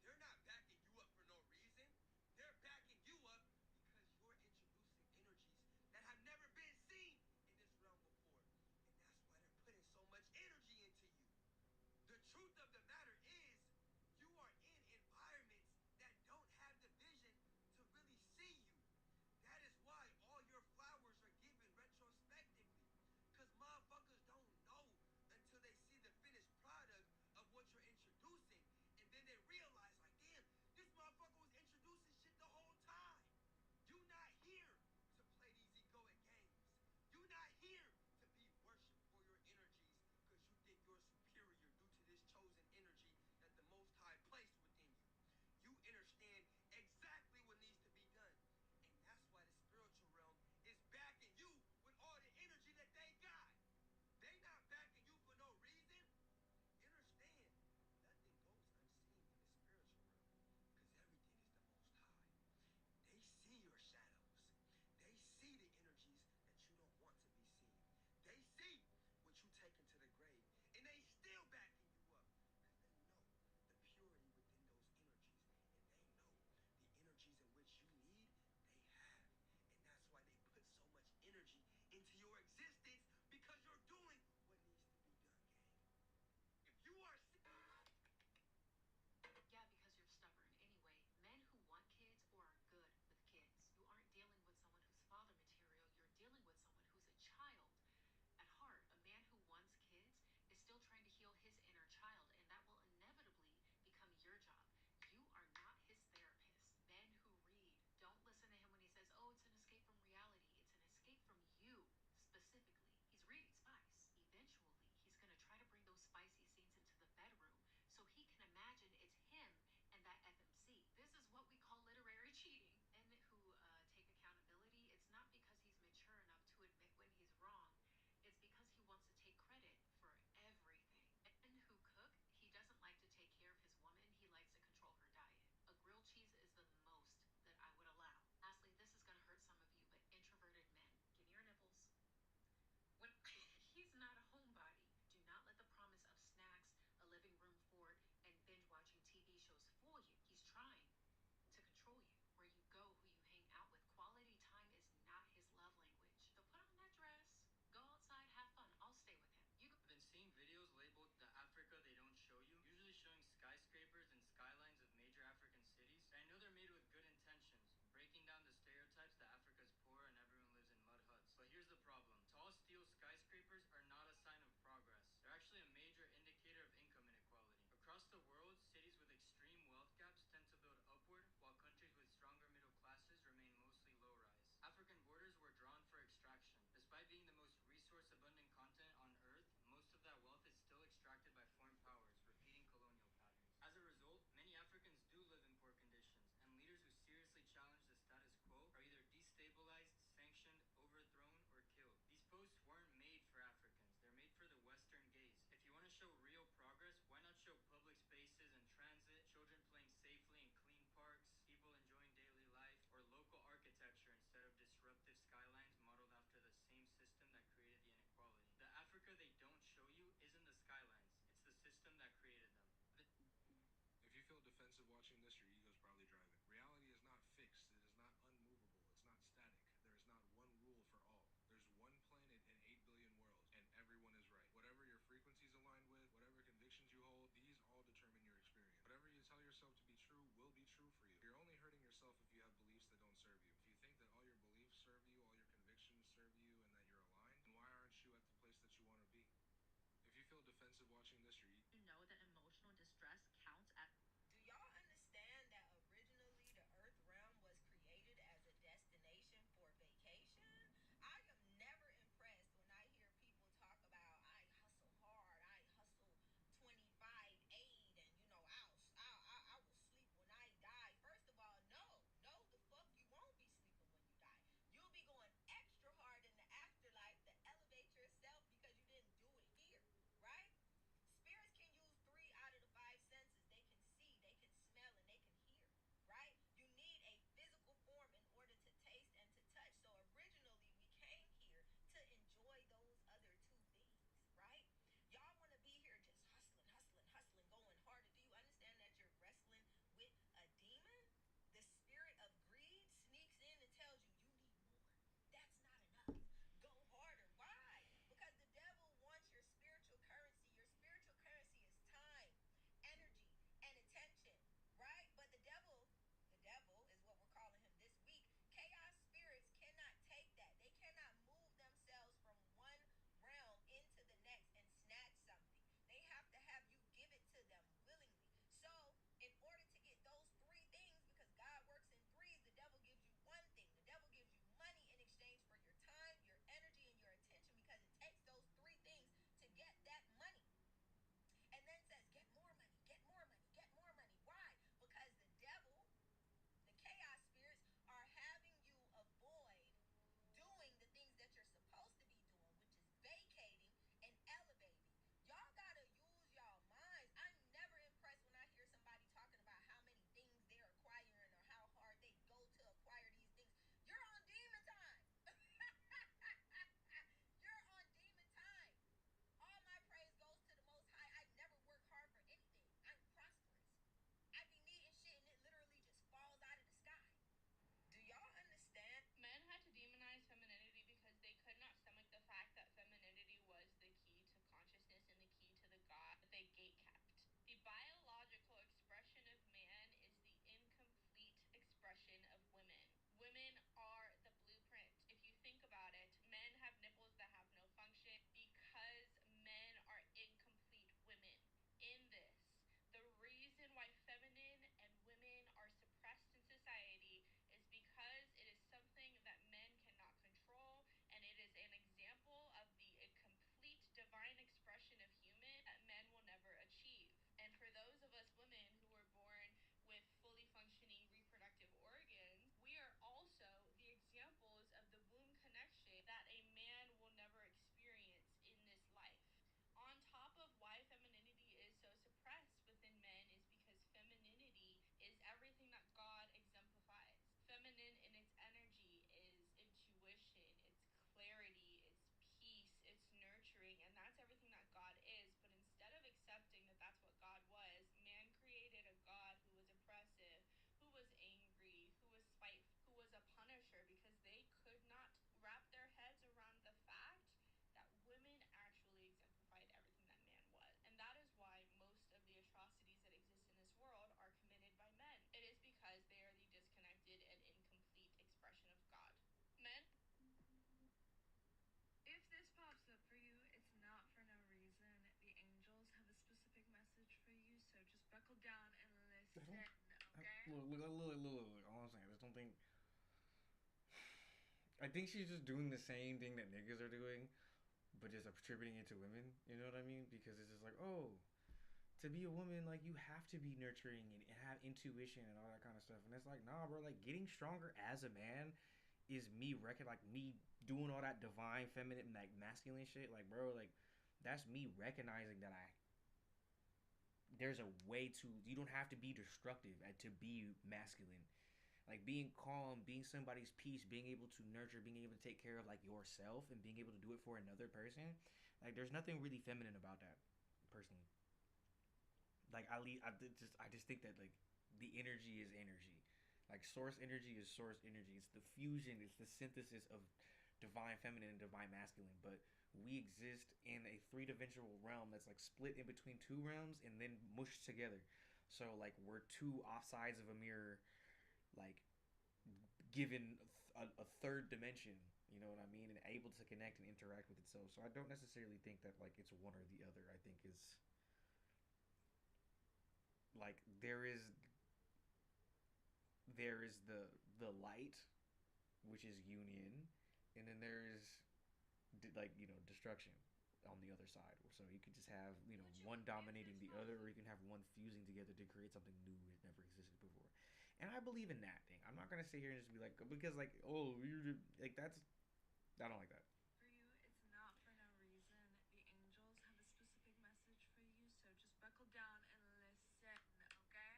they're not backing you up for no reason. They're backing you up because you're introducing energies that have never been seen in this realm before. And that's why they're putting so much energy into you. The truth of the matter is, you are in environments that don't have the vision to really see you. That is why all your flowers are given retrospectively. Because motherfuckers don't know until they see the finished product of what you're introducing. And then they realize, like, damn, this motherfucker was introducing shit the whole time. You not here to play these egoic games. You not here to be worshipped for your energies because you think you're superior due to this chosen energy that the Most High placed within you. You understand exactly what needs to be done. And that's why the spiritual realm is backing you with all the energy that they got. They not backing you for no reason. Understand, nothing goes unseen in the spiritual realm because everything is the Most High. They see your shadows. They see the energies that you don't want to be seen. They see what you take into the grave, and they still backing you up because they know the purity within those energies, and they know the energies in which you need, they have. And that's why they put so much energy into your existence because you're doing what needs to be done, gang. If you are Yeah, because you're stubborn. Anyway, men who want kids or are good with kids. You aren't dealing with someone who's father material, you're dealing with someone who's a child. At heart, a man who wants kids is still trying to heal his inner child, and that will inevitably become your job. You are not his therapist. Men who read, don't listen to him when he says, oh, it's an escape from reality. It's an escape from you, specifically. He's reading spice. Eventually, he's going to try to bring those spicy scenes into the bedroom so he can imagine it's him and that FMC. This is what we call literary cheating. Men who take accountability, it's not because he's mature enough to admit when he's wrong. It's because he wants to take credit for everything. Men who cook, he doesn't like to take care of his woman, he likes to control her diet. A grilled cheese is the most that I would allow. Lastly, this is gonna hurt some of you, but introverted men, give me your nipples. When he's not a homebody, do not let the promise of snacks, a living room fort, and binge watching TV shows fool you. He's trying to control you. Where you go, who you hang out with. Quality time is not his love language. So put on that dress, go outside, have fun. I'll stay with him. I've been seeing videos labeled the Africa they don't show you, usually showing skyscrapers and skylines of major African cities. And I know they're made with good intentions, breaking down the stereotypes that Africa's poor and everyone lives in mud huts. But here's the problem. Tall steel skyscrapers are not a sign of progress. They're actually a major indicator of income inequality. Across the world, cities with extreme wealth gaps tend to build upward, while countries with stronger middle classes remain mostly low-rise. African borders were drawn for extraction. Despite being the most resource-abundant continent on Earth, most of that wealth is still extracted by foreign powers, repeating colonial patterns. As a result, many Africans do live in poor conditions, and leaders who seriously challenge the status quo are either destabilized, sanctioned, overthrown, or killed. These posts weren't made for Africans. They're made for the Western gaze. If you want to show real progress, why not show public spaces and transit, children playing safely in clean parks, people enjoying daily life, or local architecture instead of disruptive skylines modeled after the same system that created the inequality? The Africa they don't show you isn't the skylines. It's the system that created them. If you feel defensive watching this, your ego's probably driving. Reality is not fixed. It is not unmovable. It's not static. There is not one rule for all. There's one planet in 8 billion worlds, and everyone is right. Whatever your frequencies aligned with, whatever convictions you hold, these all determine your experience. Whatever you tell yourself to be true will be true for you. You're only hurting yourself if you have beliefs that don't serve you. If you think that all your beliefs serve you, all your convictions serve you, and that you're aligned, then why aren't you at the place that you want to be? If you feel defensive watching this, You know that emotional distress counts as. Do y'all understand that Look. All I'm saying, I just don't think. I think she's just doing the same thing that niggas are doing, but just attributing it to women. You know what I mean? Because it's just like, oh, to be a woman, like you have to be nurturing and have intuition and all that kind of stuff. And it's like, nah, bro. Like getting stronger as a man is me doing all that divine feminine like masculine shit. Like, bro, like that's me recognizing that I there's a way to you don't have to be destructive to be masculine. Like being calm, being somebody's peace, being able to nurture, being able to take care of like yourself and being able to do it for another person. Like there's nothing really feminine about that, personally. Like I just think that like the energy is energy. Like source energy is source energy. It's the fusion, it's the synthesis of divine feminine and divine masculine. But we exist in a three-dimensional realm that's like split in between two realms and then mushed together. So like we're two off sides of a mirror, like given a third dimension. You know what I mean? And able to connect and interact with itself. So I don't necessarily think that like it's one or the other. I think is like there is the light, which is union, and then there is like destruction on the other side. So you could just have one dominating the other, or you can have one fusing together to create something new that never existed before. And I believe in that thing. I'm not gonna sit here and just be like, because like, oh, you're like that's I don't like that. For you, it's not for no reason. The angels have a specific message for you, so just buckle down and listen, okay?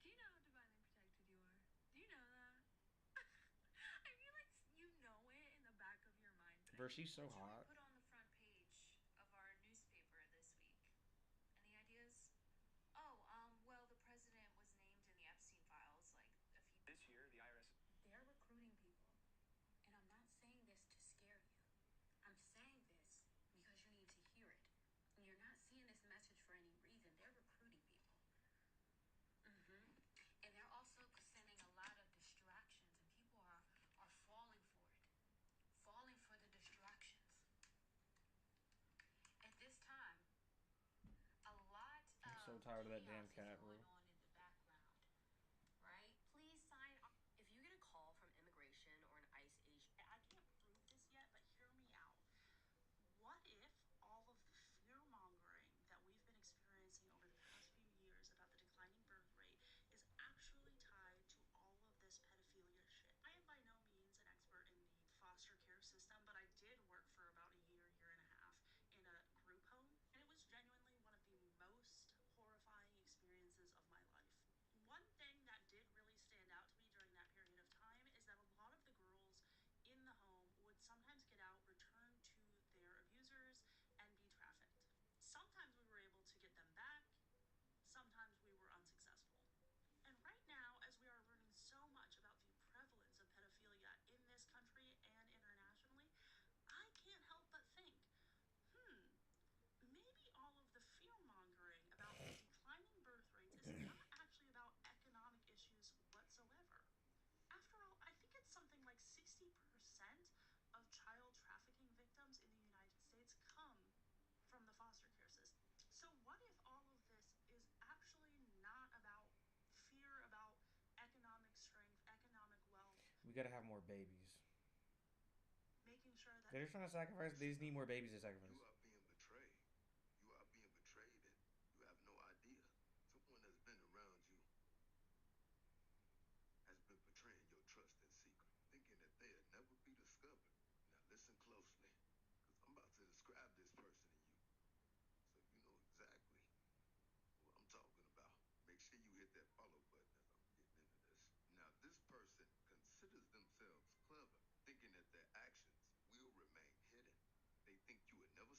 Do you know how divinely protected you are? Do you know that? I feel like you know it in the back of your mind. But Bro, she's so what should we hot. put on the front page of our newspaper this week? Any ideas? Oh, well, the president was named in the Epstein files like a few. This year, the IRS. They're recruiting people. And I'm not saying this to scare you. I'm saying this because you need to hear it. And you're not seeing this message for any reason. They're recruiting people. And they're also sending a lot of distractions, and people are falling for it. Falling for the distractions. At this time, a lot I'm of so tired of that damn chaos cat, is bro. going on in the background, right? Please sign. If you get a call from immigration or an ICE agent, I can't prove this yet, but hear me out. What if all of the fear mongering that we've been experiencing over the past few years about the declining birth rate is actually tied to all of this pedophilia shit? I am by no means an expert in the foster care system, but I did work for about a year and a half in a group home, and it was genuinely one of the most horrifying experiences of my life. One thing that did really stand out to me during that period of time is that a lot of the girls in the home would sometimes get out, return to their abusers, and be trafficked. Sometimes we were able to get them back, sometimes we were unsuccessful. And right now, as we are learning so much about the prevalence of pedophilia in this country and internationally, I can't help but think, maybe all of the fear mongering about the declining birth rates is not actually about economic issues whatsoever. After all, I think it's something like 60% of child trafficking victims in the United States come from the foster care system. So what if all of this is actually not about fear about economic strength, economic wealth, We gotta have more babies. making sure that They're just trying to sacrifice. They just need more babies to sacrifice. You are being betrayed. You are being betrayed, and you have no idea. Someone that's been around you has been betraying your trust in secret, thinking that they'll never be discovered. Now listen closely, because I'm about to describe this person to you, so you know exactly what I'm talking about. Make sure you hit that follow button as I'm getting into this. Now, this person considers themselves clever, thinking that their actions will remain hidden. They think you would never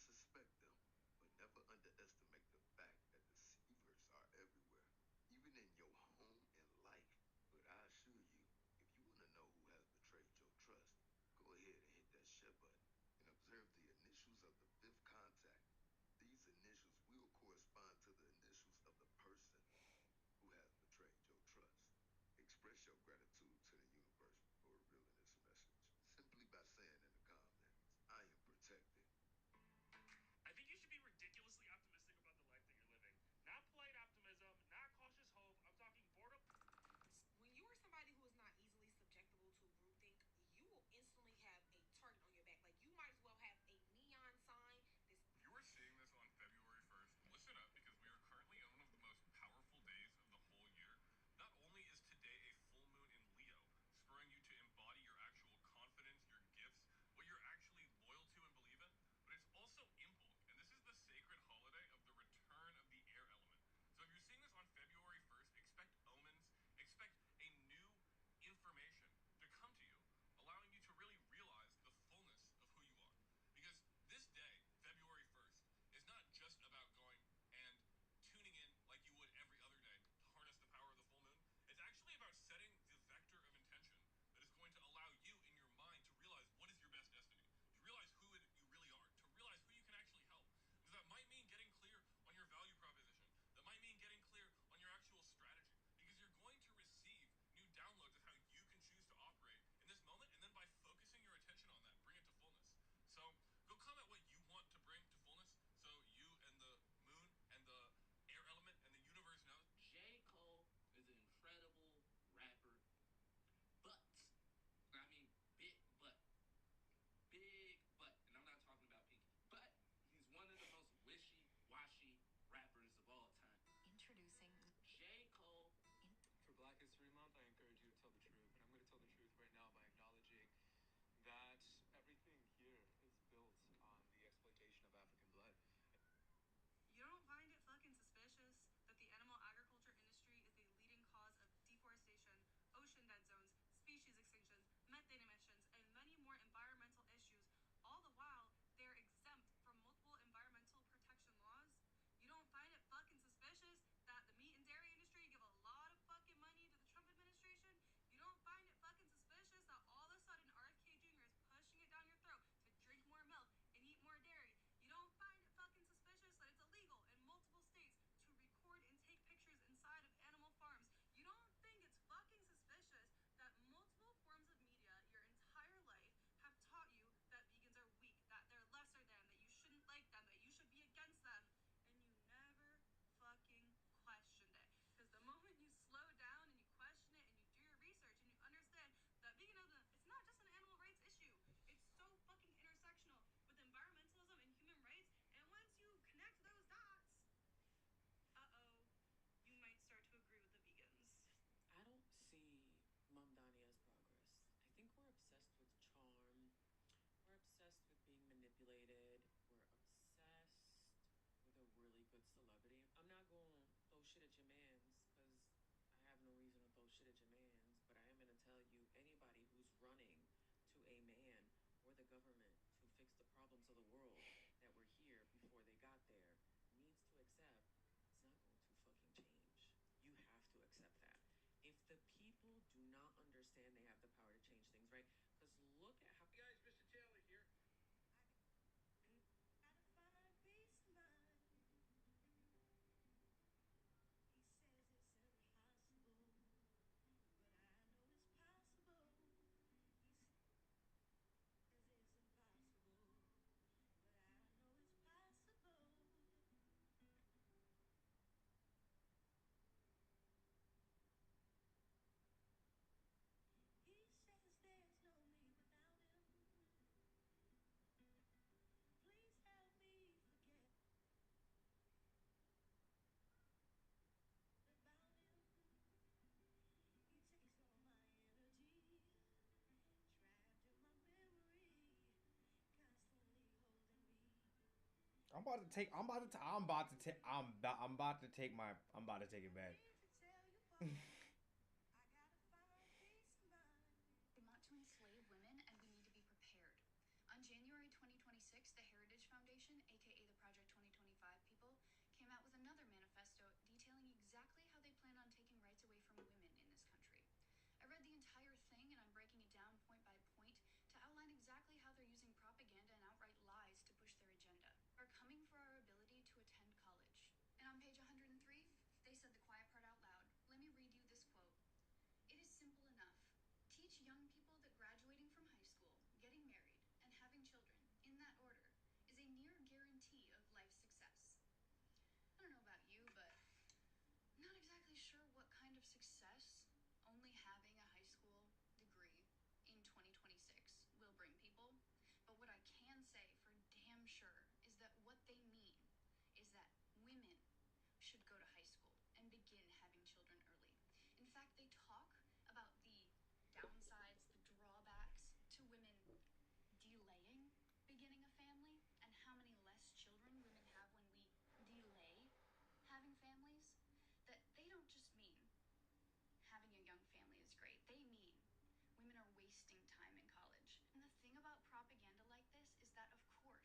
I'm about to take it back. They want to enslave women, and we need to be prepared. On January 2026, the Heritage Foundation, aka the Project 2025 people, came out with another manifesto detailing exactly how they plan on taking rights away from women in this country. I read the entire thing, and I'm breaking it down point by point to outline exactly how they're using propaganda and outright lies to push their agenda. Are coming for our ability to attend college. And on page 103, they said the quiet part out loud. Let me read you this quote. It is simple enough. Teach young people that graduating from high school, getting married, and having children, in that order, is a near guarantee of life success. I don't know about you, but I'm not exactly sure what kind of success only having a high school degree in 2026 will bring people. But what I can say for damn sure is that what they mean is that women should go to high school and begin having children early. In fact, they talk about the downsides, the drawbacks to women delaying beginning a family and how many less children women have when we delay having families. That they don't just mean having a young family is great. They mean women are wasting time in college. And the thing about propaganda like this is that, of course,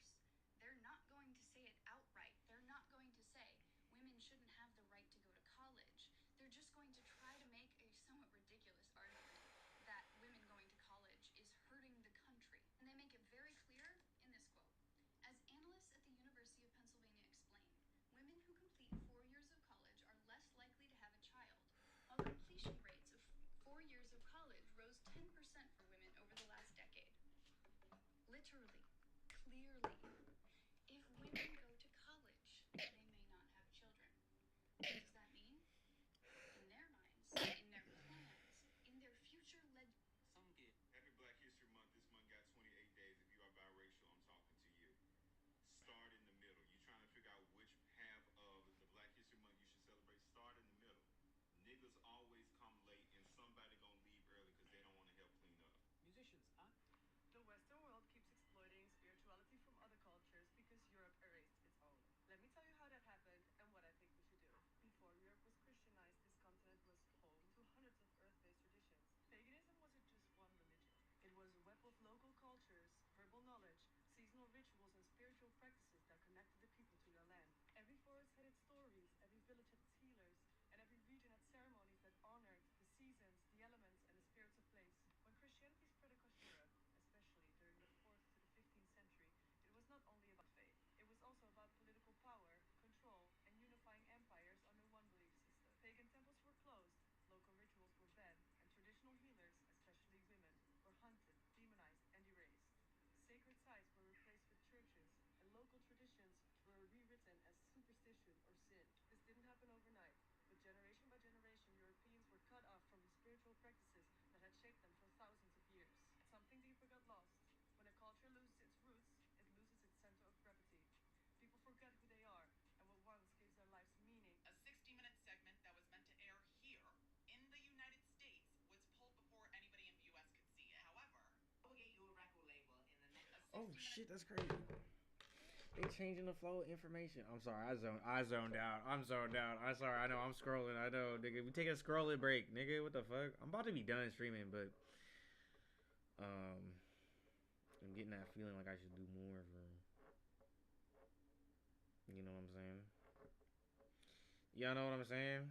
they're not going to say it outright. They're not going to say women shouldn't have the right to go to college. They're just going to try to make a somewhat ridiculous argument that women going to college is hurting the country. And they make it very clear in this quote. As analysts at the University of Pennsylvania explained, women who complete 4 years of college are less likely to have a child, while completion rates of 4 years of college rose 10% for women over the last decade. Literally, clearly, if women go to college, they may not have children. What does that mean? In their minds, in their plans, in their future led. Happy Black History Month. This month got 28 days. If you are biracial, I'm talking to you. Start in the middle. You're trying to figure out which half of the Black History Month you should celebrate. Start in the middle. Niggas always come late, and somebody gonna leave early because they don't want to help clean up. Musicians, huh? The Western world keeps exploiting spirituality from other cultures because Europe erased its own. Let me tell you how that happened and what I think we should do. Before Europe was Christianized, this continent was home to hundreds of earth-based traditions. Paganism wasn't just one religion. It was a web of local cultures, verbal knowledge, seasonal rituals, and spiritual practices that connected the people to their land. Every forest had its stories, every village had its healers, and every region had ceremonies that honored the seasons, the elements, and the spirits of place. When Christianity spread across Europe, especially during the 4th to the 15th century, it was not only about faith. It was also about political power, control, and unifying empires under one belief system. Pagan temples were closed, local rituals were banned, and traditional healers, especially women, were hunted, demonized, and erased. Sacred sites were replaced with churches, and local traditions were rewritten as superstition or sin. This didn't happen overnight, but generation by generation, Europeans were cut off from the spiritual practices that had shaped them for thousands of years. Something deeper got lost. When a culture loses its roots, it loses its center of gravity. People forget who they are and what once gave their lives meaning. A 60-minute segment that was meant to air here in the United States was pulled before anybody in the US could see it. However, we'll get you a record label in the next. Oh shit, that's crazy. They changing the flow of information. I'm sorry, I zoned out. I'm zoned out. I'm sorry, I know I'm scrolling. I know, nigga. We take a scrolling break, nigga. What the fuck? I'm about to be done streaming, but I'm getting that feeling like I should do more for. You know what I'm saying? Y'all know what I'm saying?